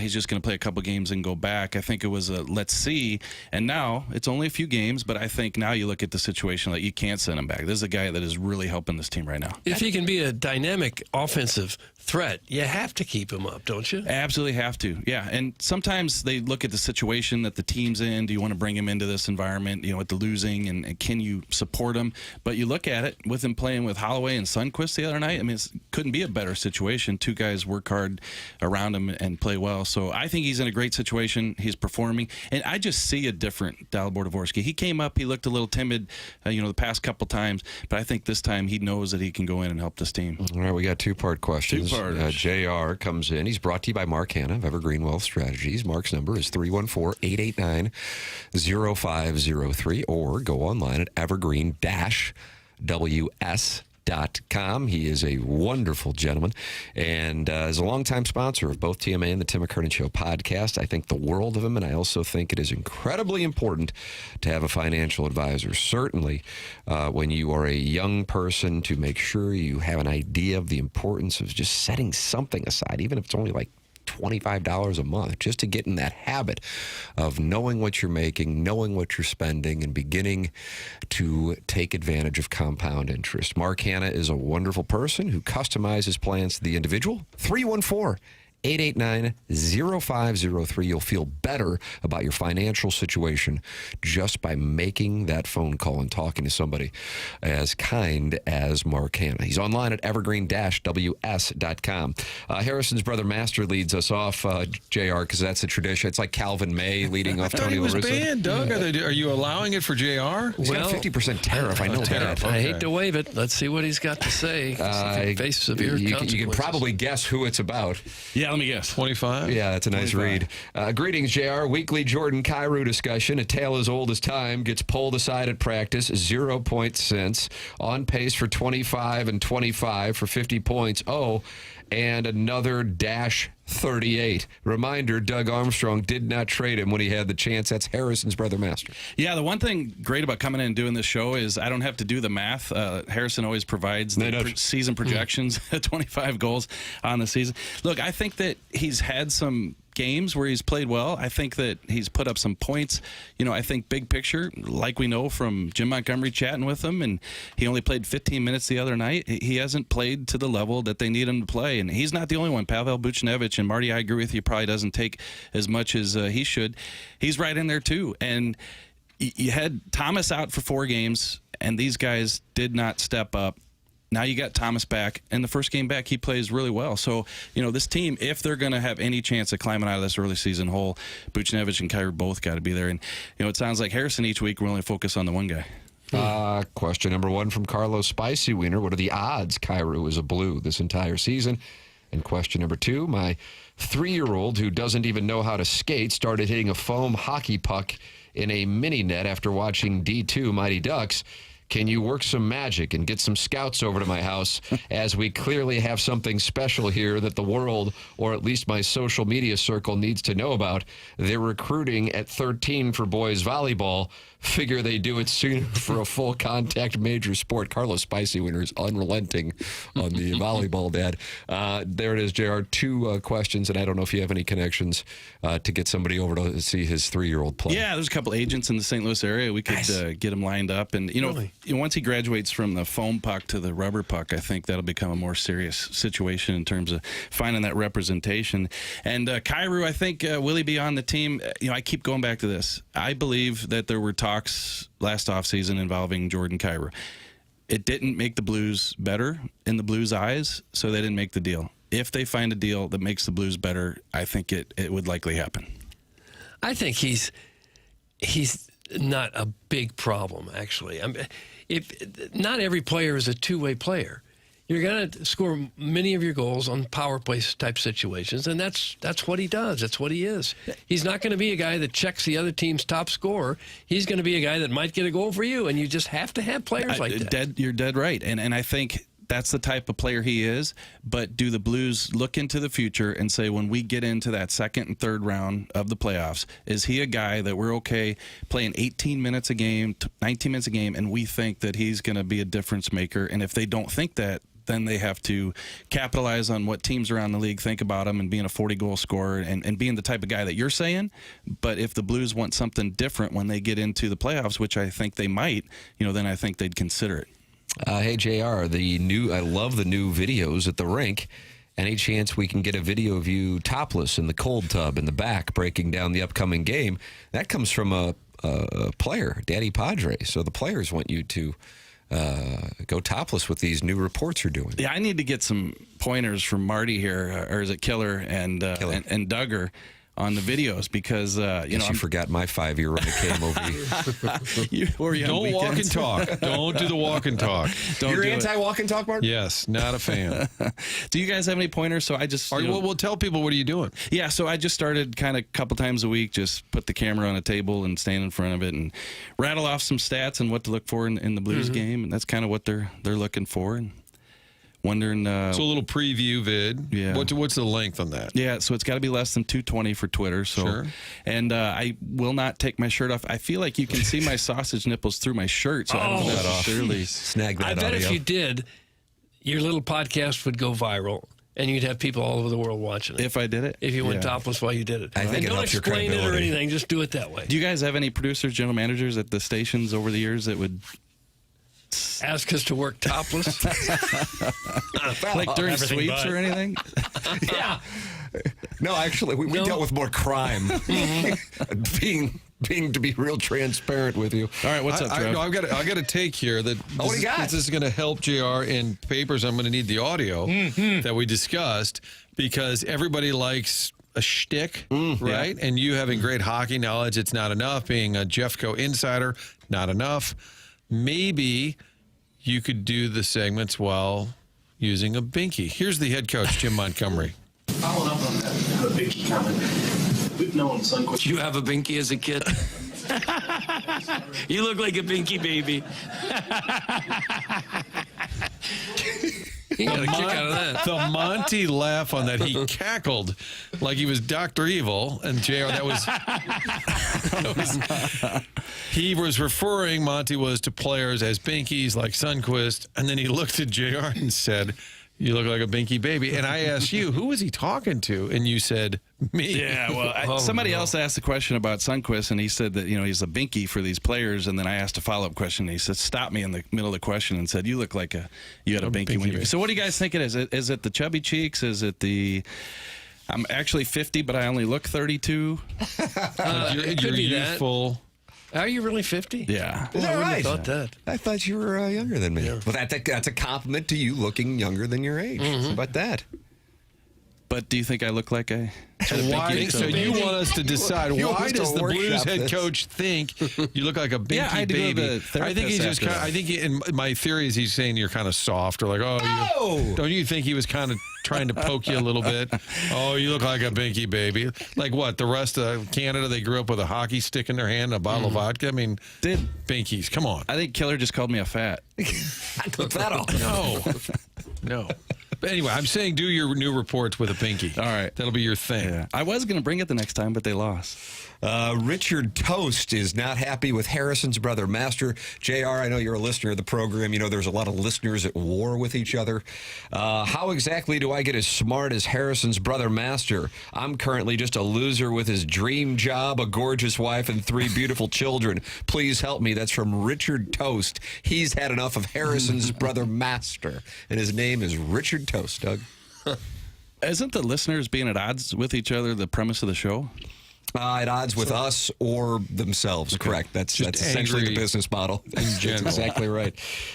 he's just going to play a couple games and go back. I think it was a let's see. And now it's only a few games, but I think now you look at the situation that you can't send him back. This is a guy that is really helping this team right now. If he can be a dynamic offensive threat, you have to keep him up, don't you? Absolutely have to, yeah. And sometimes they look at the situation that the team's in. Do you want to bring him into this environment, with the losing, and can you support him? But you look at it with him playing with Holloway and Sundqvist the other night. I mean, it couldn't be a better situation. Two guys work hard around him and play well. So I think he's in a great situation. He's performing. And I just see a different Dalibor Dvorsky. He came up, he looked a little timid, the past couple times. But I think this time he knows that he can go in and help this team. All right, we got two-part questions. JR comes in. He's brought to you by Mark Hanna of Evergreen Wealth Strategies. Mark's number is 314-889-0503, or go online at evergreen-ws.com. He is a wonderful gentleman and is a longtime sponsor of both TMA and the Tim McKernan Show podcast. I think the world of him, and I also think it is incredibly important to have a financial advisor. Certainly when you are a young person, to make sure you have an idea of the importance of just setting something aside, even if it's only like $25 a month, just to get in that habit of knowing what you're making, knowing what you're spending, and beginning to take advantage of compound interest. Mark Hanna is a wonderful person who customizes plans to the individual. 314-889-0503. You'll feel better about your financial situation just by making that phone call and talking to somebody as kind as Mark Hanna. He's online at evergreen-ws.com. Harrison's brother Master leads us off, JR, because that's a tradition. It's like Calvin May leading off Tony La Russa. He was banned, Doug. Are you allowing it for JR? He's got a 50% tariff. I know that. I hate to waive it. Let's see what he's got to say. Face severe consequences. You can probably guess who it's about. Yeah, let me guess. 25? Yeah, that's a nice 25. Read. Greetings, JR. Weekly Jordan Cairo discussion. A tale as old as time. Gets pulled aside at practice. 0 points since. On pace for 25 and 25 for 50 points. Oh, and another dash 38. Reminder, Doug Armstrong did not trade him when he had the chance. That's Harrison's brother Master. Yeah, the one thing great about coming in and doing this show is I don't have to do the math. Harrison always provides the season projections, 25 goals on the season. Look, I think that he's had some games where he's played well. I think that he's put up some points. I think big picture, like we know from Jim Montgomery chatting with him, and he only played 15 minutes the other night. He hasn't played to the level that they need him to play, and he's not the only one. Pavel Buchnevich, and Marty, I agree with you, probably doesn't take as much as he should. He's right in there too, and you had Thomas out for 4 games, and these guys did not step up. Now you got Thomas back, and the first game back, he plays really well. So, this team, if they're going to have any chance of climbing out of this early season hole, Buchnevich and Kyrou both got to be there. And, it sounds like Harrison each week, we're only focused on the one guy. Question number 1 from Carlos Spicy Wiener. What are the odds Kyrou is a Blue this entire season? And question number 2, my 3-year-old who doesn't even know how to skate started hitting a foam hockey puck in a mini net after watching D2 Mighty Ducks. Can you work some magic and get some scouts over to my house, as we clearly have something special here that the world, or at least my social media circle, needs to know about? They're recruiting at 13 for boys volleyball. Figure they do it sooner for a full contact major sport. Carlos Spicy Winner is unrelenting on the volleyball, Dad. There it is, JR. 2 questions, and I don't know if you have any connections to get somebody over to see his 3-year-old play. Yeah, there's a couple agents in the St. Louis area. We could get him lined up. And, once he graduates from the foam puck to the rubber puck, I think that'll become a more serious situation in terms of finding that representation. And Kyrou, I think, will he be on the team? I keep going back to this. I believe that there were talks last offseason involving Jordan Kyrou. It didn't make the Blues better in the Blues' eyes, so they didn't make the deal. If they find a deal that makes the Blues better, I think it would likely happen. I think he's not a big problem, actually. If not every player is a two-way player. You're going to score many of your goals on power play type situations, and that's what he does. That's what he is. He's not going to be a guy that checks the other team's top scorer. He's going to be a guy that might get a goal for you, and you just have to have players like that. You're dead right, and I think that's the type of player he is. But do the Blues look into the future and say, when we get into that second and third round of the playoffs, is he a guy that we're okay playing 18 minutes a game, 19 minutes a game, and we think that he's going to be a difference maker? And if they don't think that, then they have to capitalize on what teams around the league think about him and being a 40-goal scorer and being the type of guy that you're saying. But if the Blues want something different when they get into the playoffs, which I think they might, then I think they'd consider it. Hey, JR, I love the new videos at the rink. Any chance we can get a video of you topless in the cold tub in the back breaking down the upcoming game? That comes from a player, Daddy Padre. So the players want you to go topless with these new reports you're doing. Yeah, I need to get some pointers from Marty here, or is it Killer and Duggar on the videos, because you forgot my 5-year run came over you. Don't walk and talk. Don't do the walk and talk. You're anti-walk and talk, Martin? Yes, not a fan. Do you guys have any pointers? So I just we'll tell people, what are you doing? Yeah, so I just started kind of a couple times a week, just put the camera on a table and stand in front of it and rattle off some stats and what to look for in the Blues game, and that's kind of what they're looking for. And wondering. So a little preview vid. Yeah. What's the length on that? Yeah, so it's got to be less than 220 for Twitter. So, sure. And I will not take my shirt off. I feel like you can see my sausage nipples through my shirt, so I don't know that off. Surely snag that. I bet if you did, your little podcast would go viral, and you'd have people all over the world watching it. If I did it? If you went topless while you did it. I think and don't explain it or anything. Just do it that way. Do you guys have any producers, general managers at the stations over the years that would ask us to work topless? Like during sweeps or anything? Yeah. No, actually, we dealt with more crime. Being to be real transparent with you. All right, what's up, Trev? I've got a take here that what do you got? This is going to help JR in papers. I'm going to need the audio that we discussed, because everybody likes a shtick, right? Yeah. And you having great hockey knowledge, it's not enough. Being a Jeffco insider, not enough. Maybe you could do the segments while using a binky. Here's the head coach, Jim Montgomery. Following up on that binky comment, we've known Sunquist. Did you have a binky as a kid? You look like a binky baby. You got a kick out of that. The Monty laugh on that, he cackled like he was Dr. Evil. And JR, he was referring, Monty was, to players as binkies like Sunquist. And then he looked at JR and said, "You look like a binky baby." And I asked you, who was he talking to? And you said, me. Yeah, well, somebody else asked a question about Sunquist, and he said that, he's a binky for these players. And then I asked a follow-up question, and he said, stopped me in the middle of the question and said, "You look like you had a binky when you." So what do you guys think it is? Is it the chubby cheeks? Is it the... I'm actually 50, but I only look 32. You're youthful. Are you really 50? Yeah. Is that right? I thought that. I thought you were younger than me. Yeah. Well, that's a compliment to you looking younger than your age. How about that? But do you think I look like I had a binky? So you want us to decide why does the Blues head this. coach think you look like a binky baby? I think he's just kind of, I think in my theory is he's saying you're kind of soft or like, don't you think he was kind of trying to poke you a little bit? Oh, you look like a binky baby. Like what? The rest of Canada, they grew up with a hockey stick in their hand and a bottle of vodka. I mean, binkies, come on. I think Killer just called me a fat. Took that off. No. But anyway, I'm saying do your new reports with a pinky. All right. That'll be your thing. Yeah. I was going to bring it the next time, but they lost. Richard Toast is not happy with Harrison's brother, Master. JR, I know you're a listener of the program. You know there's a lot of listeners at war with each other. How exactly do I get as smart as Harrison's brother, Master? I'm currently just a loser with his dream job, a gorgeous wife, and 3 beautiful children. Please help me. That's from Richard Toast. He's had enough of Harrison's brother, Master. And his name is Richard Toast, Doug. Isn't the listeners being at odds with each other the premise of the show? At odds with us or themselves, correct. That's essentially the business model. That's exactly right.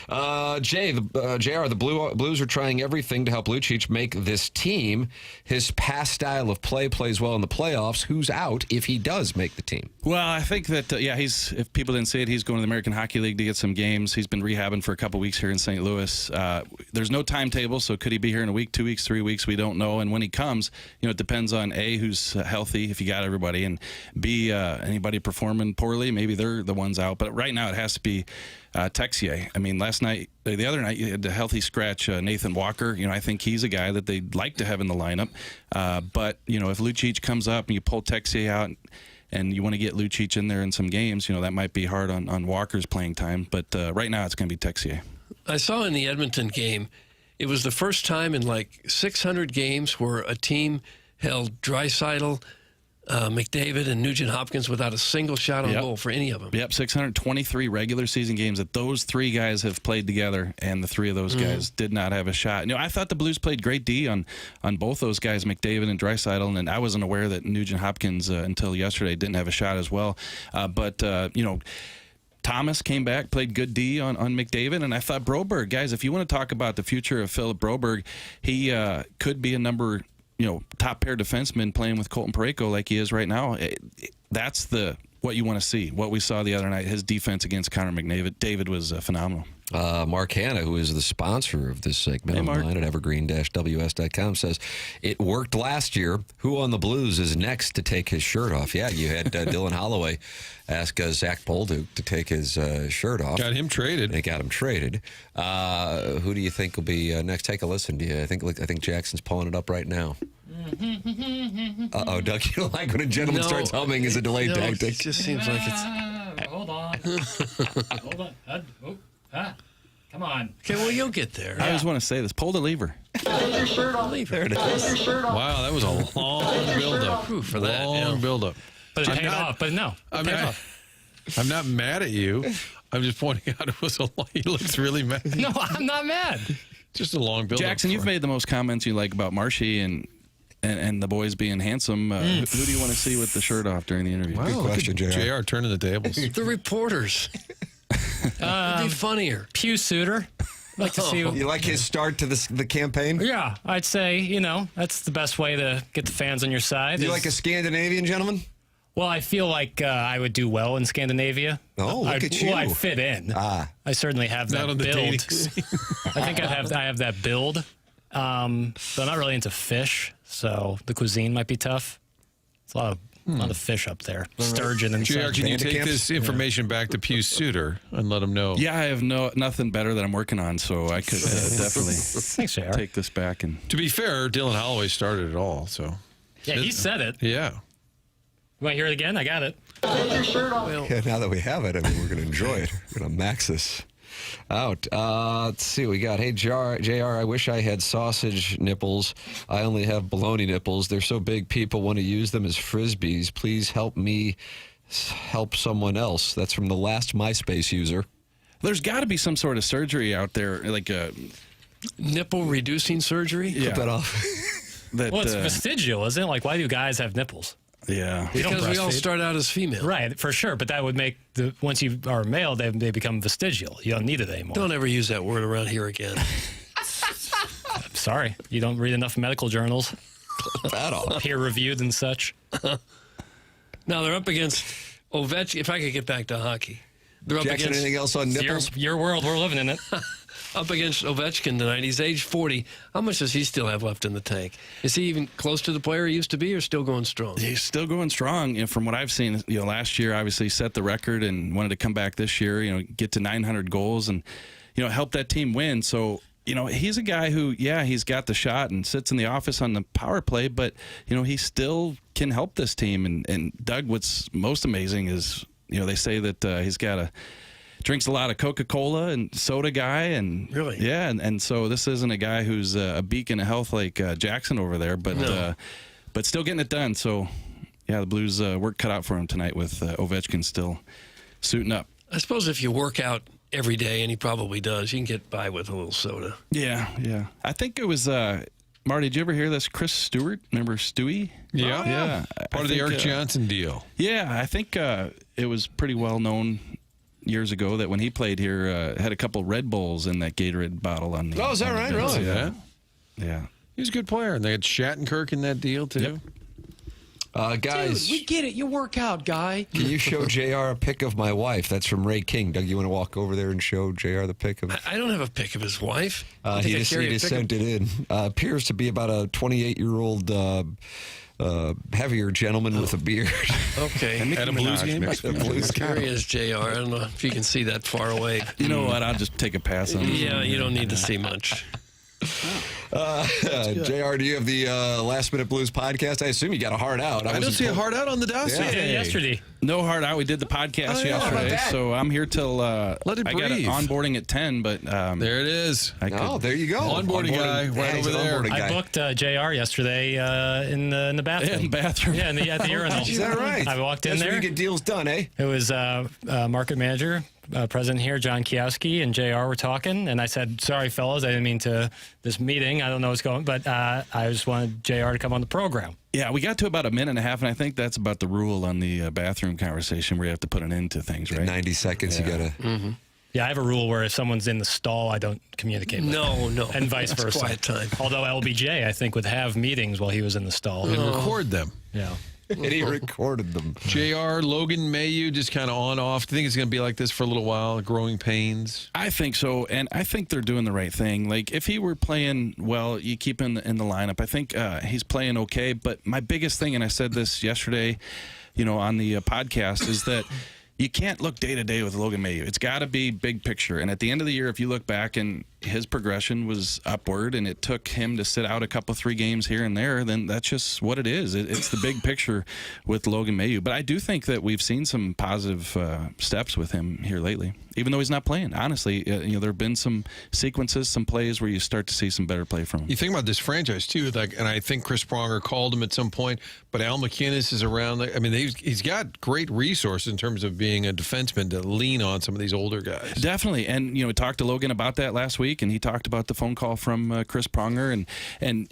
JR, the Blues are trying everything to help Lucic make this team. His past style of play plays well in the playoffs. Who's out if he does make the team? Well, I think that, he's, if people didn't see it, he's going to the American Hockey League to get some games. He's been rehabbing for a couple weeks here in St. Louis. There's no timetable, so could he be here in a week, 2 weeks, 3 weeks? We don't know. And when he comes, it depends on A, who's healthy, if you got everybody, and B, anybody performing poorly, maybe they're the ones out. But right now it has to be Texier. I mean, the other night, you had the healthy scratch Nathan Walker. I think he's a guy that they'd like to have in the lineup. But, if Lucic comes up and you pull Texier out and you want to get Lucic in there in some games, that might be hard on Walker's playing time. But right now it's going to be Texier. I saw in the Edmonton game, it was the first time in like 600 games where a team held Draisaitl, McDavid, and Nugent Hopkins without a single shot on goal for any of them. Yep, 623 regular season games that those 3 guys have played together, and the 3 of those guys did not have a shot. I thought the Blues played great D on both those guys, McDavid and Draisaitl, and I wasn't aware that Nugent Hopkins until yesterday didn't have a shot as well. But Thomas came back, played good D on McDavid, and I thought Broberg, guys, if you want to talk about the future of Philip Broberg, he could be a number top pair defenseman playing with Colton Parayko like he is right now. That's what you want to see. What we saw the other night, his defense against Connor McDavid. David was phenomenal. Mark Hanna, who is the sponsor of this segment online at evergreen-ws.com, says, it worked last year. Who on the Blues is next to take his shirt off? Yeah, you had Dylan Holloway ask Zach Bolduc to take his shirt off. Got him traded. They got him traded. Who do you think will be next? Take a listen. I think Jackson's pulling it up right now. Uh-oh, Doug, you don't like when a gentleman starts humming as a delayed tactic. It just seems like it's... Hold on. Hold on. Come on. Okay, well, you'll get there. I always want to say this. Pull the lever. Take your shirt off. There it is. Wow, that was a long build-up. For that. Long build-up. But it paid off. But no. I'm not mad at you. I'm just pointing out it was he looks really mad. No, I'm not mad. Just a long build-up. Jackson, you've made the most comments you like about Marshy and the boys being handsome. Who do you want to see with the shirt off during the interview? Wow, good question, JR turning the tables. The reporters. It'd be funnier. Pew Suitor. I'd like to see. You like his start to the campaign? Yeah, I'd say, that's the best way to get the fans on your side. Do you like a Scandinavian gentleman? Well, I feel like I would do well in Scandinavia. Oh, look at you. Well, I'd fit in. I certainly have that build. I think I have that build. But I'm not really into fish, so the cuisine might be tough. It's a lot of fish up there. Sturgeon and JR, can you take this information back to Pew Suitor and let him know? Yeah, I have nothing better that I'm working on, so I could definitely Thanks, JR. take this back. And to be fair, Dylan Holloway started it all, so. Yeah, he said it. Yeah. You want to hear it again? I got it. Take your shirt off. Yeah, now that we have it, we're going to enjoy it. We're going to max this out. Let's see what we got. Hey, JR, I wish I had sausage nipples. I only have bologna nipples. They're so big, people want to use them as Frisbees. Please help me help someone else. That's from the last MySpace user. There's got to be some sort of surgery out there, like a nipple reducing surgery. Yeah. Cut that off. Well, it's vestigial, isn't it? Like, why do guys have nipples? Yeah. Because we all start out as female. Right, for sure. But that would make, once you are male, they become vestigial. You don't need it anymore. Don't ever use that word around here again. I'm sorry. You don't read enough medical journals. That all. Peer-reviewed and such. Now they're up against Ovechkin. If I could get back to hockey. They're up Jackson, against anything else on nipples? Your world, we're living in it. up against Ovechkin tonight. He's age 40. How much does he still have left in the tank? Is he even close to the player he used to be, or still going strong? He's still going strong. You know, from what I've seen, last year obviously set the record and wanted to come back this year. Get to 900 goals and help that team win. So. He's a guy who, he's got the shot and sits in the office on the power play, but, he still can help this team. And Doug, what's most amazing is, they say that he's drinks a lot of Coca-Cola and soda guy. And really? Yeah. And so this isn't a guy who's a beacon of health like Jackson over there, but still getting it done. So, the Blues work cut out for him tonight with Ovechkin still suiting up. I suppose if you work out every day, and he probably does, you can get by with a little soda. Yeah. I think it was, Marty, did you ever hear this? Chris Stewart, remember Stewie? Yeah. Yeah. Part of the Eric Johnson deal. Yeah, I think it was pretty well known years ago that when he played here, had a couple Red Bulls in that Gatorade bottle on the. Oh, is that right? Really? Yeah. He was a good player, and they had Shattenkirk in that deal, too. Yep. Guys, dude, we get it. You work out, guy. Can you show JR a pic of my wife? That's from Ray King. Doug, you want to walk over there and show JR the pic of? I don't have a pic of his wife. He just sent it in. Appears to be about a 28-year-old heavier gentleman with a beard. Okay. At a Blues game? Here he is, JR. I don't know if you can see that far away. You know what? I'll just take a pass on this. Yeah, you don't need to see much. JR, do you have the Last Minute Blues podcast? I assume you got a heart out. I don't see a heart out on the dossier. Yeah, yesterday. No heart out. We did the podcast yesterday, so I'm here till Let it I got breathe. onboarding at 10, but there it is. There you go. Onboarding guy right over there. I booked JR yesterday in the bathroom. Yeah, in the bathroom. Yeah, at the urinal. Is that right? I walked in That's there. where you get deals done, eh? It was market manager, president here, John Kiowski, and JR were talking, and I said, sorry, fellas, I didn't mean to this meeting. I don't know what's going on, but I just wanted JR to come on the program. Yeah, we got to about a minute and a half, and I think that's about the rule on the bathroom conversation where you have to put an end to things, right? 90 seconds, you got to... Mm-hmm. Yeah, I have a rule where if someone's in the stall, I don't communicate with them. No. And vice versa. Quiet time. Although LBJ, I think, would have meetings while he was in the stall. And record them. Yeah. And he recorded them. JR, Logan Mayu, just kind of on off. Do you think it's going to be like this for a little while? Growing pains? I think so, and I think they're doing the right thing. Like, if he were playing well, you keep him in the lineup. I think he's playing okay, but my biggest thing, and I said this yesterday, on the podcast, is that you can't look day to day with Logan Mayu. It's got to be big picture. And at the end of the year, if you look back and his progression was upward and it took him to sit out a couple, 3 games here and there, then that's just what it is. It's the big picture with Logan Mayu. But I do think that we've seen some positive steps with him here lately, even though he's not playing. Honestly, there have been some sequences, some plays where you start to see some better play from him. You think about this franchise, too, and I think Chris Pronger called him at some point, but Al McInnes is around. I mean, he's got great resources in terms of being a defenseman to lean on some of these older guys. Definitely. And, we talked to Logan about that last week, and he talked about the phone call from Chris Pronger. And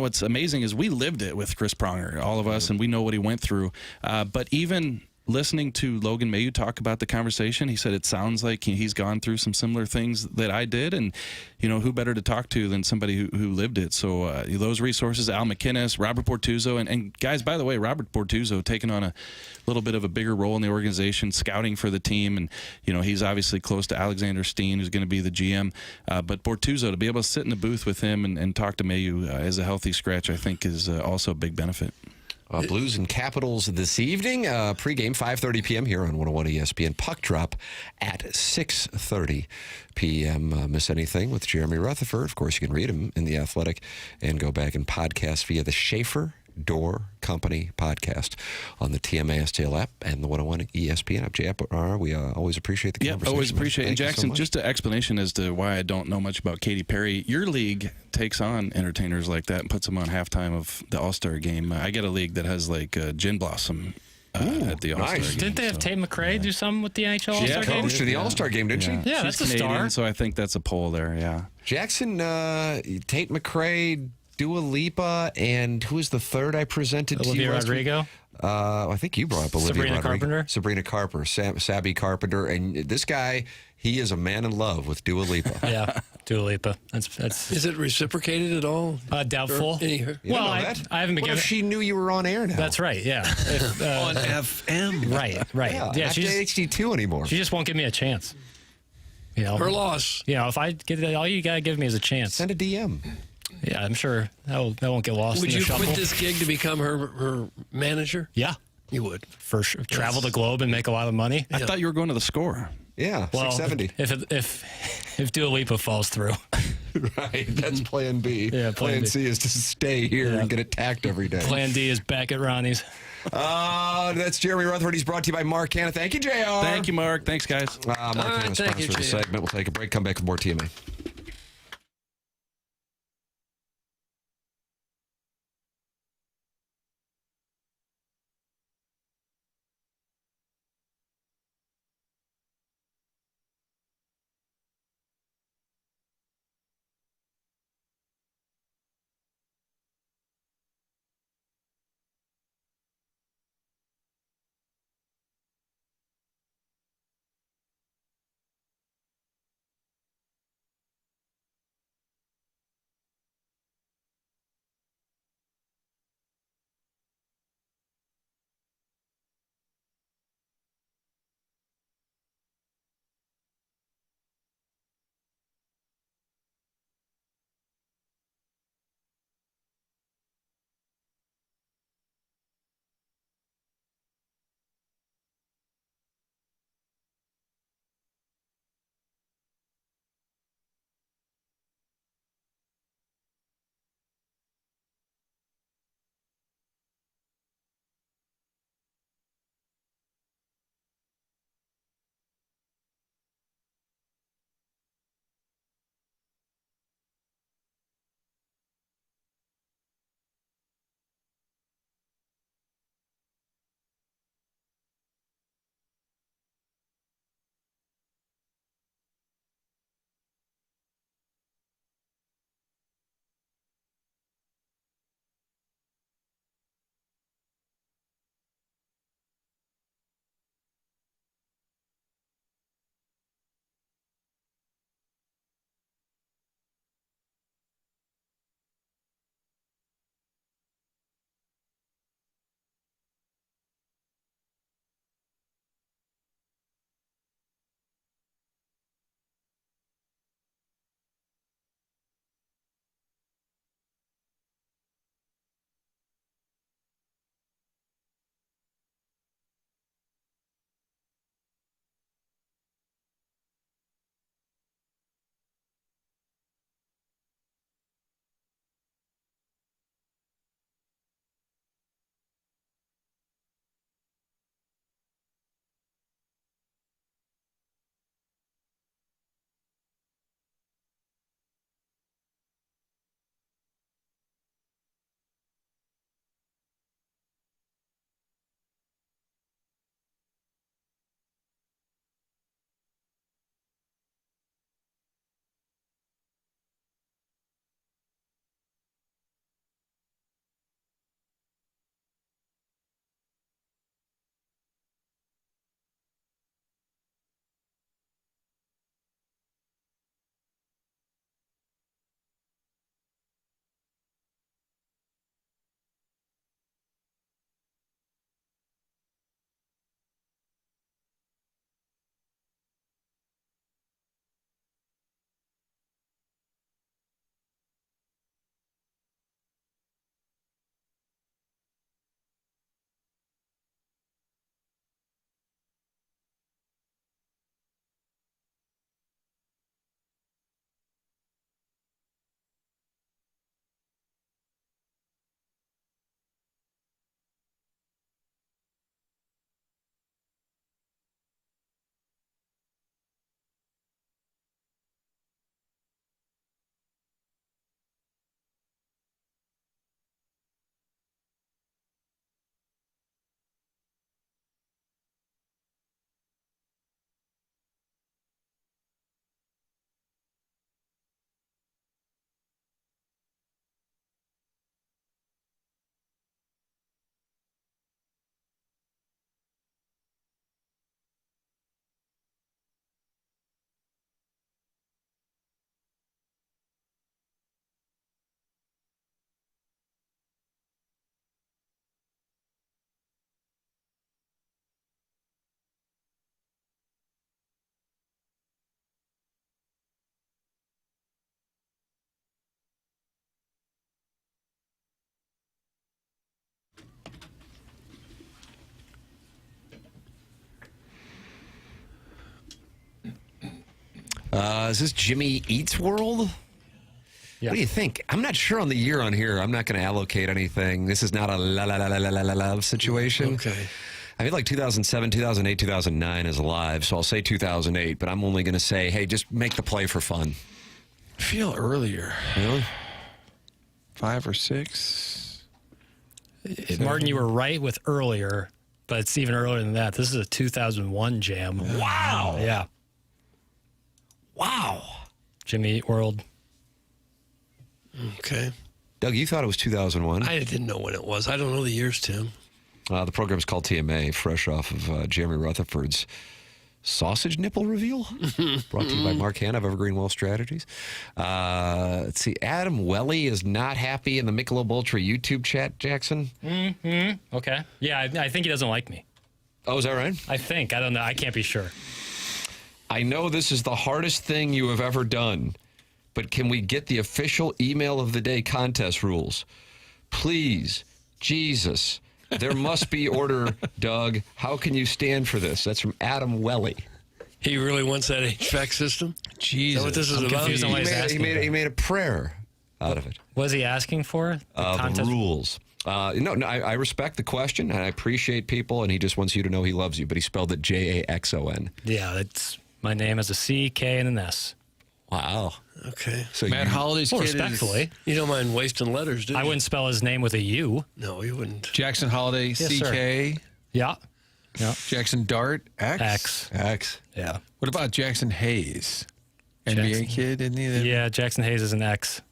what's amazing is we lived it with Chris Pronger, all of us, and we know what he went through. But even listening to Logan Mayu talk about the conversation, he said it sounds like he's gone through some similar things that I did, and who better to talk to than somebody who lived it. So those resources, Al McInnes, Robert Bortuzzo, and guys, by the way, Robert Bortuzzo taking on a little bit of a bigger role in the organization, scouting for the team, and he's obviously close to Alexander Steen, who's going to be the GM. But Bortuzzo, to be able to sit in the booth with him and talk to Mayu as a healthy scratch, I think is also a big benefit. Blues and Capitals this evening. Pregame, 5:30 p.m. here on 101 ESPN. Puck drop at 6:30 p.m. Miss anything with Jeremy Rutherford? Of course, you can read him in The Athletic and go back and podcast via the Schaefer Door Company podcast on the TMA STL app and the 101 ESPN app. JR, we always appreciate the conversation. Always appreciate it. And Jackson, so just an explanation as to why I don't know much about Katy Perry. Your league takes on entertainers like that and puts them on halftime of the All-Star game. I get a league that has like Gin Blossom at the All-Star game. Didn't they have Tate McRae do something with the NHL All-Star game? She coached in the All-Star game, didn't she? Yeah, she's that's a Canadian, star. so I think that's a poll there, yeah. Jackson, Tate McRae Dua Lipa, and who was the third I presented to you? Olivia Rodrigo? I think you brought up Olivia Sabrina Rodrigo. Carpenter? Sabrina Carpenter, Sabby Carpenter. And this guy, he is a man in love with Dua Lipa. Yeah, Dua Lipa. That's. Is it reciprocated at all? Doubtful. Well, I haven't been What if she knew you were on air now? That's right, yeah. On FM. Right. Yeah, not HD2 anymore. She just won't give me a chance. You know, her loss. You know, if I get it, all you gotta give me is a chance. Send a DM. Yeah, I'm sure that won't get lost. Would in the you shuffle. quit this gig to become her manager? Yeah, you would. For sure. Travel the globe and make a lot of money. I thought you were going to the Score. Yeah, well, 670. If Dua Lipa falls through, right, that's Plan B. Yeah, Plan C is to stay here and get attacked every day. Plan D is back at Ronnie's. That's Jeremy Rutherford. He's brought to you by Mark Hanna. Thank you, JR. Thank you, Mark. Thanks, guys. Mark Hanna sponsors the segment. We'll take a break. Come back with more TMA. Is this Jimmy Eats World? Yeah. What do you think? I'm not sure on the year on here. I'm not going to allocate anything. This is not a la situation. Okay. I feel like 2007, 2008, 2009 is live, so I'll say 2008, but I'm only going to say, hey, just make the play for fun. I feel earlier. Really? 5 or 6. Martin, you were right with earlier, but it's even earlier than that. This is a 2001 jam. Wow. Yeah. Wow. Jimmy Eat World. Okay. Doug, you thought it was 2001? I didn't know when it was. I don't know the years, Tim. The program's called TMA, fresh off of Jeremy Rutherford's sausage nipple reveal, brought to you by Mark Hanna of Evergreen Wealth Strategies. Let's see. Adam Welly is not happy in the Michelob Ultra YouTube chat, Jackson. Okay. Yeah, I think he doesn't like me. Oh, is that right? I think. I don't know. I can't be sure. I know this is the hardest thing you have ever done, but can we get the official email of the day contest rules? Please, Jesus. There must be order, Doug. How can you stand for this? That's from Adam Welly. He really wants that HVAC system? Jesus. Is that what this is about? He made a prayer out of it. What was he asking for? The rules. No, I respect the question, and I appreciate people, and he just wants you to know he loves you, but he spelled it Jaxon. Yeah, that's my name is a C, K, and an S. Wow. Okay. So Matt Holliday's kid respectfully. You don't mind wasting letters, do you? I wouldn't spell his name with a U. No, you wouldn't. Jackson Holiday, Yes, CK. sir. Yeah. Jackson Dart, X. X. Yeah. What about Jackson Hayes? NBA kid, isn't he? Yeah, Jackson Hayes is an X.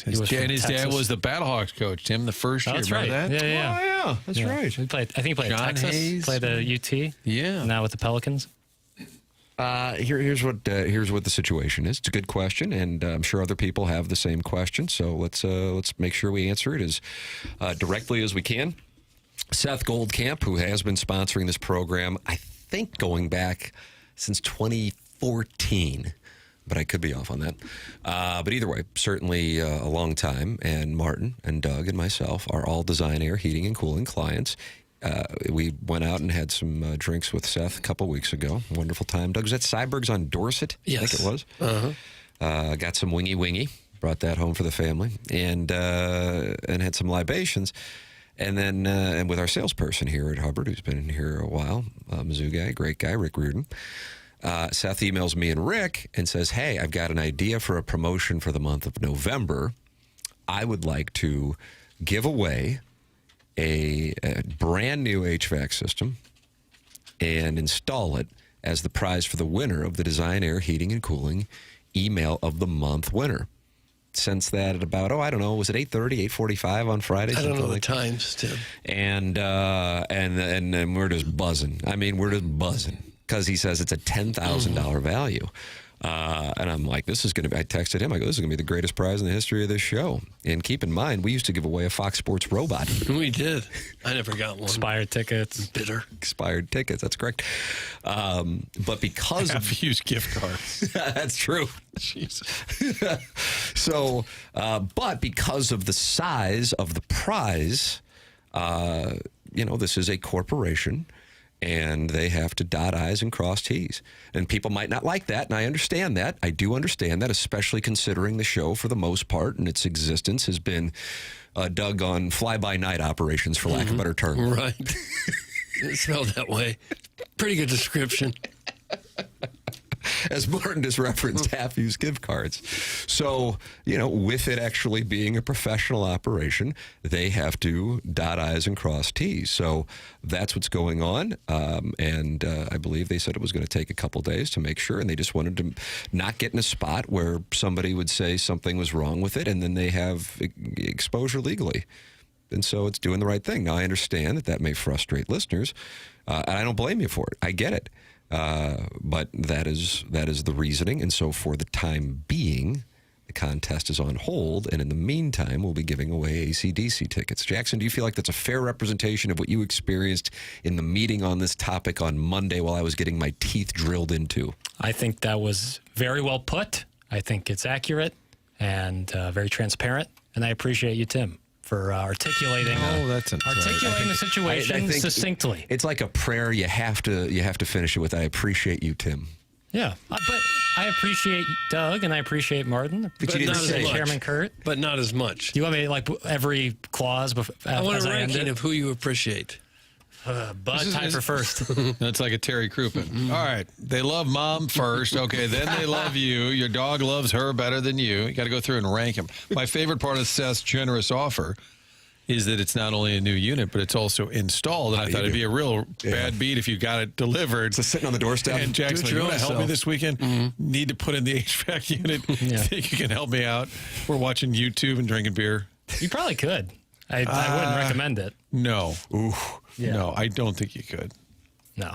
His dad was the Battlehawks coach, Tim, the first year. That's right. Remember that? Yeah. Oh, yeah. That's right. He played, I think he played at John Texas. Hayes. Played at UT. Yeah. Now with the Pelicans. Here's what the situation is. It's a good question, and I'm sure other people have the same question. So let's make sure we answer it as directly as we can. Seth Goldcamp, who has been sponsoring this program, I think going back since 2014, but I could be off on that. But either way, certainly a long time. And Martin and Doug and myself are all Design Air Heating and Cooling clients. We went out and had some drinks with Seth a couple weeks ago. Wonderful time. Doug, was that Cyberg's on Dorset? Yes. I think it was. Uh-huh. Got some wingy. Brought that home for the family. And had some libations. And then and with our salesperson here at Hubbard, who's been in here a while, Mizzou guy, great guy, Rick Reardon. Seth emails me and Rick and says, hey, I've got an idea for a promotion for the month of November. I would like to give away a brand new HVAC system and install it as the prize for the winner of the Design Air Heating and Cooling Email of the Month winner. Since that at about, was it 8:30, 8:45 on Friday? I don't know the like times, Tim. And we're just buzzing. I mean, we're just buzzing because he says it's a $10,000 value. And I'm like, I texted him, I go, this is going to be the greatest prize in the history of this show. And keep in mind, we used to give away a Fox Sports robot. We did. I never got one. Expired tickets. Bitter. Expired tickets, that's correct. But because of used gift cards. That's true. Jesus. So, but because of the size of the prize, this is a corporation. And they have to dot I's and cross T's. And people might not like that, and I understand that. I do understand that, especially considering the show, for the most part, and its existence has been dug on fly-by-night operations, for lack of a better term. Right. It smelled that way. Pretty good description. As Martin just referenced, half-used gift cards. So, with it actually being a professional operation, they have to dot I's and cross T's. So that's what's going on. And I believe they said it was going to take a couple days to make sure. And they just wanted to not get in a spot where somebody would say something was wrong with it, and then they have exposure legally. And so it's doing the right thing. Now, I understand that may frustrate listeners, and I don't blame you for it. I get it. But that is the reasoning. And so for the time being, the contest is on hold. And in the meantime, we'll be giving away AC/DC tickets. Jackson, do you feel like that's a fair representation of what you experienced in the meeting on this topic on Monday while I was getting my teeth drilled into? I think that was very well put. I think it's accurate and very transparent. And I appreciate you, Tim, for articulating the situation succinctly. It's like a prayer. You have to finish it with, I appreciate you, Tim. Yeah, but I appreciate Doug and I appreciate Martin. But you didn't say Chairman Kurt. But not as much. Do you want me to, like, every clause? I want a ranking of who you appreciate. Bud, time for first. That's like a Terry Crouppen. All right. They love mom first. Okay. Then they love you. Your dog loves her better than you. You got to go through and rank them. My favorite part of Seth's generous offer is that it's not only a new unit, but it's also installed. And I thought it'd be a real bad beat if you got it delivered. It's sitting on the doorstep. And Jackson, you want to help me this weekend? Need to put in the HVAC unit. Think you can help me out? We're watching YouTube and drinking beer. You probably could. I wouldn't recommend it. No. Ooh. Yeah. No, I don't think you could. No.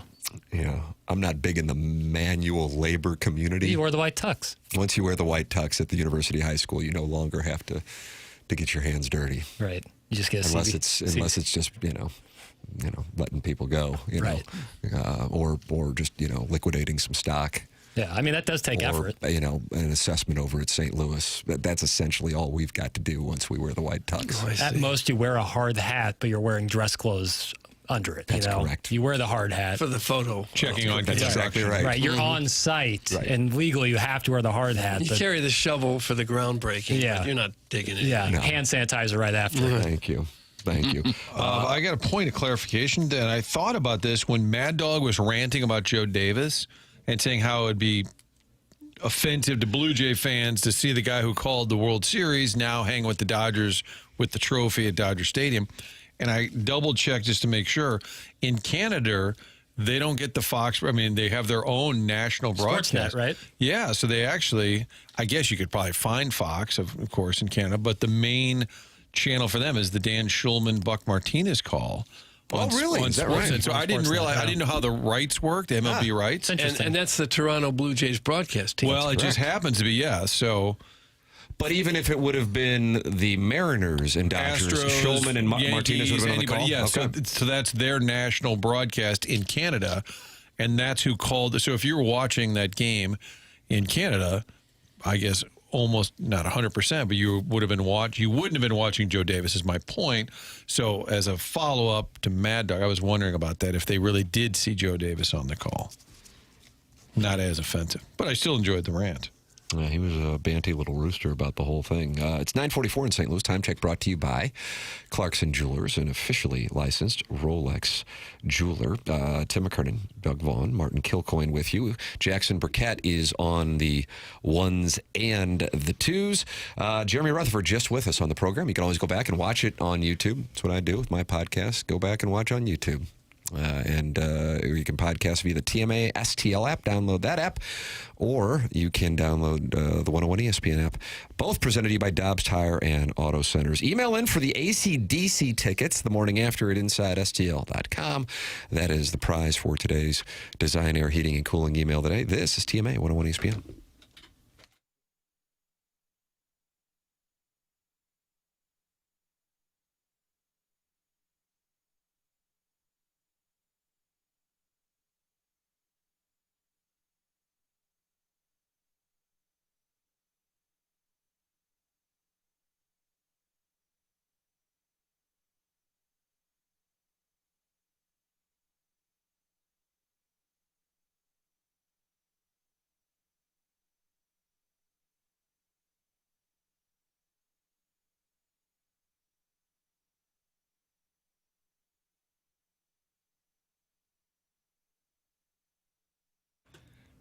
Yeah, I'm not big in the manual labor community. You wear the white tux. Once you wear the white tux at the university high school, you no longer have to get your hands dirty. Right. You just get unless it's just letting people go, right. Or just liquidating some stock. Yeah, I mean that does take effort. An assessment over at St. Louis. That's essentially all we've got to do once we wear the white tux. At most, you wear a hard hat, but you're wearing dress clothes under it. That's correct. You wear the hard hat for the photo. Checking on That's exactly right. Right, you're on site, and legally you have to wear the hard hat. You carry the shovel for the groundbreaking. Yeah, but you're not digging it. Yeah, hand sanitizer right after. Thank you. Thank you. I got a point of clarification, and I thought about this when Mad Dog was ranting about Joe Davis and saying how it would be offensive to Blue Jay fans to see the guy who called the World Series now hang with the Dodgers with the trophy at Dodger Stadium. And I double-checked just to make sure. In Canada, they don't get the Fox. I mean, they have their own national broadcast. Sportsnet, right? Yeah, so they actually, I guess you could probably find Fox, of course, in Canada, but the main channel for them is the Dan Schulman, Buck Martinez call. Oh, really? Is that right? So I didn't realize, I didn't know how the rights worked, the MLB rights. And that's the Toronto Blue Jays broadcast team. Well, it just happens to be, so... But even if it would have been the Mariners and Dodgers, Astros, Schulman and Yankees, Martinez would have been on the call? Yeah, Okay. so that's their national broadcast in Canada, and that's who called. So if you're watching that game in Canada, I guess almost not 100%, but you would have been you wouldn't have been watching Joe Davis, is my point. So as a follow-up to Mad Dog, I was wondering about that, if they really did see Joe Davis on the call. Not as offensive, but I still enjoyed the rant. Yeah, he was a banty little rooster about the whole thing. It's 9:44 in St. Louis. Time check brought to you by Clarkson Jewelers, an officially licensed Rolex jeweler. Tim McKernan, Doug Vaughn, Martin Kilcoyne with you. Jackson Burkett is on the ones and the twos. Jeremy Rutherford just with us on the program. You can always go back and watch it on YouTube. That's what I do with my podcast. Go back and watch on YouTube. And you can podcast via the TMA STL app. Download that app. Or you can download the 101 ESPN app. Both presented to you by Dobbs Tire and Auto Centers. Email in for the AC/DC tickets the morning after at InsideSTL.com. That is the prize for today's Design Air Heating and Cooling email today. This is TMA 101 ESPN.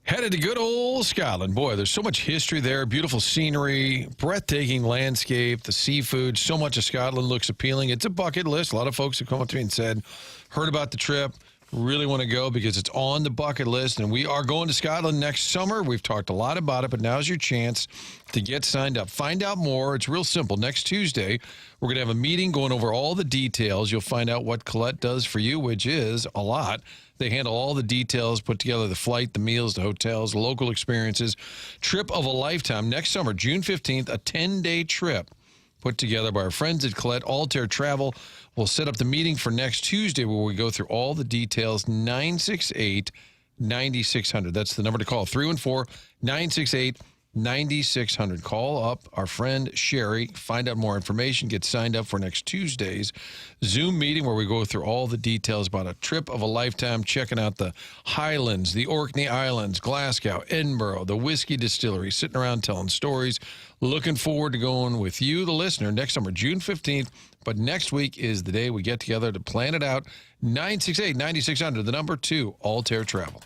Headed to good old Scotland. Boy, there's so much history there, beautiful scenery, breathtaking landscape, the seafood. So much of Scotland looks appealing. It's a bucket list. A lot of folks have come up to me and said, heard about the trip, really want to go because it's on the bucket list. And we are going to Scotland next summer. We've talked a lot about it, but now's your chance to get signed up. Find out more. It's real simple. Next Tuesday, we're going to have a meeting going over all the details. You'll find out what Colette does for you, which is a lot. They handle all the details, put together the flight, the meals, the hotels, local experiences. Trip of a lifetime. Next summer, June 15th, a 10-day trip put together by our friends at Colette Altair Travel. We'll set up the meeting for next Tuesday where we go through all the details. 968-9600. That's the number to call. 314-968-9600. 9600. Call up our friend Sherry, find out more information, get signed up for next Tuesday's Zoom meeting where we go through all the details about a trip of a lifetime, checking out the Highlands, the Orkney Islands, Glasgow, Edinburgh, the whiskey distillery, sitting around telling stories. Looking forward to going with you, the listener, next summer, June 15th. But next week is the day we get together to plan it out. 968-9600, the number 2, Altair Travel.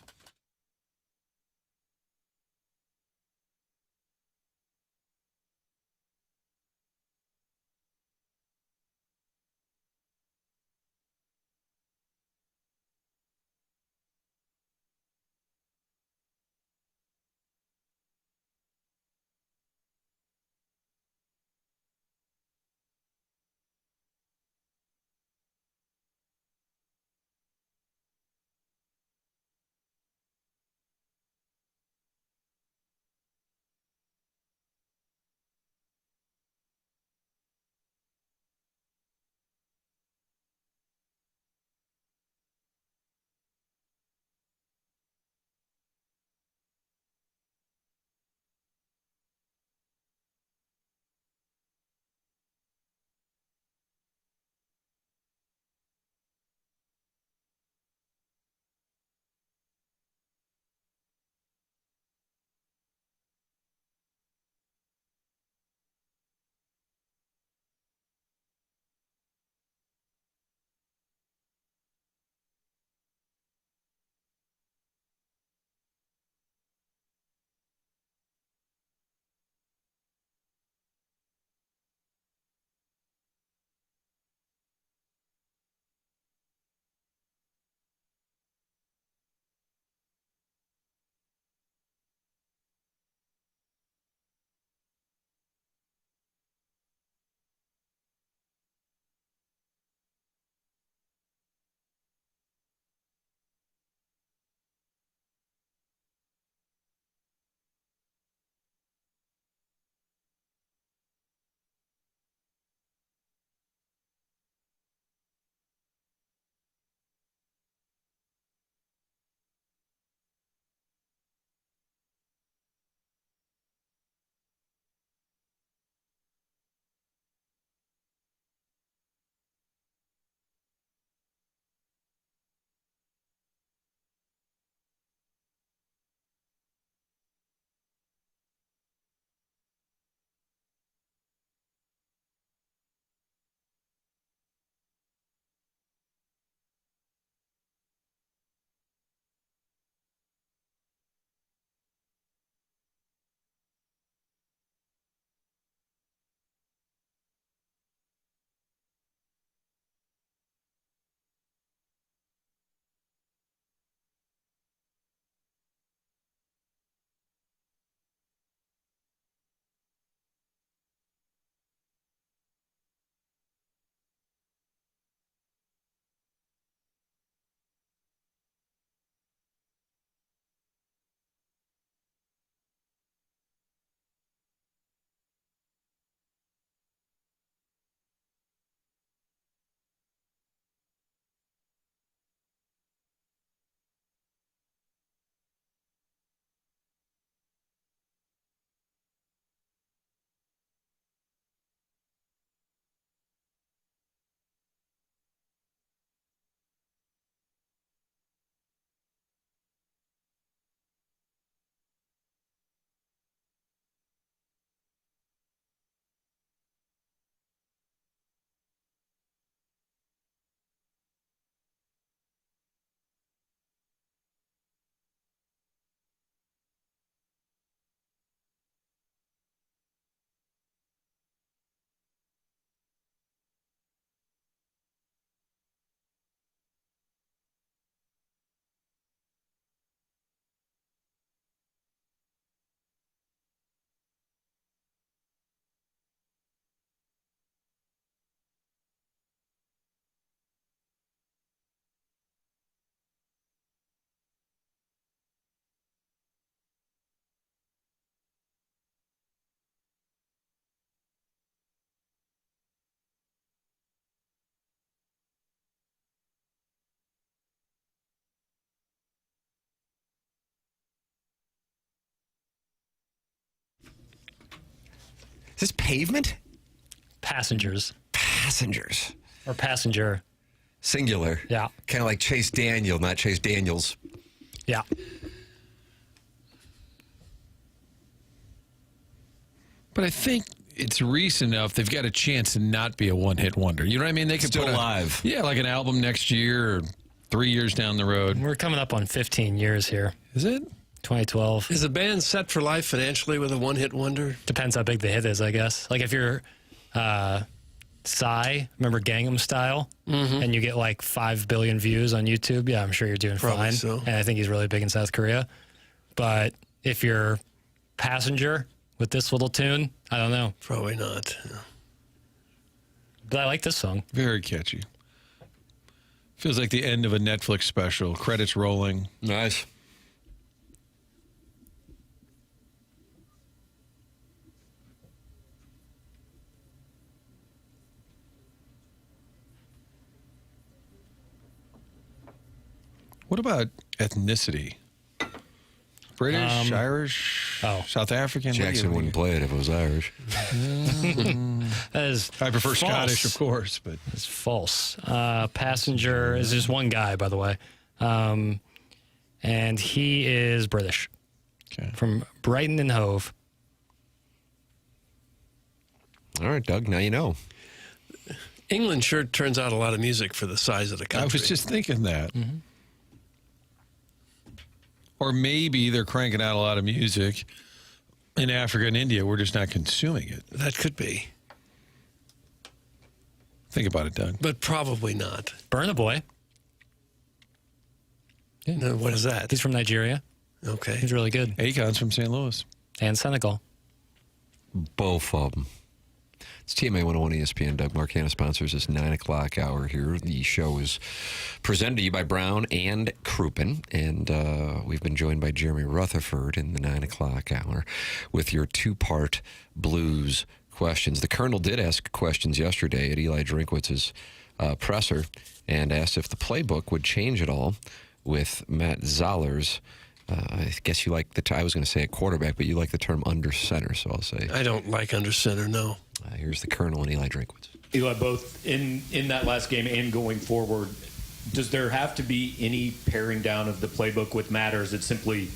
Is this pavement? Passengers. Passengers. Or passenger. Singular. Yeah. Kind of like Chase Daniel, not Chase Daniels. Yeah. But I think it's recent enough. They've got a chance to not be a one-hit wonder. You know what I mean? They could Still put alive. Yeah, like an album next year or 3 years down the road. We're coming up on 15 years here. Is it? 2012. Is a band set for life financially with a one-hit wonder? Depends how big the hit is, I guess. Like if you're Psy, remember Gangnam Style? Mm-hmm. And you get like 5 billion views on YouTube, yeah, I'm sure you're doing Probably fine. so. And I think he's really big in South Korea. But if you're Passenger with this little tune, I don't know. Probably not. But I like this song. Very catchy. Feels like the end of a Netflix special. Credits rolling. Nice. What about ethnicity? British, Irish, South African? Jackson wouldn't play it if it was Irish. That is I prefer false. Scottish, of course, but it's false. Passenger is just one guy, by the way, and he is British, from Brighton and Hove. All right, Doug. Now you know. England sure turns out a lot of music for the size of the country. I was just thinking that. Mm-hmm. Or maybe they're cranking out a lot of music in Africa and India. We're just not consuming it. That could be. Think about it, Doug. But probably not. Burna Boy. Yeah. No, what is that? He's from Nigeria. Okay. He's really good. Akon's from St. Louis. And Senegal. Both of them. It's TMA 101 ESPN. Doug Marcana sponsors this 9 o'clock hour here. The show is presented to you by Brown and Crouppen. And we've been joined by Jeremy Rutherford in the 9 o'clock hour with your two-part blues questions. The Colonel did ask questions yesterday at Eli Drinkwitz's presser and asked if the playbook would change at all with Matt Zollers. I guess you like I was going to say a quarterback, but you like the term under center, so I'll say. I don't like under center, no. Here's the Colonel and Eli Drinkwitz. Eli, both in that last game and going forward, does there have to be any paring down of the playbook with Matt, or is it simply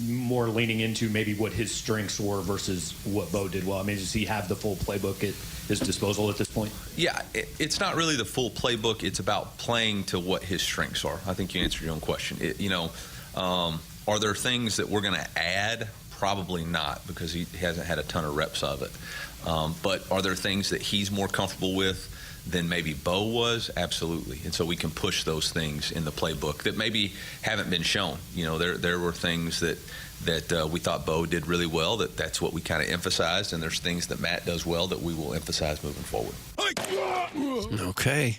more leaning into maybe what his strengths were versus what Bo did well? I mean, does he have the full playbook at his disposal at this point? Yeah, it's not really the full playbook. It's about playing to what his strengths are. I think you answered your own question. Are there things that we're going to add? Probably not, because he hasn't had a ton of reps of it. But are there things that he's more comfortable with than maybe Bo was? Absolutely. And so we can push those things in the playbook that maybe haven't been shown. You know, there were things that we thought Bo did really well, that's what we kind of emphasized, and there's things that Matt does well that we will emphasize moving forward. Okay.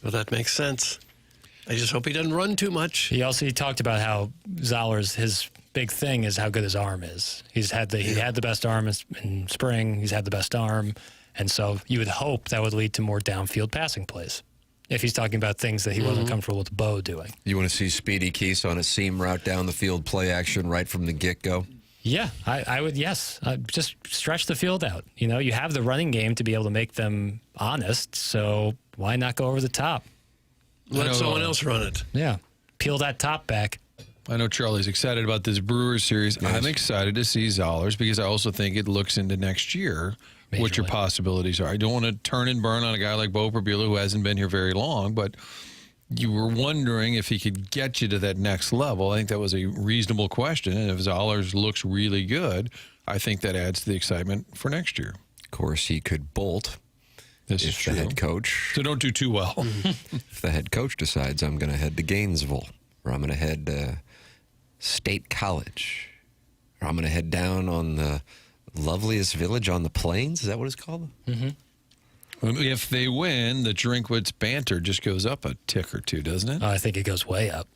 Well, that makes sense. I just hope he doesn't run too much. He talked about how Zollers, his big thing is how good his arm is. He had the best arm in spring. He's had the best arm. And so you would hope that would lead to more downfield passing plays if he's talking about things that he wasn't comfortable with Bo doing. You want to see Speedy Keese on a seam route down the field, play action right from the get-go? Yeah, I would, yes. Just stretch the field out. You know, you have the running game to be able to make them honest, so why not go over the top? Let someone else run it. Yeah, peel that top back. I know Charlie's excited about this Brewers series. Yes. I'm excited to see Zollers because I also think it looks into next year what your possibilities are. I don't want to turn and burn on a guy like Bo Prabula who hasn't been here very long, but you were wondering if he could get you to that next level. I think that was a reasonable question, and if Zollers looks really good, I think that adds to the excitement for next year. Of course, he could bolt. This is true. The head coach. So don't do too well. If the head coach decides I'm going to head to Gainesville, or I'm going to head to State College, or I'm going to head down on the loveliest village on the plains, is that what it's called? Mm-hmm. If they win, the Drinkwitz banter just goes up a tick or two, doesn't it? I think it goes way up.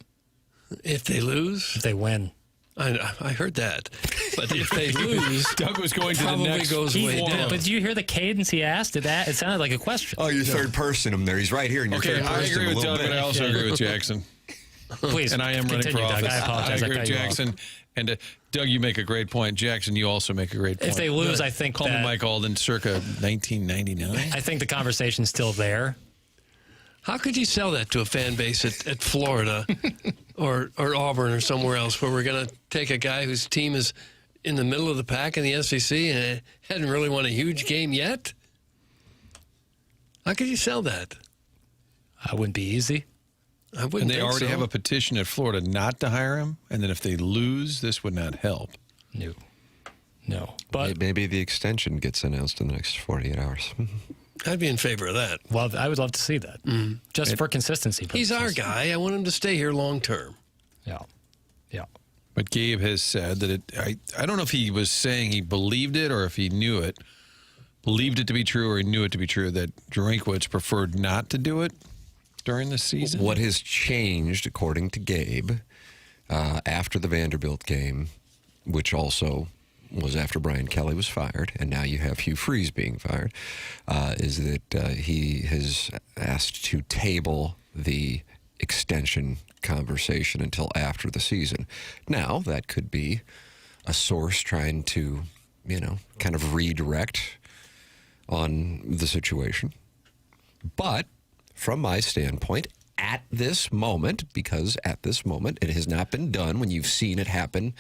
If they lose? If they win. I heard that. But if they lose, Doug was going to the next. Goes way down. But did you hear the cadence he asked? It sounded like a question. Oh, you third person him there. He's right here. And you're third person I agree with Doug, but I also agree with Jackson. Please, and I am running for continue, Doug. office. I apologize. I agree cut with you off. Jackson. And Doug, you make a great point. Jackson, you also make a great point. If they lose, I think Call me that- Mike Alden circa 1999. I think the conversation's still there. How could you sell that to a fan base at Florida or Auburn or somewhere else where we're going to take a guy whose team is in the middle of the pack in the SEC and hadn't really won a huge game yet? How could you sell that? That wouldn't be easy. I wouldn't And they think already so. have a petition at Florida not to hire him, and then if they lose, this would not help. No. But maybe the extension gets announced in the next 48 hours. I'd be in favor of that. Well, I would love to see that. Just for consistency purposes. He's our guy. I want him to stay here long term. Yeah. But Gabe has said that I don't know if he was saying he believed it or if he knew it, believed it to be true or he knew it to be true, that Drinkwitz preferred not to do it during the season. What has changed, according to Gabe, after the Vanderbilt game, which also was after Brian Kelly was fired, and now you have Hugh Freeze being fired, is that he has asked to table the extension conversation until after the season. Now, that could be a source trying to, kind of redirect on the situation. But from my standpoint, at this moment, because at this moment it has not been done when you've seen it happen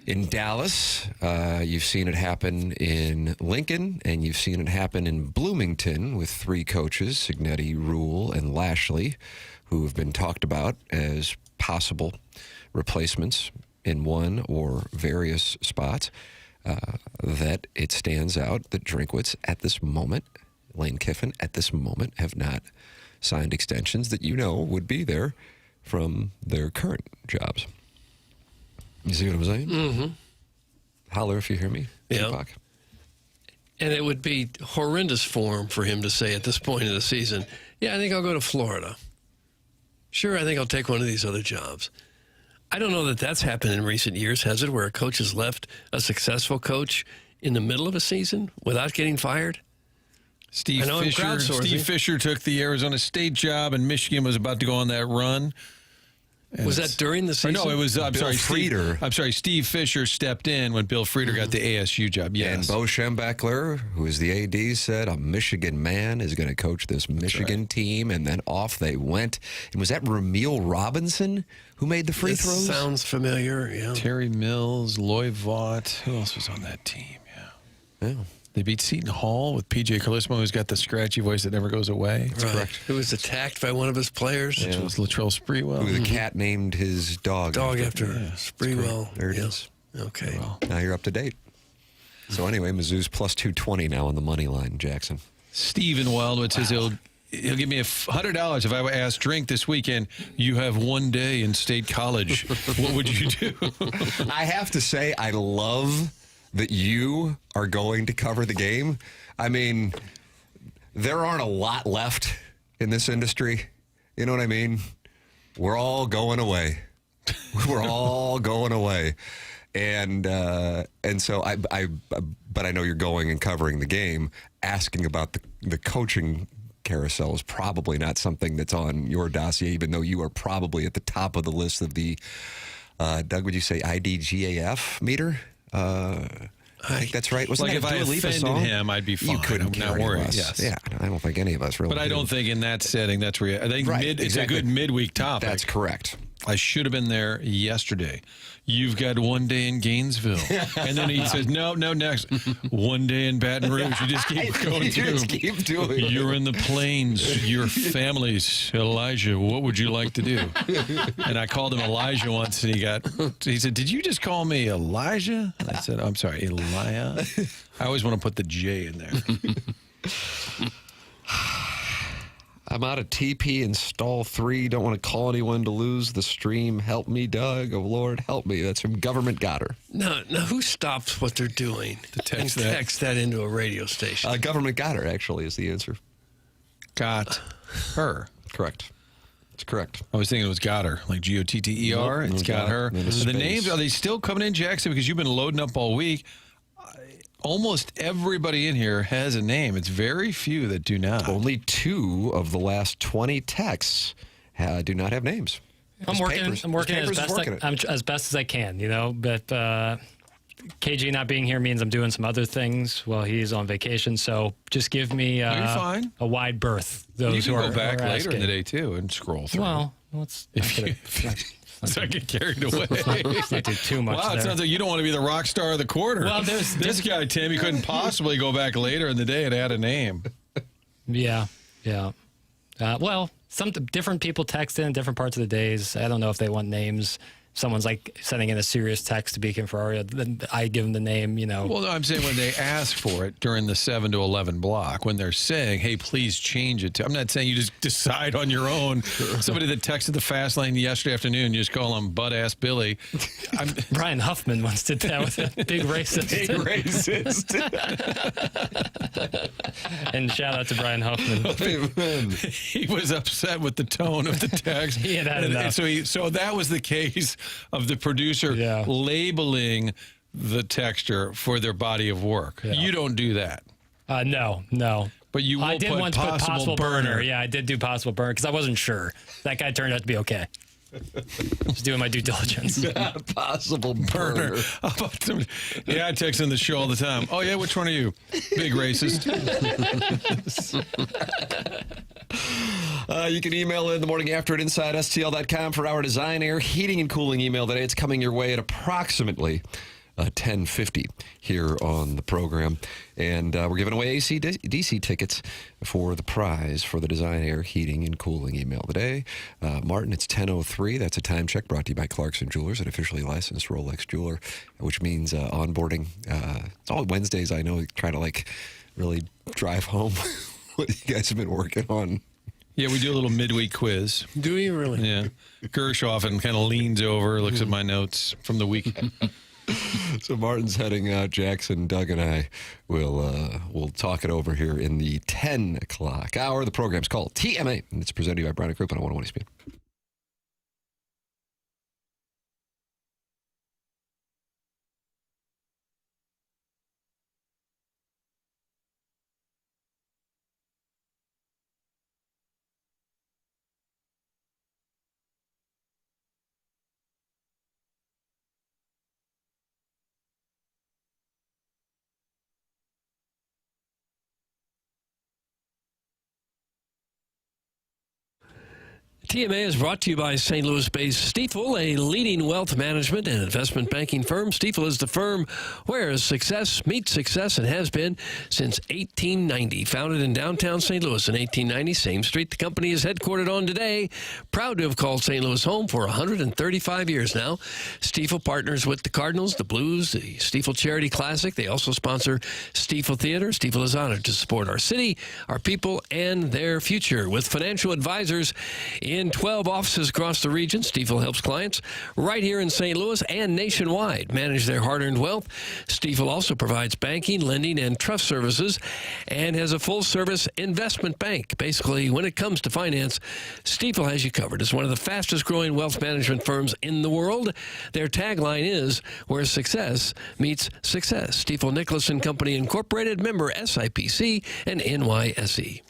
in Dallas, you've seen it happen in Lincoln, and you've seen it happen in Bloomington with three coaches, Signetti, Rule, and Lashley, who have been talked about as possible replacements in one or various spots, that it stands out that Drinkwitz at this moment, Lane Kiffin at this moment, have not signed extensions that would be there from their current jobs. You see what I'm saying? Mm-hmm. Holler if you hear me. Yeah. Tupac. And it would be horrendous form for him to say at this point in the season, yeah, I think I'll go to Florida. Sure, I think I'll take one of these other jobs. I don't know that that's happened in recent years, has it, where a coach has left a successful coach in the middle of a season without getting fired? Steve Fisher took the Arizona State job, and Michigan was about to go on that run. Was that during the season? No, it was. Bill Frieder. Steve Fisher stepped in when Bill Frieder got the ASU job. Yes. And Bo Schembechler, who is the AD, said a Michigan man is going to coach this Michigan team, and then off they went. And was that Ramil Robinson who made the free throws? Sounds familiar. Yeah. Terry Mills, Loy Vaught. Who else was on that team? Yeah. They beat Seton Hall with P.J. Callismo, who's got the scratchy voice that never goes away. That's correct. Who was attacked by one of his players. Which was Latrell Sprewell. Who the cat named his dog after Sprewell. There it is. Okay. Well, now you're up to date. So anyway, Mizzou's plus 220 now on the money line, Jackson. Steve in Wildwood says he'll give me $100 if I ask Drink this weekend, you have one day in State College. What would you do? I have to say, I love that you are going to cover the game. I mean, there aren't a lot left in this industry. You know what I mean? We're all going away. We're all going away. And so but I know you're going and covering the game. Asking about the coaching carousel is probably not something that's on your dossier, even though you are probably at the top of the list of the, Doug, would you say IDGAF meter? I think that's right. Wasn't like if I offended him, I'd be fine. You couldn't not worry. Yes. Yeah, I don't think any of us really. But I don't think in that setting that's where I think it's a good midweek topic. That's correct. I should have been there yesterday. You've got one day in Gainesville. And then he says, no, next. One day in Baton Rouge. You just keep going through. Just keep doing it. You're in the plains. Your family's Elijah. What would you like to do? And I called him Elijah once, and he said, did you just call me Elijah? And I said, I'm sorry, Elijah. I always want to put the J in there. I'm out of TP in stall 3. Don't want to call anyone to lose the stream. Help me, Doug. Oh, Lord, help me. That's from Government Got Her. Now who stops what they're doing to text that into a radio station? Government Got Her, actually, is the answer. Got her. Correct. That's correct. I was thinking it was got her, like Gotter. Nope, It's got her. The names, are they still coming in, Jackson? Because you've been loading up all week. Almost everybody in here has a name. It's very few that do not. Only 2 of the last 20 texts do not have names. I'm working as best as I can, but KG not being here means I'm doing some other things while he's on vacation. So just give me a wide berth. You can go back later in the day, too, and scroll through. Well, let's not get carried away. Let's not do too much. Wow, it sounds like you don't want to be the rock star of the quarter. Well, this guy, Tim, he couldn't possibly go back later in the day and add a name. Yeah. Well, some different people text in different parts of the days. I don't know if they want names. Someone's like sending in a serious text to Beacon Ferrario, then I give them the name, Well, no, I'm saying when they ask for it during the 7 to 11 block, when they're saying, hey, please change it to, I'm not saying you just decide on your own. Somebody that texted the fast lane yesterday afternoon, you just call him butt-ass Billy. Brian Huffman once did that with a big racist. Big racist. And shout out to Brian Huffman. He was upset with the tone of the text. He had enough. So that was the case of the producer labeling the texter for their body of work. Yeah. You don't do that. No. But you will I did put once put possible burner. burner. Yeah, I did do possible burner because I wasn't sure. That guy turned out to be okay. Just doing my due diligence. Possible burner. How about somebody? Yeah, I text in the show all the time. Oh, yeah, which one are you? Big racist. You can email in the morning after at InsideSTL.com for our design, air, heating, and cooling email today. It's coming your way at approximately 10:50 here on the program. And we're giving away AC/DC tickets for the prize for the design, air, heating, and cooling email today. Martin, it's 10:03. That's a time check brought to you by Clarkson Jewelers, an officially licensed Rolex jeweler, which means onboarding. It's all Wednesdays, I know, trying to really drive home what you guys have been working on. Yeah, we do a little midweek quiz. Do you really? Yeah. Gersh often kind of leans over, looks at my notes from the week. So Martin's heading out. Jackson, Doug, and I will talk it over here in the 10 o'clock hour. The program's called TMA, and it's presented by Brown & Crouppen on 101 ESPN. TMA is brought to you by St. Louis-based Stifel, a leading wealth management and investment banking firm. Stifel is the firm where success meets success and has been since 1890. Founded in downtown St. Louis in 1890, same street the company is headquartered on today. Proud to have called St. Louis home for 135 years now. Stifel partners with the Cardinals, the Blues, the Stifel Charity Classic. They also sponsor Stifel Theater. Stifel is honored to support our city, our people, and their future. With financial advisors in 12 offices across the region, Stifel helps clients right here in St. Louis and nationwide manage their hard-earned wealth. Stifel also provides banking, lending, and trust services and has a full-service investment bank. Basically, when it comes to finance, Stifel has you covered. It's one of the fastest-growing wealth management firms in the world. Their tagline is, where success meets success. Stifel Nicholas & Company Incorporated, member SIPC and NYSE.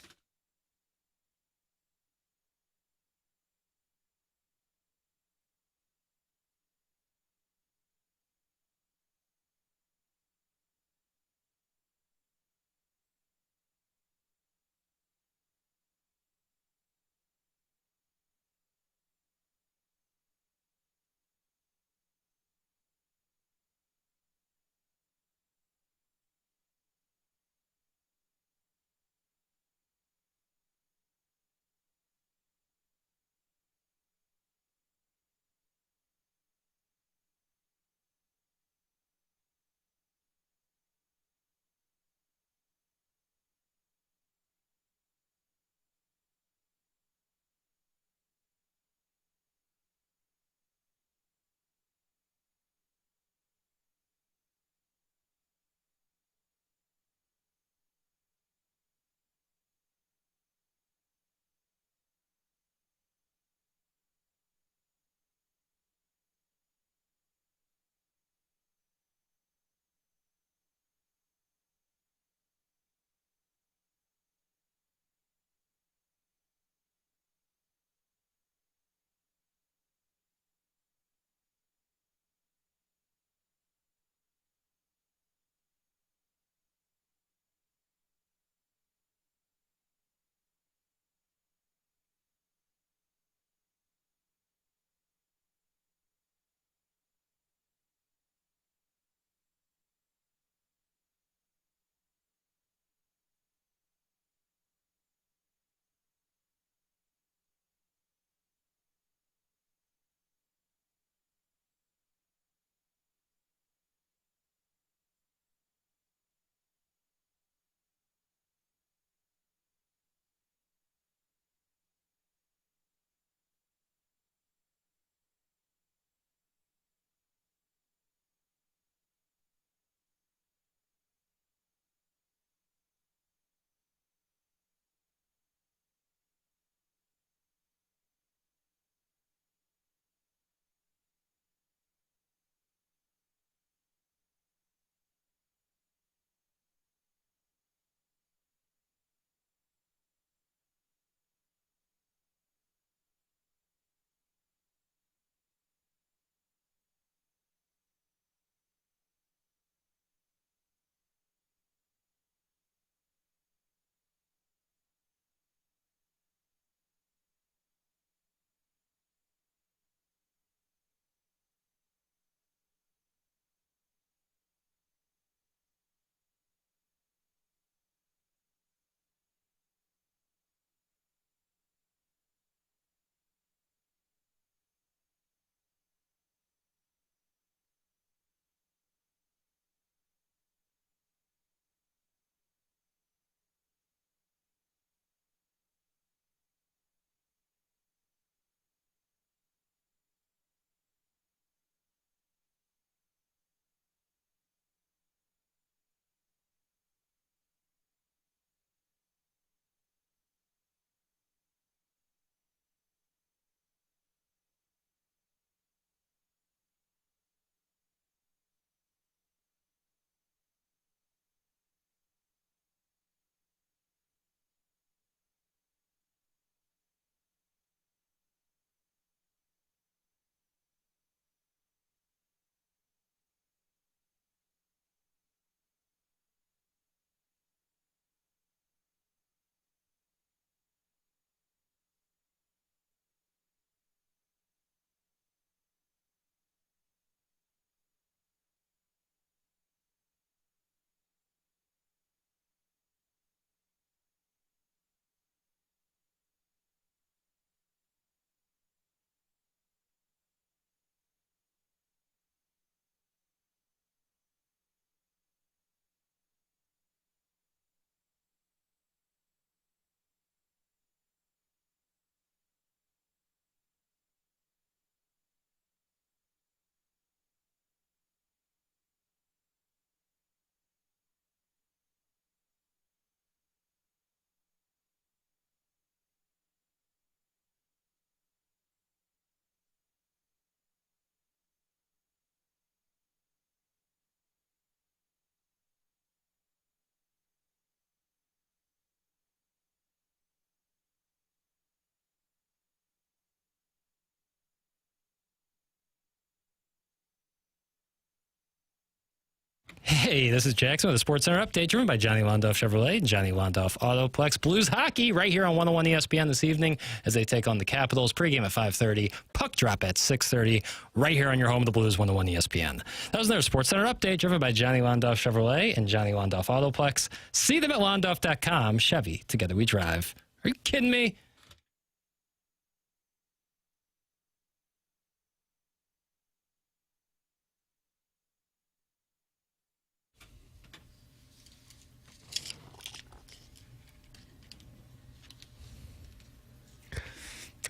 Hey, this is Jackson with the Sports Center update, driven by Johnny Londoff Chevrolet and Johnny Londoff Autoplex. Blues hockey right here on 101 ESPN this evening as they take on the Capitals. Pregame at 5:30, puck drop at 6:30, right here on your home of the Blues, 101 ESPN. That was their Sports Center update, driven by Johnny Londoff Chevrolet and Johnny Londoff Autoplex. See them at londoff.com. Chevy, together we drive. Are you kidding me?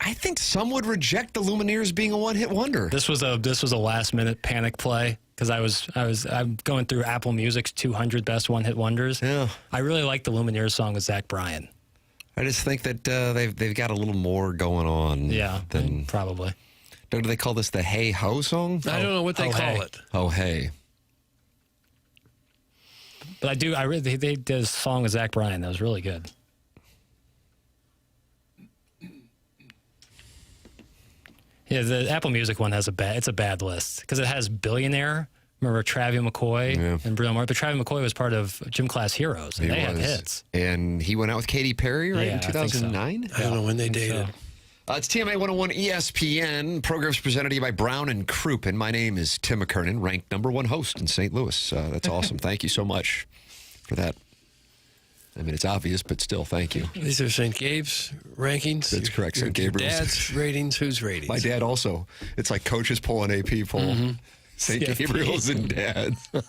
I think some would reject the Lumineers being a one-hit wonder. This was a last-minute panic play because I'm going through Apple Music's 200 best one-hit wonders. Yeah, I really like the Lumineers song with Zach Bryan. I just think that they've got a little more going on. Yeah, than probably. Do they call this the Hey Ho song? I don't know what they call it. Oh hey. But they did a song with Zach Bryan that was really good. Yeah, the Apple Music one has it's a bad list because it has Billionaire. Remember Travie McCoy and Bruno Mars? But Travie McCoy was part of Gym Class Heroes, and they had hits. And he went out with Katy Perry, right, in 2009? I don't know when they dated. It's TMA 101 ESPN. Program's presented to you by Brown and Crouppen. My name is Tim McKernan, ranked #1 host in St. Louis. That's awesome. Thank you so much for that. I mean, it's obvious, but still, thank you. These are St. Gabe's rankings? That's correct, St. Gabriel's. Dad's ratings? Whose ratings? My dad also. It's like coaches poll and AP poll. Mm-hmm. St. Gabriel's and Dad's. Those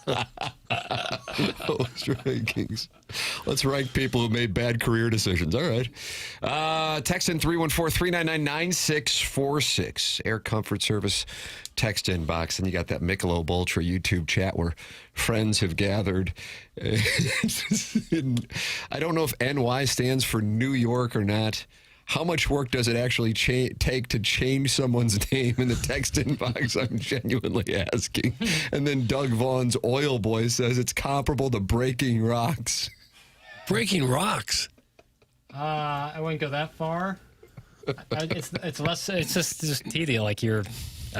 rankings. Let's rank people who made bad career decisions. All right. Text in 314-399-9646. Air Comfort Service text inbox. And you got that Michelob Ultra YouTube chat where friends have gathered. I don't know if NY stands for New York or not. How much work does it actually take to change someone's name in the text inbox? I'm genuinely asking. And then Doug Vaughn's Oil Boy says it's comparable to Breaking Rocks. Breaking Rocks? I wouldn't go that far. It's less. It's just tedious. Like I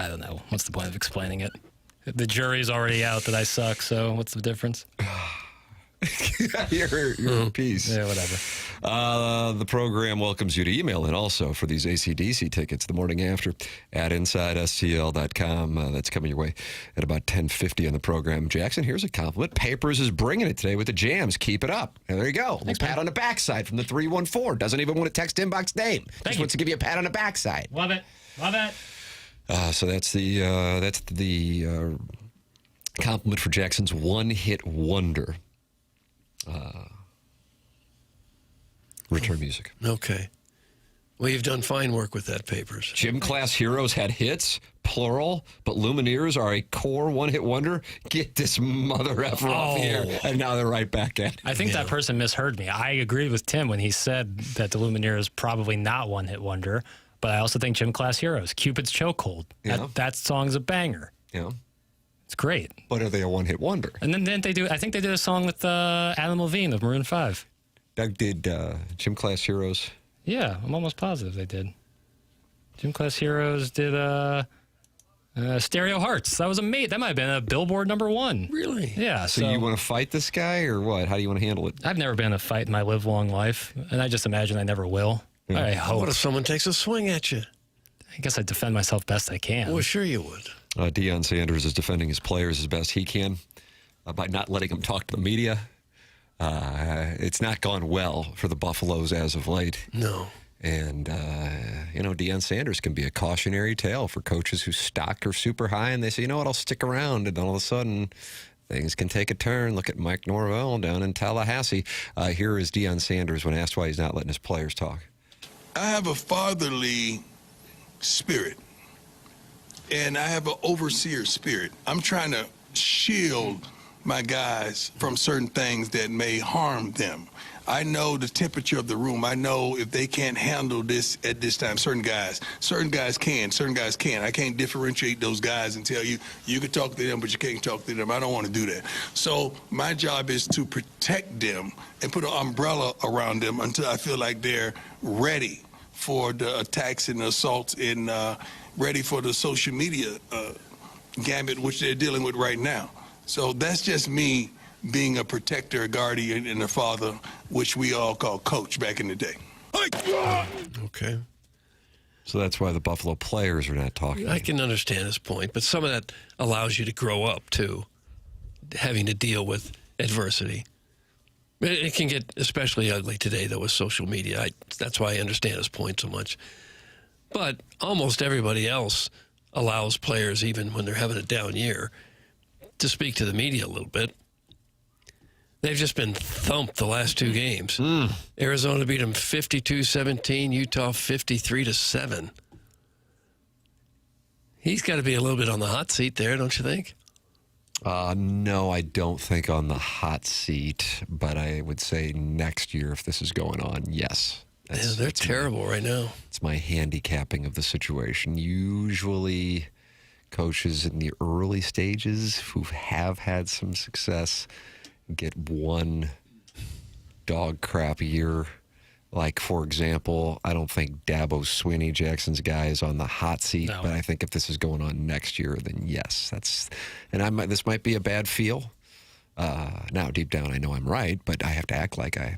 don't know. What's the point of explaining it? The jury's already out that I suck. So what's the difference? Your piece. Yeah, whatever. The program welcomes you to email in also for these AC/DC tickets the morning after at InsideSTL.com. That's coming your way at about 10:50 on the program. Jackson, here's a compliment. Papers is bringing it today with the jams. Keep it up. And there you go. Thanks, pat on the backside from the 314. Doesn't even want to text inbox name. Just wants to give you a pat on the backside. Love it. Love it. So that's the compliment for Jackson's one-hit wonder. Return music. Okay. Well, you've done fine work with that, Papers. Gym Class Heroes had hits, plural, but Lumineers are a core one-hit wonder. Get this mother effer off the air. And now they're right back at it. I think that person misheard me. I agreed with Tim when he said that the Lumineers probably not one-hit wonder, but I also think Gym Class Heroes, Cupid's Chokehold. Yeah. That song's a banger. Yeah. It's great. But are they a one-hit wonder? And then I think they did a song with Adam Levine of Maroon 5. Doug did Gym Class Heroes. Yeah, I'm almost positive they did. Gym Class Heroes did Stereo Hearts. That was amazing. That might have been a Billboard #1. Really? Yeah. So you want to fight this guy or what? How do you want to handle it? I've never been in a fight in my live-long life, and I just imagine I never will. Yeah. I hope. What if someone takes a swing at you? I guess I defend myself best I can. Well, sure you would. Deion Sanders is defending his players as best he can by not letting them talk to the media. It's not gone well for the Buffaloes as of late. No. And, Deion Sanders can be a cautionary tale for coaches whose stock are super high and they say, you know what, I'll stick around. And all of a sudden, things can take a turn. Look at Mike Norvell down in Tallahassee. Here is Deion Sanders when asked why he's not letting his players talk. I have a fatherly spirit, and I have an overseer spirit. I'm trying to shield my guys from certain things that may harm them. I know the temperature of the room. I know if they can't handle this at this time. Certain guys can, certain guys can't. I can't differentiate those guys and tell you can talk to them, but you can't talk to them. I don't want to do that. So my job is to protect them and put an umbrella around them until I feel like they're ready for the attacks and the assaults and ready for the social media gambit, which they're dealing with right now. So that's just me being a protector, a guardian, and a father, which we all call coach back in the day. Okay. So that's why the Buffalo players are not talking. I can understand his point, but some of that allows you to grow up, too, having to deal with adversity. It can get especially ugly today, though, with social media. That's why I understand his point so much. But almost everybody else allows players, even when they're having a down year, to speak to the media a little bit. They've just been thumped the last two games. Arizona beat them 52-17, Utah 53-7. He's got to be a little bit on the hot seat there, don't you think? No, I don't think on the hot seat, but I would say next year, if this is going on, yes. They're terrible right now. It's my handicapping of the situation. Usually, coaches in the early stages who have had some success get one dog crap a year. Like, for example, I don't think Dabo Swinney, Jackson's guy, is on the hot seat, but I think if this is going on next year, then yes. This might be a bad feel. Now, deep down, I know I'm right, but I have to act like I'm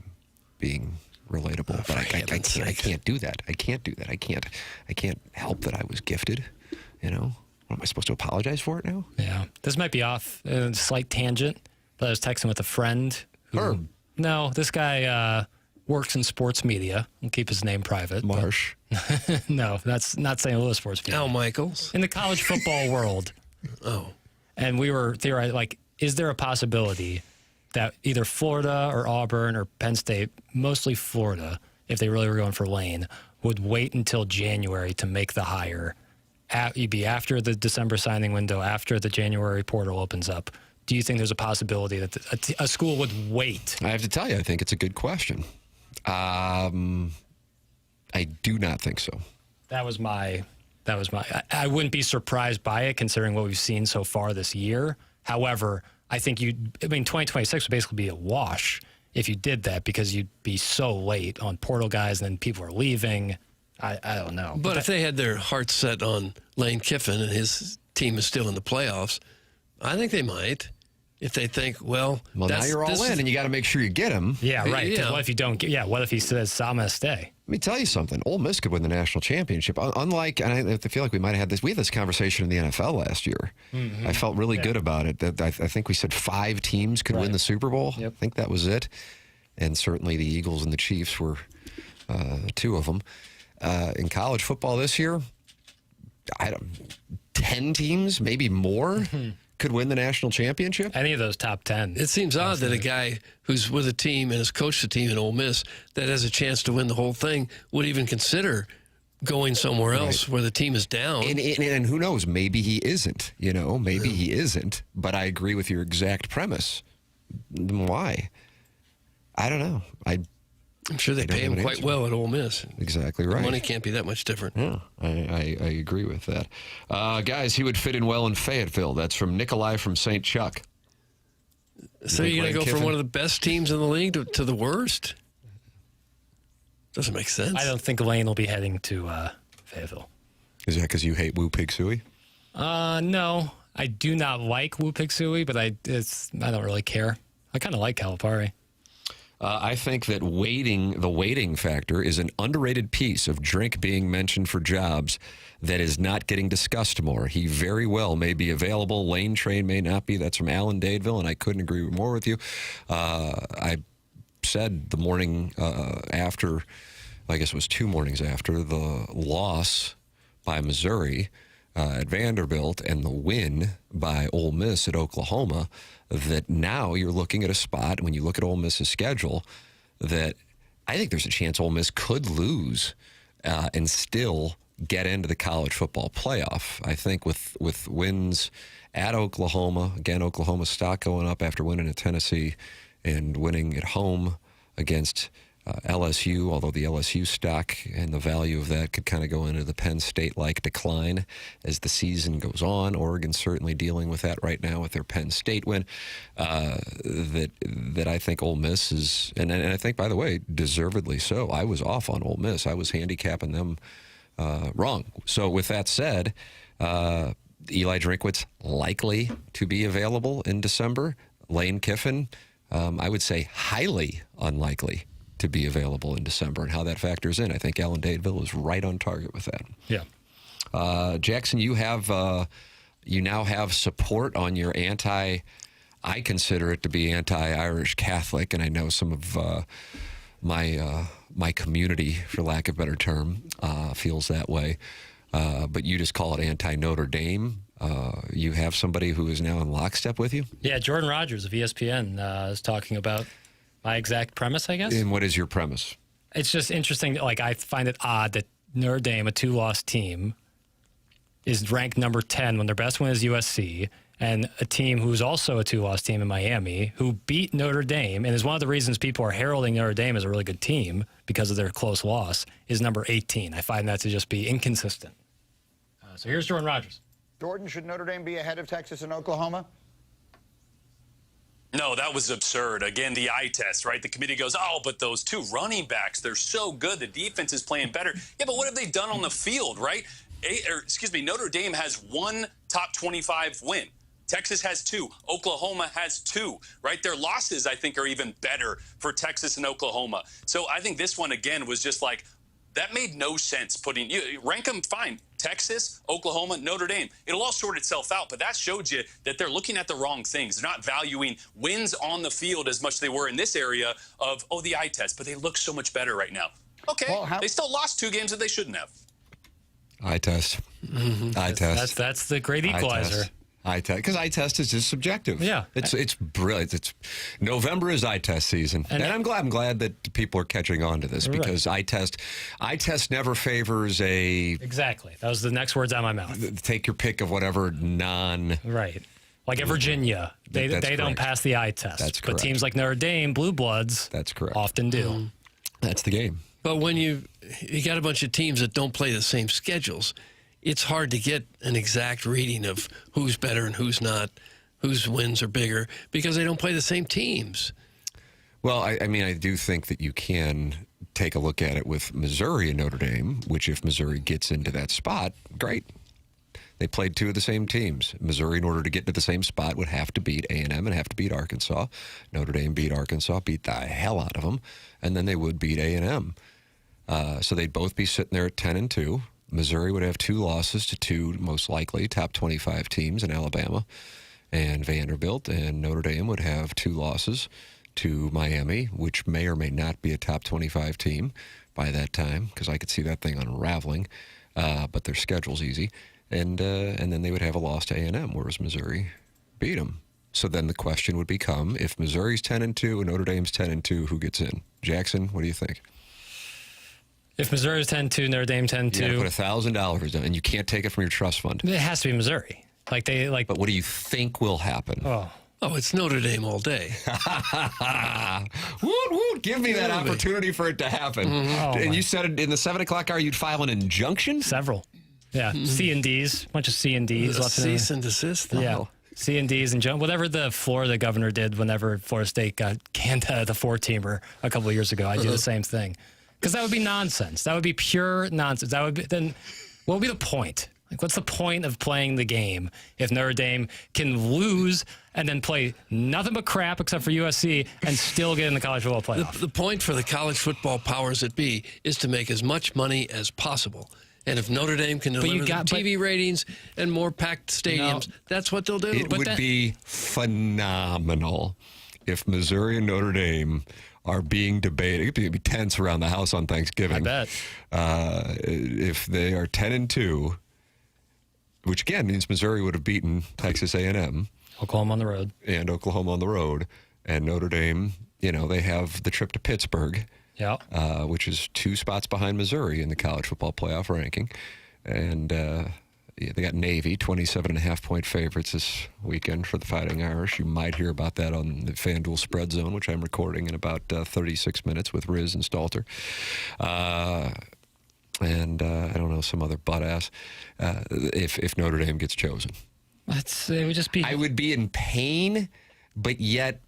being relatable. But I can't do that. I can't do that. I can't help that I was gifted, you know? What, am I supposed to apologize for it now? Yeah. This might be off a slight tangent, but I was texting with a friend. No, this guy works in sports media. I'll keep his name private. Marsh. No, that's not St. Louis sports media. Al Michaels. In the college football world. Oh. And we were theorizing, like, is there a possibility that either Florida or Auburn or Penn State, mostly Florida, if they really were going for Lane, would wait until January to make the hire? You'd be after the December signing window, after the January portal opens up. Do you think there's a possibility that a school would wait? I have to tell you, I think it's a good question. I do not think so. That was my. I wouldn't be surprised by it, considering what we've seen so far this year. However, I think 2026 would basically be a wash if you did that, because you'd be so late on portal guys, and then people are leaving. I don't know. But if they had their hearts set on Lane Kiffin and his team is still in the playoffs, I think they might. If they think, well, now you're all in, and you got to make sure you get him. Yeah, right. Yeah. What if you don't get? Yeah, what if he says, "I'm going to stay"? Let me tell you something. Ole Miss could win the national championship. Unlike, and I feel like we might have had this. We had this conversation in the NFL last year. Mm-hmm. I felt really good about it. I think we said 5 teams could win the Super Bowl. Yep. I think that was it. And certainly the Eagles and the Chiefs were 2 of them. In college football this year, 10 teams, maybe more. Could win the national championship? Any of those top 10. It seems odd that a guy who's with a team and has coached a team in Ole Miss that has a chance to win the whole thing would even consider going somewhere else where the team is down. And who knows? Maybe he isn't. Maybe he isn't. But I agree with your exact premise. Why? I don't know. I'm sure they pay him quite well at Ole Miss. Exactly right. The money can't be that much different. Yeah, I agree with that. Guys, he would fit in well in Fayetteville. That's from Nikolai from St. Chuck. So you're going to go from one of the best teams in the league to the worst? Doesn't make sense. I don't think Lane will be heading to Fayetteville. Is that because you hate Woo Pig Suey? No, I do not like Woo Pig Suey, but I don't really care. I kind of like Calipari. I think that the waiting factor is an underrated piece of Drink being mentioned for jobs that is not getting discussed more. He very well may be available. Lane Train may not be. That's from Alan Dadeville, and I couldn't agree more with you. I said the morning after, I guess it was 2 mornings after, the loss by Missouri at Vanderbilt and the win by Ole Miss at Oklahoma, that now you're looking at a spot, when you look at Ole Miss's schedule, that I think there's a chance Ole Miss could lose and still get into the college football playoff. I think with wins at Oklahoma, again, Oklahoma's stock going up after winning at Tennessee and winning at home against LSU, although the LSU stock and the value of that could kind of go into the Penn State-like decline as the season goes on. Oregon's certainly dealing with that right now with their Penn State win. That I think Ole Miss is, and I think, by the way, deservedly so. I was off on Ole Miss. I was handicapping them wrong. So with that said, Eli Drinkwitz likely to be available in December. Lane Kiffin, I would say highly unlikely to be available in December, and how that factors in. I think Alan Dadeville is right on target with that. Yeah. Jackson, you now have support on your I consider it to be anti-Irish Catholic, and I know some of my community, for lack of a better term, feels that way. But you just call it anti-Notre Dame. You have somebody who is now in lockstep with you? Yeah, Jordan Rogers of ESPN is talking about my exact premise, I guess. And what is your premise? It's just interesting. Like, I find it odd that Notre Dame, a 2-loss team, is ranked number 10 when their best win is USC, and a team who's also a 2-loss team in Miami, who beat Notre Dame, and is one of the reasons people are heralding Notre Dame as a really good team because of their close loss, is number 18. I find that to just be inconsistent. So here's Jordan Rogers. Jordan, should Notre Dame be ahead of Texas and Oklahoma? No, that was absurd. Again, the eye test, right? The committee goes, oh, but those 2 running backs, they're so good. The defense is playing better. Yeah, but what have they done on the field, right? Notre Dame has 1 top 25 win. Texas has 2. Oklahoma has 2, right? Their losses, I think, are even better for Texas and Oklahoma. So I think this one, again, was just like, that made no sense rank them fine. Texas, Oklahoma, Notre Dame. It'll all sort itself out, but that showed you that they're looking at the wrong things. They're not valuing wins on the field as much as they were in this area of, the eye test, but they look so much better right now. Okay, they still lost 2 games that they shouldn't have. Eye test. Eye test. That's the great equalizer. Eye test, because eye test is just subjective. Yeah, it's brilliant. November is eye test season, and I'm glad that people are catching on to this because eye test never favors a exactly. That was the next words out of my mouth. Take your pick of whatever right. Like at Virginia, they don't pass the eye test. That's correct. But teams like Notre Dame, Blue Bloods, that's correct, often do. That's the game. But when you got a bunch of teams that don't play the same schedules, it's hard to get an exact reading of who's better and who's not, whose wins are bigger, because they don't play the same teams. Well, I mean, I do think that you can take a look at it with Missouri and Notre Dame, which if Missouri gets into that spot, great. They played 2 of the same teams. Missouri, in order to get into the same spot, would have to beat A&M and have to beat Arkansas. Notre Dame beat Arkansas, beat the hell out of them, and then they would beat A&M. So they'd both be sitting there at 10-2. Missouri would have 2 losses to 2, most likely, top 25 teams in Alabama and Vanderbilt, and Notre Dame would have 2 losses to Miami, which may or may not be a top 25 team by that time, because I could see that thing unraveling, but their schedule's easy. And then they would have a loss to A&M, whereas Missouri beat them. So then the question would become, if Missouri's 10-2 and Notre Dame's 10-2, who gets in? Jackson, what do you think? If Missouri's 10-2, Notre Dame 10-2. You put $1,000 down, and you can't take it from your trust fund. It has to be Missouri. But what do you think will happen? Oh, it's Notre Dame all day. Woot, woot. Give me that opportunity for it to happen. And you said in the 7 o'clock hour you'd file an injunction? Several. Yeah, C&Ds, bunch of C&Ds. Cease and desist? Yeah. C&Ds and whatever the Florida governor did whenever Florida State got canned out of the 4-teamer a couple of years ago. I do the same thing. Because that would be nonsense. That would be pure nonsense. What would be the point? Like, what's the point of playing the game if Notre Dame can lose and then play nothing but crap except for USC and still get in the college football playoff? The point for the college football powers that be is to make as much money as possible. And if Notre Dame can deliver the TV ratings and more packed stadiums, that's what they'll do. It would be phenomenal if Missouri and Notre Dame are being debated. It'd be tense around the house on Thanksgiving. I bet. If they are 10-2, which again means Missouri would have beaten Texas A&M, Oklahoma on the road, and Notre Dame. They have the trip to Pittsburgh, which is 2 spots behind Missouri in the college football playoff ranking, and they got Navy, 27.5-point favorites this weekend for the Fighting Irish. You might hear about that on the FanDuel Spread Zone, which I'm recording in about 36 minutes with Riz and Stalter. And I don't know, some other butt-ass, if Notre Dame gets chosen. It would just be... I would be in pain, but yet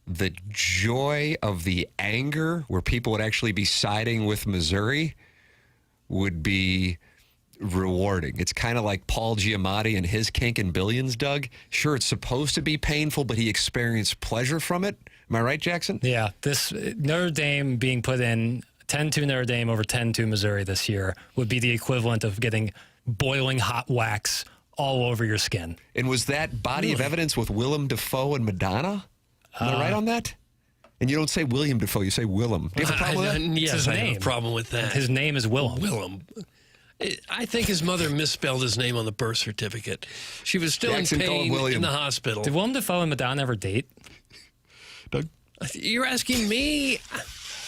the joy of the anger where people would actually be siding with Missouri would be rewarding. It's kind of like Paul Giamatti and his kink and billions, Doug. Sure, it's supposed to be painful, but he experienced pleasure from it. Am I right, Jackson? Yeah, this Notre Dame being put in 10-2 Notre Dame over 10-2 Missouri this year would be the equivalent of getting boiling hot wax all over your skin. And was that body of evidence with Willem Dafoe and Madonna? Am I right on that? And you don't say William Dafoe, you say Willem. Do you have a problem with that? Yes, his I name. have a problem with that. His name is Willem. Willem. I think his mother misspelled his name on the birth certificate. She was still Jackson in called pain William. in the hospital. Did Willem Dafoe and Madonna ever date? Doug? You're asking me?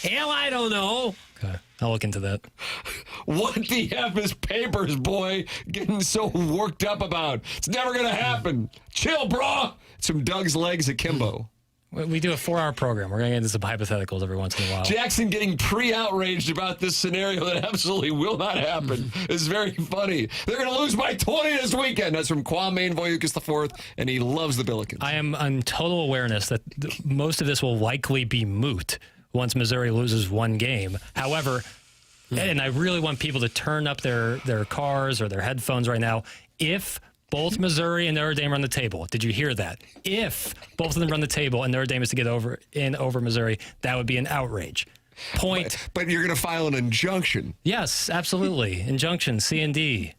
Hell, I don't know. Okay, I'll look into that. What the F is Papers, boy, getting so worked up about? It's never going to happen. Chill, brah. It's from Doug's legs akimbo. We do a 4-hour program. We're going to get into some hypotheticals every once in a while. Jackson getting pre-outraged about this scenario that absolutely will not happen is very funny. They're going to lose by 20 this weekend. That's from Kwame Voyukas IV, and he loves the Billikens. I am on total awareness that most of this will likely be moot once Missouri loses one game. However, and I really want people to turn up their cars or their headphones right now, if both Missouri and Notre Dame are on the table. Did you hear that? If both of them run the table and Notre Dame is to get over Missouri, that would be an outrage. But you're going to file an injunction. Yes, absolutely. Injunction, C&D.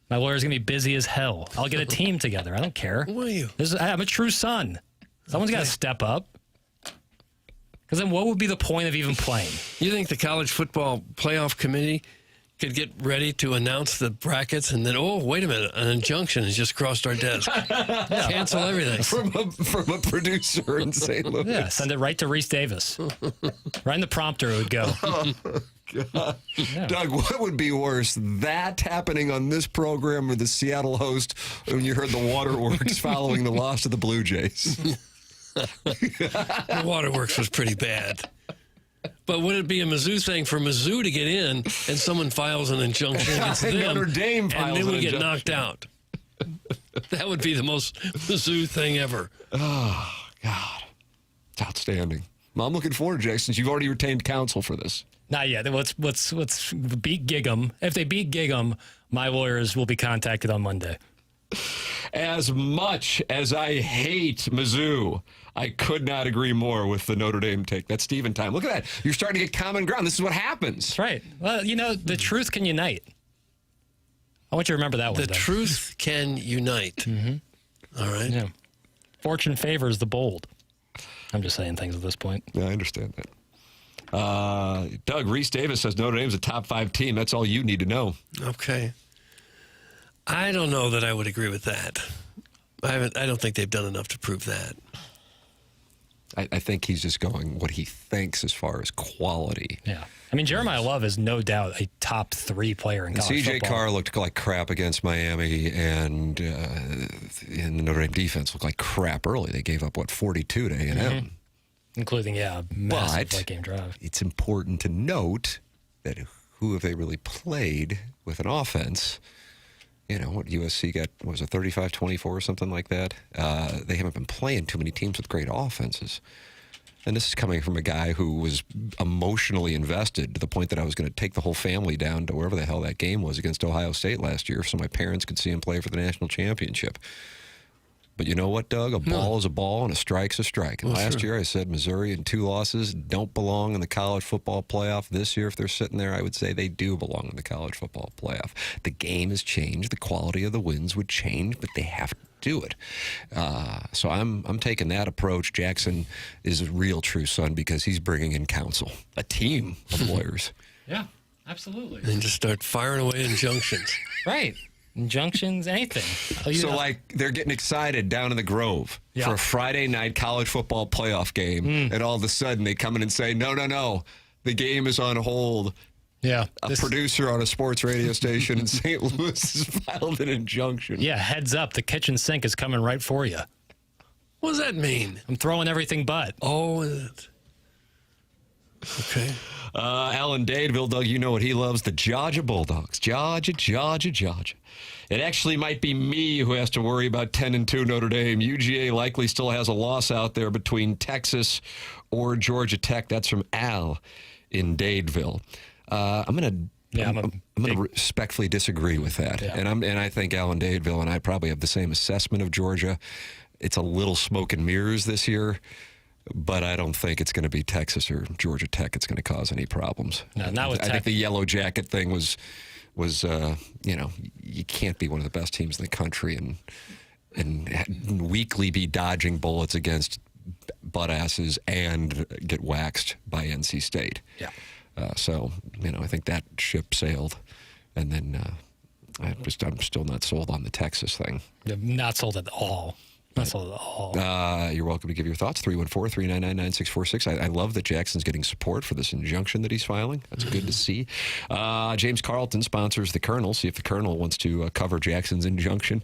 My lawyer's going to be busy as hell. I'll get a team together. I don't care. Who are you? I'm a true son. Someone's got to step up. Because then what would be the point of even playing? You think the college football playoff committee could get ready to announce the brackets and then, oh, wait a minute, an injunction has just crossed our desk. Cancel everything. From a producer in St. Louis. Yeah, send it right to Reese Davis. Right in the prompter it would go. Oh, God. Yeah. Doug, what would be worse, that happening on this program or the Seattle host when you heard the waterworks following the loss of the Blue Jays? The waterworks was pretty bad. But would it be a Mizzou thing for Mizzou to get in and someone files an injunction against them Notre Dame files and then we an get injunction. knocked out? That would be the most Mizzou thing ever. Oh, God. It's outstanding. Well, I'm looking forward to it, Jackson. You've already retained counsel for this. Not yet. Let's beat Gig'em. If they beat Gig'em, my lawyers will be contacted on Monday. As much as I hate Mizzou, I could not agree more with the Notre Dame take. That's Steven time. Look at that. You're starting to get common ground. This is what happens. That's right. Well, the truth can unite. I want you to remember that one. The truth can unite. Mm-hmm. All right. Yeah. Fortune favors the bold. I'm just saying things at this point. Yeah, I understand that. Doug, Reese Davis says Notre Dame's a top 5 team. That's all you need to know. Okay. I don't know that I would agree with that. I don't think they've done enough to prove that. I think he's just going what he thinks as far as quality. Yeah. I mean, Jeremiah Love is no doubt a top 3 player in college C.J. football. Carr looked like crap against Miami, and the Notre Dame defense looked like crap early. They gave up, 42 to A&M? Mm-hmm. Including, massive But late game drive. It's important to note that who have they really played with an offense? What USC got, was it 35-24 or something like that? They haven't been playing too many teams with great offenses. And this is coming from a guy who was emotionally invested to the point that I was going to take the whole family down to wherever the hell that game was against Ohio State last year so my parents could see him play for the national championship. But you know what, Doug? A ball is a ball and a strike's a strike. And last year I said Missouri in 2 losses don't belong in the college football playoff. This year, if they're sitting there, I would say they do belong in the college football playoff. The game has changed. The quality of the wins would change, but they have to do it. So I'm taking that approach. Jackson is a real true son because he's bringing in counsel, a team of lawyers. Yeah, absolutely. And just start firing away injunctions. Right. Injunctions, anything. So, they're getting excited down in the Grove for a Friday night college football playoff game, and all of a sudden they come in and say, no, the game is on hold. Yeah. A producer on a sports radio station in St. Louis has filed an injunction. Yeah, heads up. The kitchen sink is coming right for you. What does that mean? I'm throwing everything but. Oh, is it? Okay. Alan Dadeville, Doug, you know what he loves? The Georgia Bulldogs. Georgia. It actually might be me who has to worry about 10-2 Notre Dame. UGA likely still has a loss out there between Texas or Georgia Tech. That's from Al in Dadeville. I'm going to Yeah, I'm going to respectfully disagree with that. Yeah. And I think Alan Dadeville and I probably have the same assessment of Georgia. It's a little smoke and mirrors this year, but I don't think it's going to be Texas or Georgia Tech. It's going to cause any problems. No, not with I Tech. think the yellow jacket thing was you can't be one of the best teams in the country and weekly be dodging bullets against butt asses and get waxed by NC State. Yeah. So I think that ship sailed, and then I'm still not sold on the Texas thing. Not sold at all. Not sold at all. You're welcome to give your thoughts. 314-399-9646. I love that Jackson's getting support for this injunction that he's filing. That's good to see. James Carlton sponsors the Colonel. See if the Colonel wants to cover Jackson's injunction.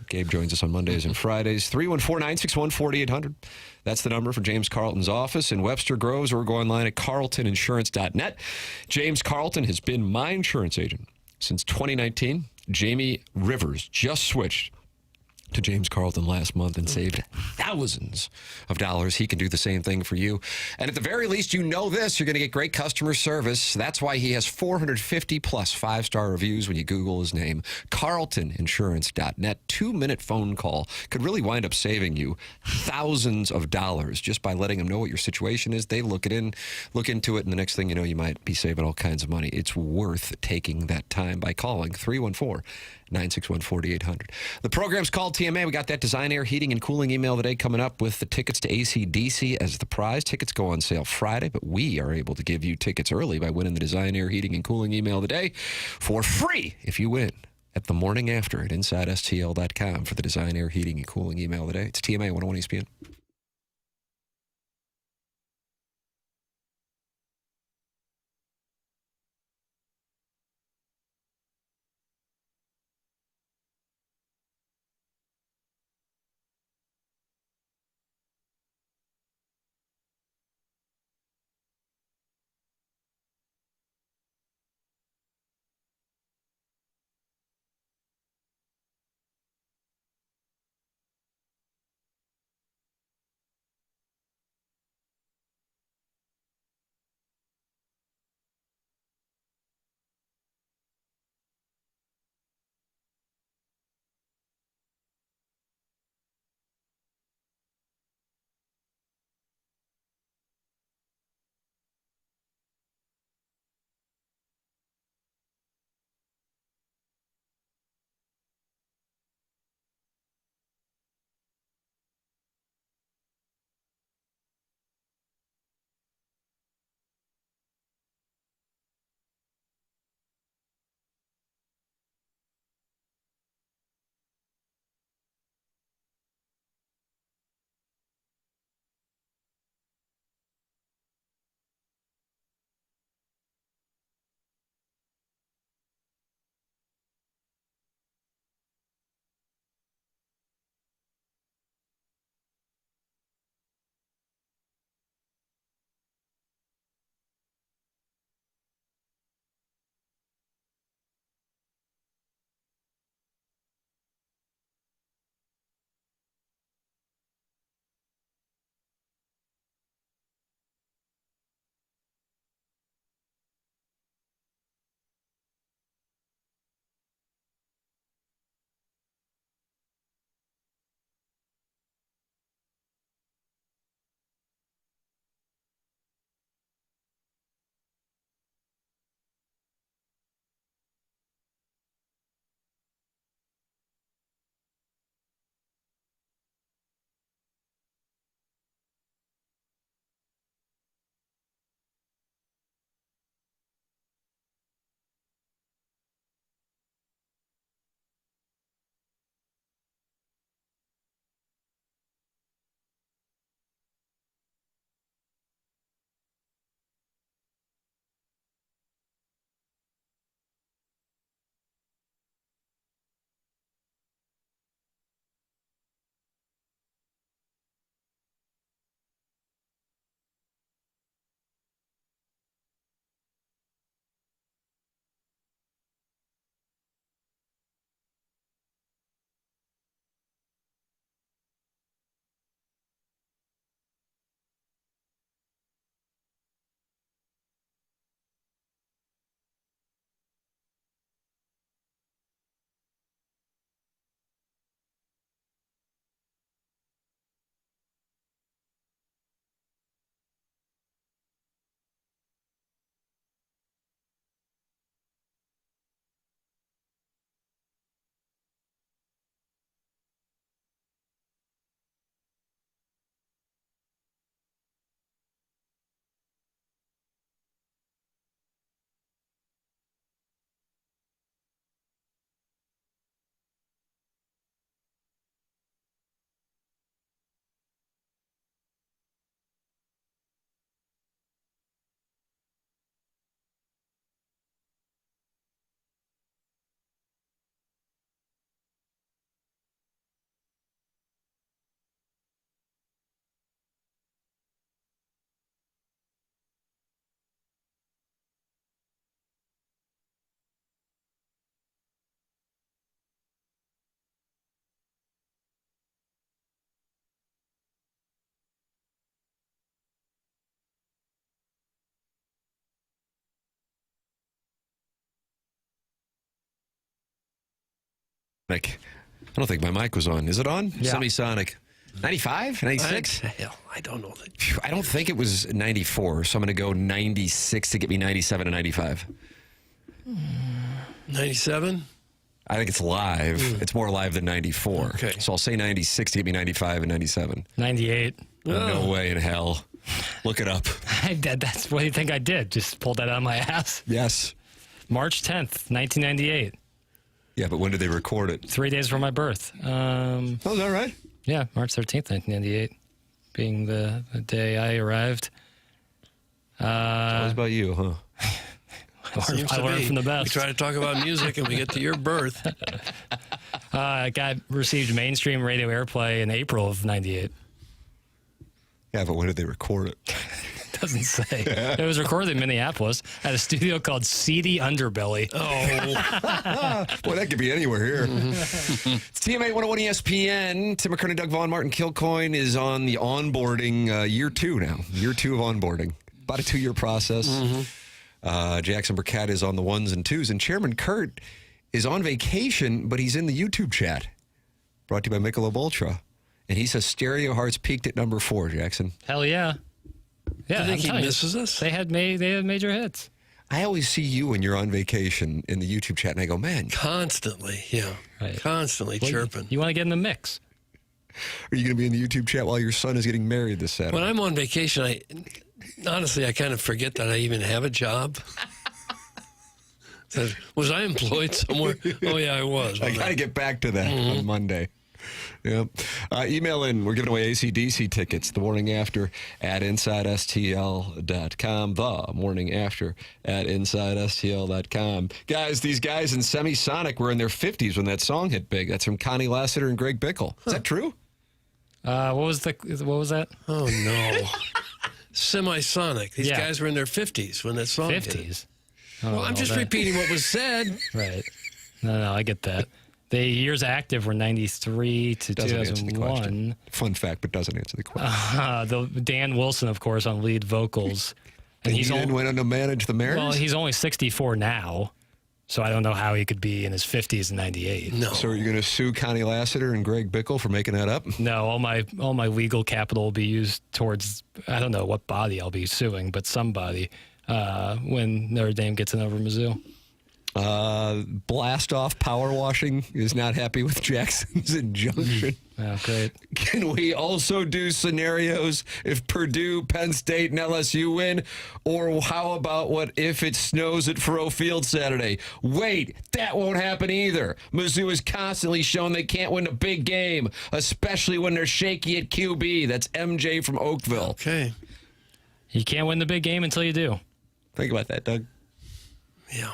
Gabe joins us on Mondays and Fridays. 314-961-4800. That's the number for James Carlton's office in Webster Groves, or go online at carltoninsurance.net. James Carlton has been my insurance agent since 2019. Jamie Rivers just switched to James Carlton last month and saved thousands of dollars. He can do the same thing for you. And at the very least, you know this, you're going to get great customer service. That's why he has 450 plus 5-star reviews when you Google his name. carltoninsurance.net. 2-minute phone call could really wind up saving you thousands of dollars just by letting them know what your situation is. They look into it, and the next thing you know, you might be saving all kinds of money. It's worth taking that time by calling 314-961-4800. The program's called TMA. We got that Design Air Heating and Cooling email today coming up with the tickets to AC/DC as the prize. Tickets go on sale Friday, but we are able to give you tickets early by winning the Design Air Heating and Cooling email today for free if you win at the morning after at InsideSTL.com for the Design Air Heating and Cooling email today. It's TMA 101 ESPN. Like, I don't think my mic was on. Is it on? Yeah. Semisonic. 95? 96? Hell, I don't know. I don't think it was 94, so I'm going to go 96 to get me 97 and 95. 97? I think it's live. It's more live than 94. Okay. So I'll say 96 to get me 95 and 97. 98. No way in hell. Look it up. That's what you think I did. Just pulled that out of my ass. Yes. March 10th, 1998. Yeah, but when did they record it? 3 days before my birth. Oh, is that right? Yeah, March 13th, 1998, being the day I arrived. It's always about you, huh? I learned from the best. We try to talk about music and we get to your birth. I received mainstream radio airplay in April of 98. Yeah, but when did they record it? Doesn't say. It was recorded in Minneapolis at a studio called Seedy Underbelly. Oh. Boy, that could be anywhere here. It's TMA 101 ESPN. Tim McKernan, Doug Vaughn, Martin Kilcoyne is on the onboarding year 2 now. Year 2 of onboarding. About a 2-year process. Jackson Burkett is on the 1s and 2s. And Chairman Kurt is on vacation, but he's in the YouTube chat. Brought to you by Michelob Ultra. And he says Stereo Hearts peaked at number 4, Jackson. Hell yeah. Yeah, I think he telling you, misses us. They had major hits. I always see you when you're on vacation in the YouTube chat, and I go, man. Constantly, yeah. Right. Constantly chirping. You want to get in the mix. Are you going to be in the YouTube chat while your son is getting married this Saturday? When I'm on vacation, honestly, I kind of forget that I even have a job. Was I employed somewhere? Oh, yeah, I was. I got to get back to that on Monday. Yep. Email in. We're giving away AC/DC tickets the morning after at InsideSTL.com. The morning after at InsideSTL.com. Guys, these guys in Semisonic were in their 50s when that song hit big. That's from Connie Lassiter and Greg Bickle. Is that true? What was that? Oh, no. Semisonic. These guys were in their 50s when that song hit. 50s? Well, I'm just repeating what was said. Right. No, I get that. The years active were 93 to Doesn't answer the 2001. question. Fun fact, but doesn't answer the question. Dan Wilson, of course, on lead vocals. And he then went on to manage the Mariners? Well, he's only 64 now, so I don't know how he could be in his 50s in 98. No. So are you going to sue Connie Lassiter and Greg Bickle for making that up? No, all my legal capital will be used towards, I don't know what body I'll be suing, but somebody when Notre Dame gets in over Mizzou. Blast Off Power Washing is not happy with Jackson's injunction. Oh, great. Can we also do scenarios if Purdue, Penn State, and LSU win? Or how about what if it snows at Faurot Field Saturday? Wait, that won't happen either. Mizzou has constantly shown they can't win a big game, especially when they're shaky at QB. That's MJ from Oakville. Okay. You can't win the big game until you do. Think about that, Doug. Yeah.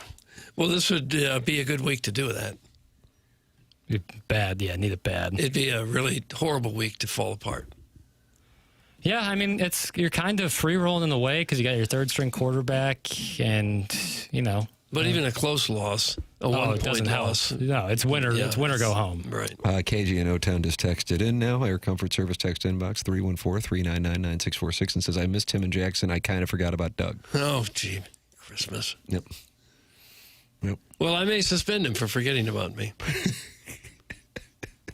Well, this would be a good week to do that. Bad, yeah, need it bad. It'd be a really horrible week to fall apart. Yeah, I mean, you're kind of free rolling in a way because you got your third string quarterback, and But even a close loss, a 1 it doesn't point help. loss. No, it's winner. Yeah, it's winner go home. Right. KG in O-Town just texted in now. Air Comfort Service text inbox 314-399-9646 and says, I missed Tim and Jackson. I kind of forgot about Doug. Oh, gee. Christmas. Yep. Well, I may suspend him for forgetting about me.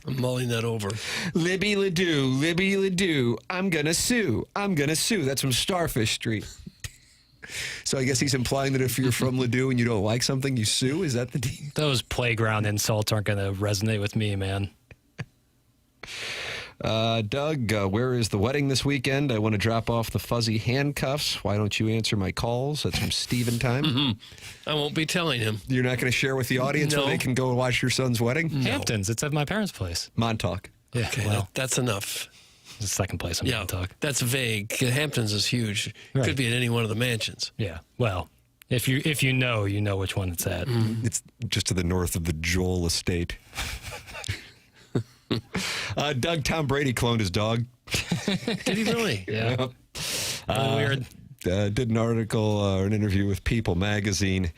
I'm mulling that over. Libby Ledoux, I'm going to sue. That's from Starfish Street. So I guess he's implying that if you're from Ledoux and you don't like something, you sue? Is that the deal? Those playground insults aren't going to resonate with me, man. Doug, where is the wedding this weekend? I want to drop off the fuzzy handcuffs. Why don't you answer my calls? That's from Steven time. I won't be telling him. You're not going to share with the audience where they can go and watch your son's wedding? No. Hamptons. It's at my parents' place. Montauk. Yeah, okay, well, that's enough. It's the second place in Montauk. That's vague. Hamptons is huge. Right. Could be at any one of the mansions. Yeah. Well, if you know which one it's at. It's just to the north of the Joel estate. Doug, Tom Brady cloned his dog. Did he really? Yeah. Weird. Did an article or an interview with People magazine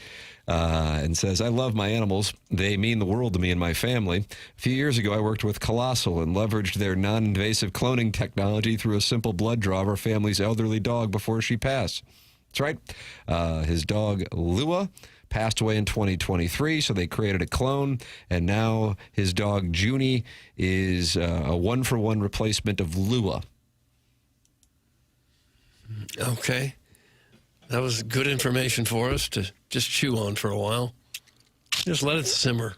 and says, I love my animals. They mean the world to me and my family. A few years ago, I worked with Colossal and leveraged their non-invasive cloning technology through a simple blood draw of our family's elderly dog before she passed. That's right. His dog, Lua, passed away in 2023, so they created a clone, and now his dog Junie is a one-for-one replacement of Lua. Okay. That was good information for us to just chew on for a while. Just let it simmer.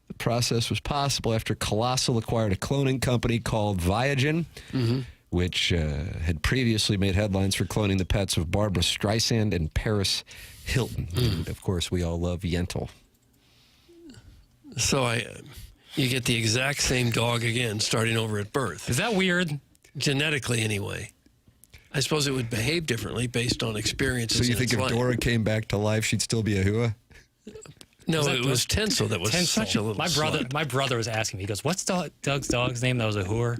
The process was possible after Colossal acquired a cloning company called Viagen, which had previously made headlines for cloning the pets of Barbara Streisand and Paris Hilton. And, of course, we all love Yentl. So you get the exact same dog again, starting over at birth. Is that weird? Genetically, anyway. I suppose it would behave differently based on experiences. So you in think its if life. Dora came back to life, she'd still be a hua? No, it was Tinsel that was such a little My brother was asking me, he goes, what's Doug's dog's name that was a hooer?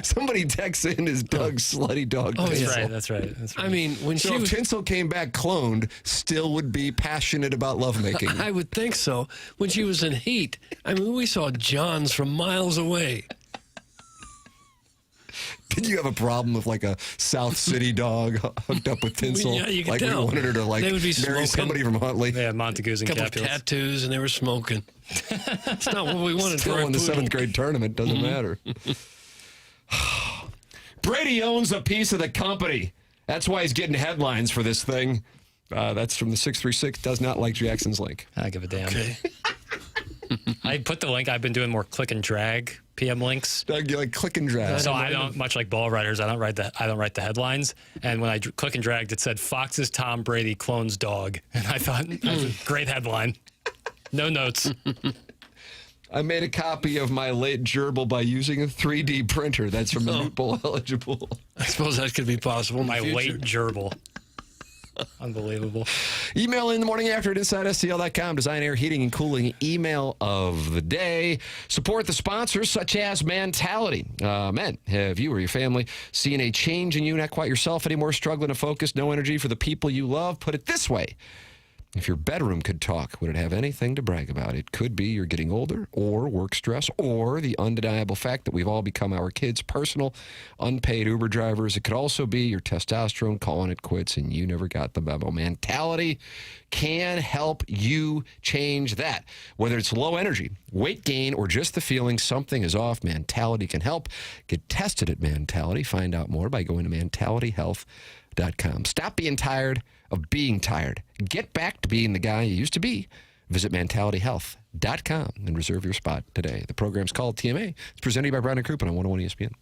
Somebody texts in his Doug's slutty dog. Oh, Tinsel. That's right. I mean, when so if Tinsel came back cloned, still would be passionate about lovemaking. I would think so. When she was in heat, I mean, we saw Johns from miles away. Did you have a problem with like a South City dog hooked up with Tinsel? Yeah, you could like tell. we wanted her to like They would be marry smoking. somebody from Huntley. Yeah, Montagues and A couple of Capulets. tattoos, and they were smoking. It's not what we wanted Still for our in the poodle. 7th grade tournament, doesn't matter. Brady owns a piece of the company. That's why he's getting headlines for this thing. That's from the 636. Does not like Jackson's link. I give a damn. Okay. I put the link. I've been doing more click and drag PM links. Doug, you like click and drag. So I don't, much like ball writers, I don't write the headlines. And when I click and dragged, it said Fox's Tom Brady clones dog, and I thought that was a great headline. No notes. I made a copy of my late gerbil by using a 3D printer. That's from the New Bowl eligible. I suppose that could be possible. My late gerbil. Unbelievable. Email in the morning after at InsideSTL.com. Design, air, heating, and cooling email of the day. Support the sponsors such as Mentality. Men, have you or your family seen a change in you? Not quite yourself anymore, struggling to focus, no energy for the people you love? Put it this way. If your bedroom could talk, would it have anything to brag about? It could be you're getting older, or work stress, or the undeniable fact that we've all become our kids' personal, unpaid Uber drivers. It could also be your testosterone calling it quits and you never got the memo. Mentality can help you change that. Whether it's low energy, weight gain, or just the feeling something is off, Mentality can help. Get tested at Mentality. Find out more by going to mentalityhealth.com. Stop being tired of being tired. Get back to being the guy you used to be. Visit mentalityhealth.com and reserve your spot today. The program's called TMA. It's presented by Brown and Crouppen on 101 ESPN.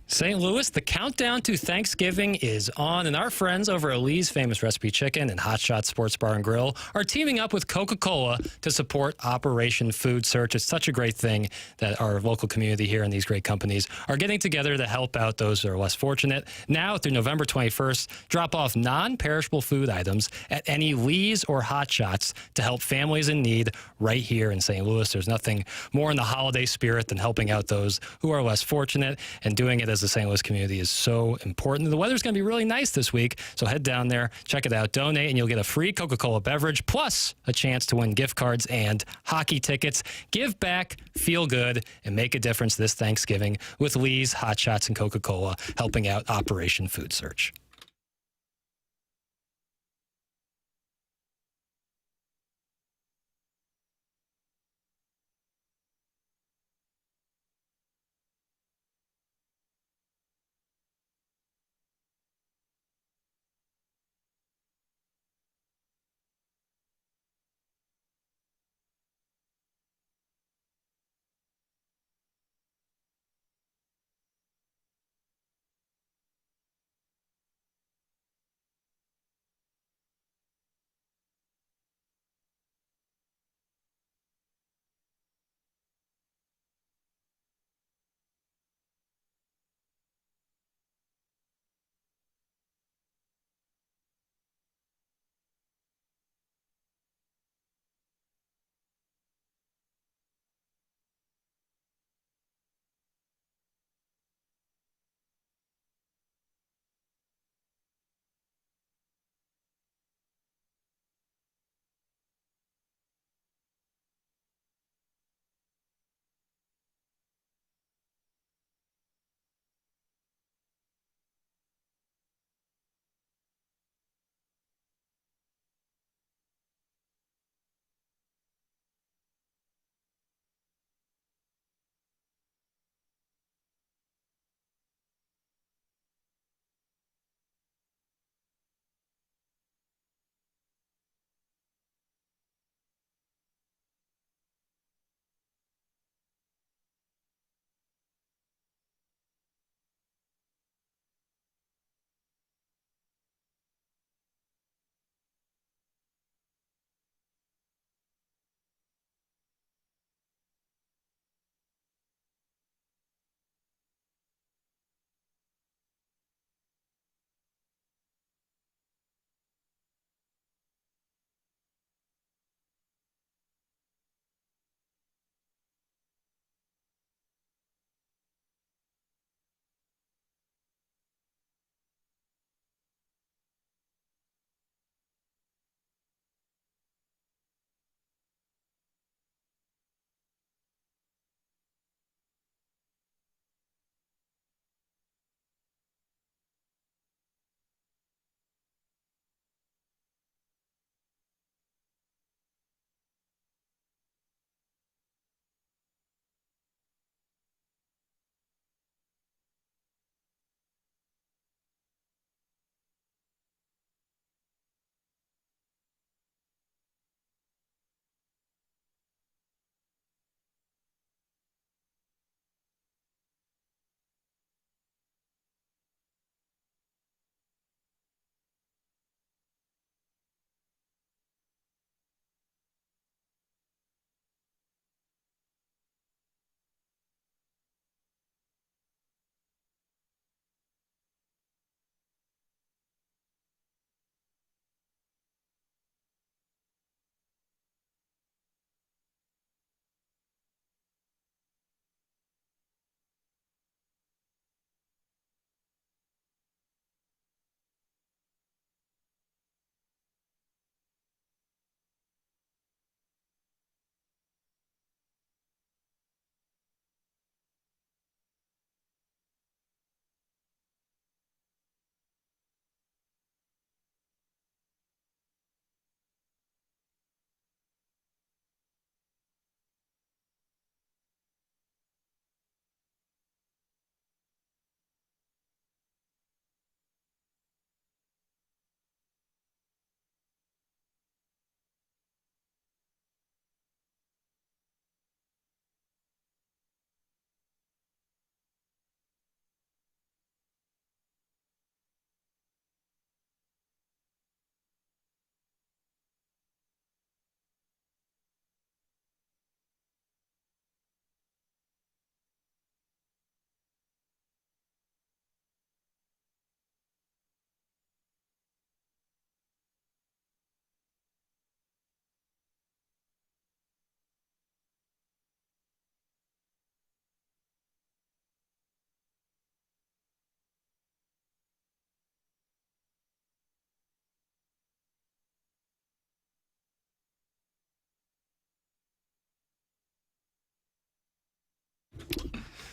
St. Louis, the countdown to Thanksgiving is on, and our friends over at Lee's Famous Recipe Chicken and Hot Shot Sports Bar and Grill are teaming up with Coca-Cola to support Operation Food Search. It's such a great thing that our local community here and these great companies are getting together to help out those who are less fortunate. Now, through November 21st, drop off non-perishable food items at any Lee's or Hot Shots to help families in need right here in St. Louis. There's nothing more in the holiday spirit than helping out those who are less fortunate, and doing it as the St. Louis community is so important. The weather's going to be really nice this week, so head down there, check it out, donate, and you'll get a free Coca-Cola beverage, plus a chance to win gift cards and hockey tickets. Give back, feel good, and make a difference this Thanksgiving with Lee's, Hot Shots, and Coca-Cola, helping out Operation Food Search.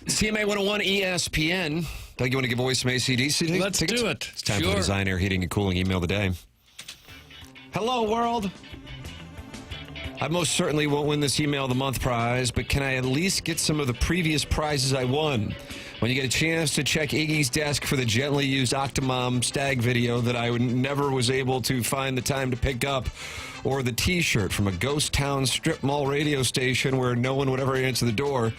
CMA 101 ESPN. Doug, you want to give away some AC/DC Let's tickets? do it. It's time for Sure. the Design, Air, Heating, and Cooling email of the day. Hello, world. I most certainly won't win this Email of the Month prize, but can I at least get some of the previous prizes I won? When you get a chance to check Iggy's desk for the gently used Octomom stag video that I never was able to find the time to pick up, or the T-shirt from a ghost town strip mall radio station where no one would ever answer the door.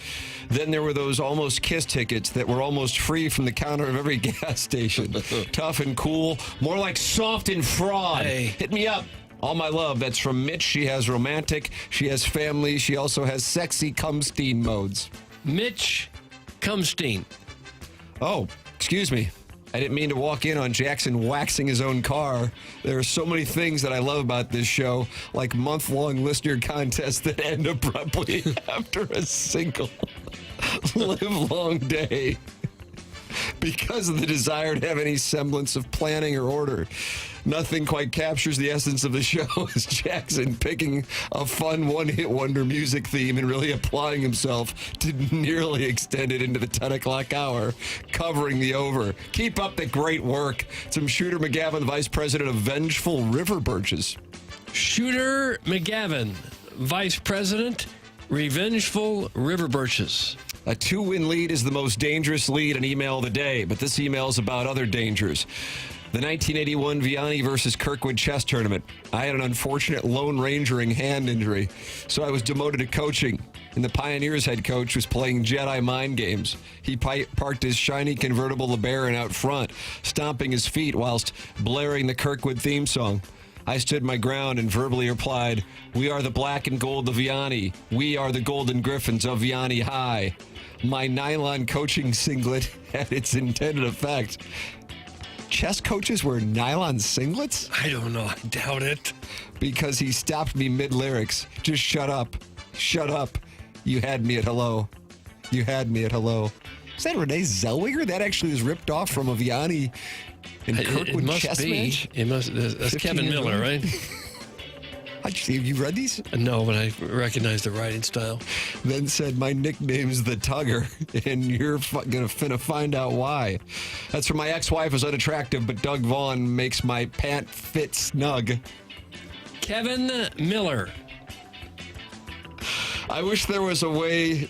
Then there were those Almost Kiss tickets that were almost free from the counter of every gas station. Tough and cool, more like soft and fraud. Hey. Hit me up. All my love. That's from Mitch. She has romantic. She has family. She also has sexy Cumstein modes. Mitch Cumstein. Oh, excuse me. I didn't mean to walk in on Jackson waxing his own car. There are so many things that I love about this show, like month-long listener contests that end abruptly after a single live-long day because of the desire to have any semblance of planning or order. Nothing quite captures the essence of the show as Jackson picking a fun one-hit wonder music theme and really applying himself to nearly extend it into the 10 o'clock hour, covering the over. Keep up the great work. It's from Shooter McGavin, Vice President of Vengeful River Birches. Shooter McGavin, Vice President, Revengeful River Birches. A 2-win lead is the most dangerous lead in Email of the Day, but this email is about other dangers. The 1981 Vianney versus Kirkwood chess tournament. I had an unfortunate Lone Rangering hand injury, so I was demoted to coaching, and the Pioneers head coach was playing Jedi mind games. He parked his shiny convertible LeBaron out front, stomping his feet whilst blaring the Kirkwood theme song. I stood my ground and verbally replied, "We are the black and gold of Vianney. We are the golden griffins of Vianney High." My nylon coaching singlet had its intended effect. Chess coaches wear nylon singlets? I don't know. I doubt it. Because he stopped me mid-lyrics. Just shut up. Shut up. You had me at hello. You had me at hello. Is that Renee Zellweger? That actually was ripped off from a Vianney and Kirkwood it must chess be. match? It must. That's Kevin Miller, right? Have you read these? No, but I recognize the writing style. Then said, "My nickname's the Tugger, and you're finna find out why." That's from my ex-wife is unattractive, but Doug Vaughn makes my pant fit snug. Kevin Miller. I wish there was a way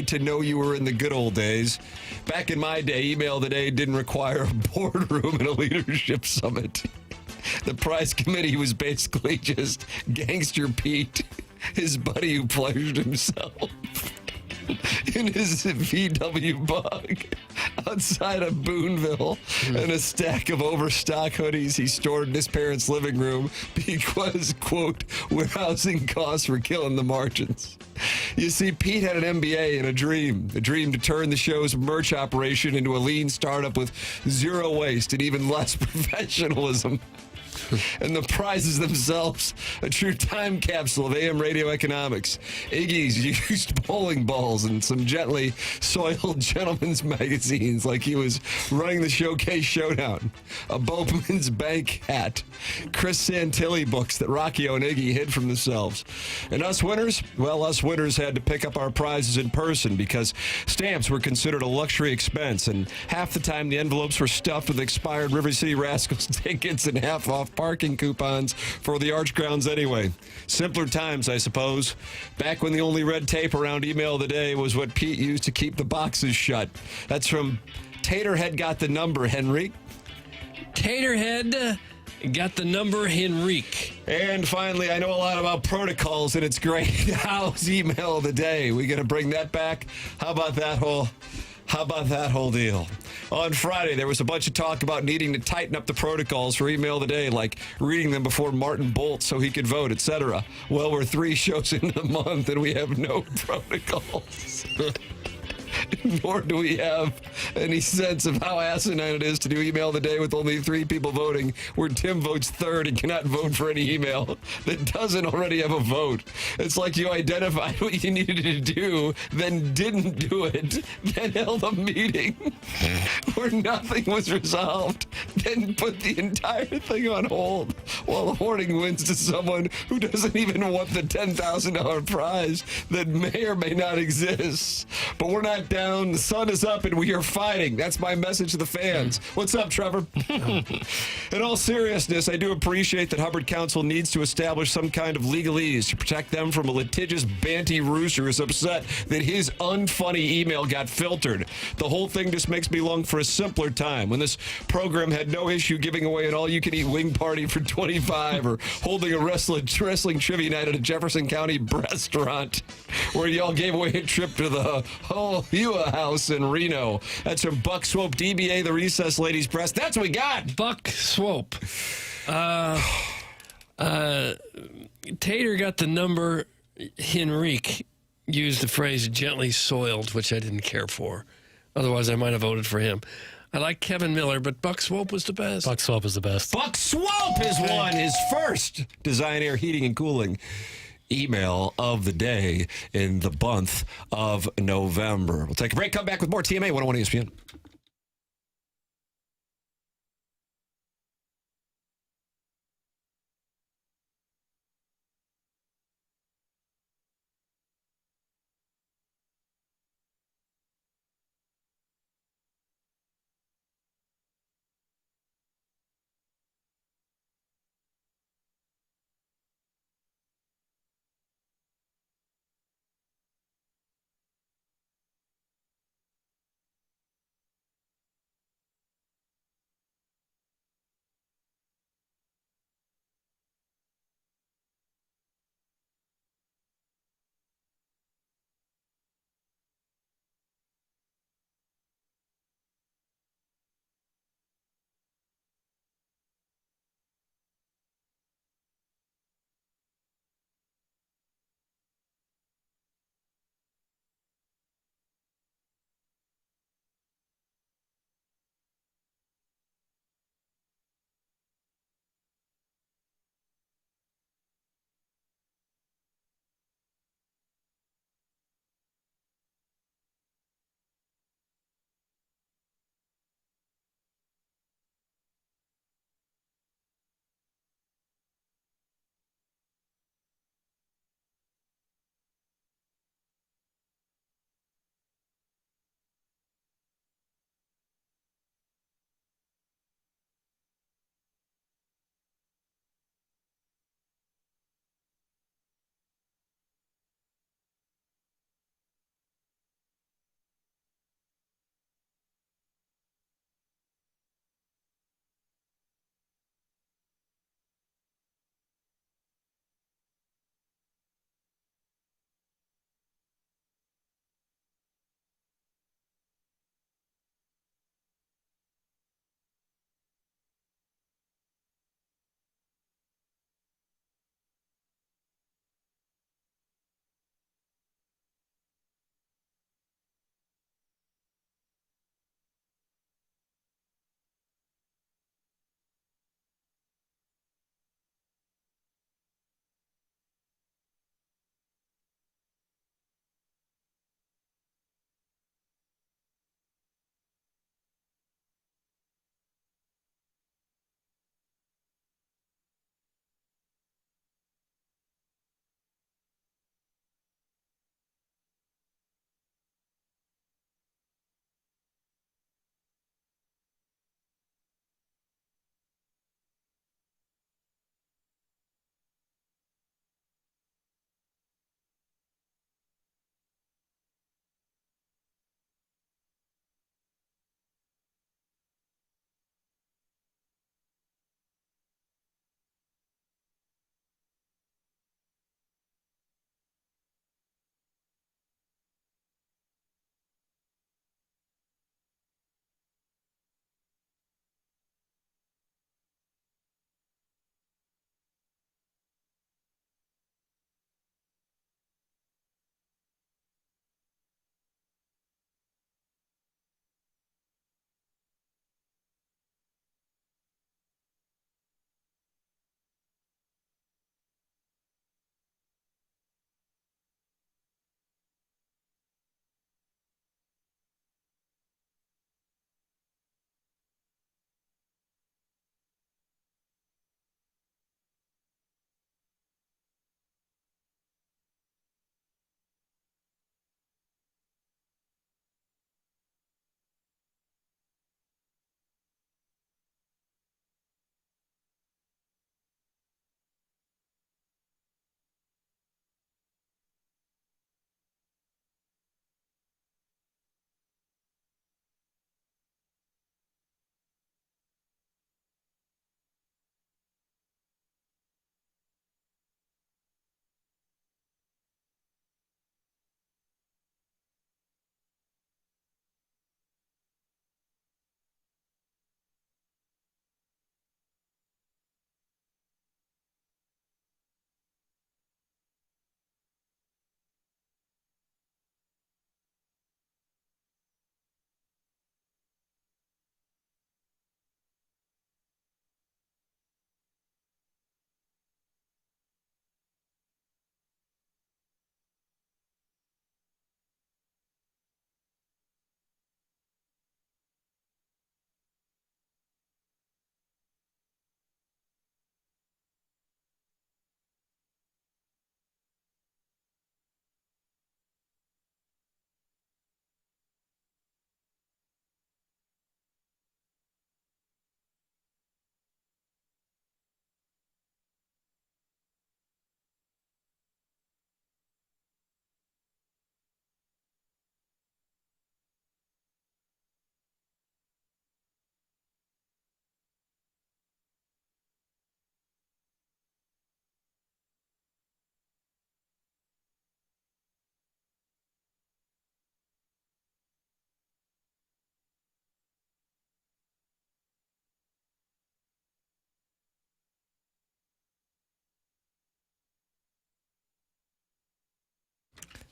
to know you were in the good old days. Back in my day, Email of the Day didn't require a boardroom and a leadership summit. The prize committee was basically just Gangster Pete, his buddy who pleasured himself in his VW bug outside of Boonville, and a stack of overstock hoodies he stored in his parents' living room because, quote, warehousing costs were killing the margins. You see, Pete had an MBA and a dream to turn the show's merch operation into a lean startup with zero waste and even less professionalism. And the prizes themselves, a true time capsule of AM radio economics, Iggy's used bowling balls, and some gently soiled gentlemen's magazines like he was running the Showcase Showdown, a Boatman's Bank hat, Chris Santilli books that Rockio and Iggy hid from themselves. And us winners? Well, us winners had to pick up our prizes in person because stamps were considered a luxury expense, and half the time the envelopes were stuffed with expired River City Rascals tickets and half-off parking coupons for the Arch Grounds anyway. Simpler times, I suppose. Back when the only red tape around Email of the Day was what Pete used to keep the boxes shut. That's from Taterhead Got the Number, Henry. Taterhead got the number, Henrique. And finally, I know a lot about protocols, and it's great. How's Email of the Day? We going to bring that back? How about that whole deal? On Friday, there was a bunch of talk about needing to tighten up the protocols for Email of the Day, like reading them before Martin Bolt so he could vote, etc. Well, we're 3 shows into the month, and we have no protocols. nor do we have any sense of how asinine it is to do email of the day with only 3 people voting, where Tim votes third and cannot vote for any email that doesn't already have a vote. It's like you identified what you needed to do, then didn't do it, then held a meeting where nothing was resolved, then put the entire thing on hold while awarding wins to someone who doesn't even want the $10,000 prize that may or may not exist. But we're not down. The sun is up and we are fighting. That's my message to the fans. What's up, Trevor? In all seriousness, I do appreciate that Hubbard Council needs to establish some kind of legalese to protect them from a litigious Banty rooster who's upset that his unfunny email got filtered. The whole thing just makes me long for a simpler time when this program had no issue giving away an all-you-can-eat wing party for 25 or holding a wrestling trivia night at a Jefferson County restaurant where y'all gave away a trip to the Hua House in Reno. That's from Buck Swope, DBA, the Recess Ladies Press. That's what we got. Buck Swope. Tater got the number. Henrique used the phrase gently soiled, which I didn't care for. Otherwise, I might have voted for him. I like Kevin Miller, but Buck Swope was the best. Buck Swope is the best. Buck Swope has won his first Design Air Heating and Cooling email of the day in the month of November. We'll take a break, come back with more TMA 101 ESPN.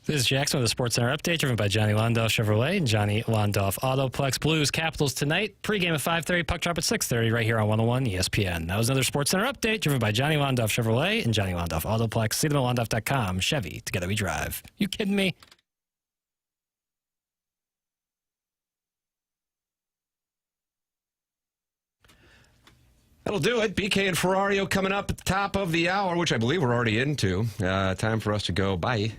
This is Jackson with the Sports Center update, driven by Johnny Londoff Chevrolet and Johnny Londoff Autoplex. Blues Capitals tonight. Pregame at 5:30, puck drop at 6:30, right here on 101 ESPN. That was another Sports Center update, driven by Johnny Londoff Chevrolet and Johnny Londoff Autoplex. See them at Londoff.com. Chevy, together we drive. You kidding me? That'll do it. BK and Ferrario coming up at the top of the hour, which I believe we're already into. Time for us to go. Bye.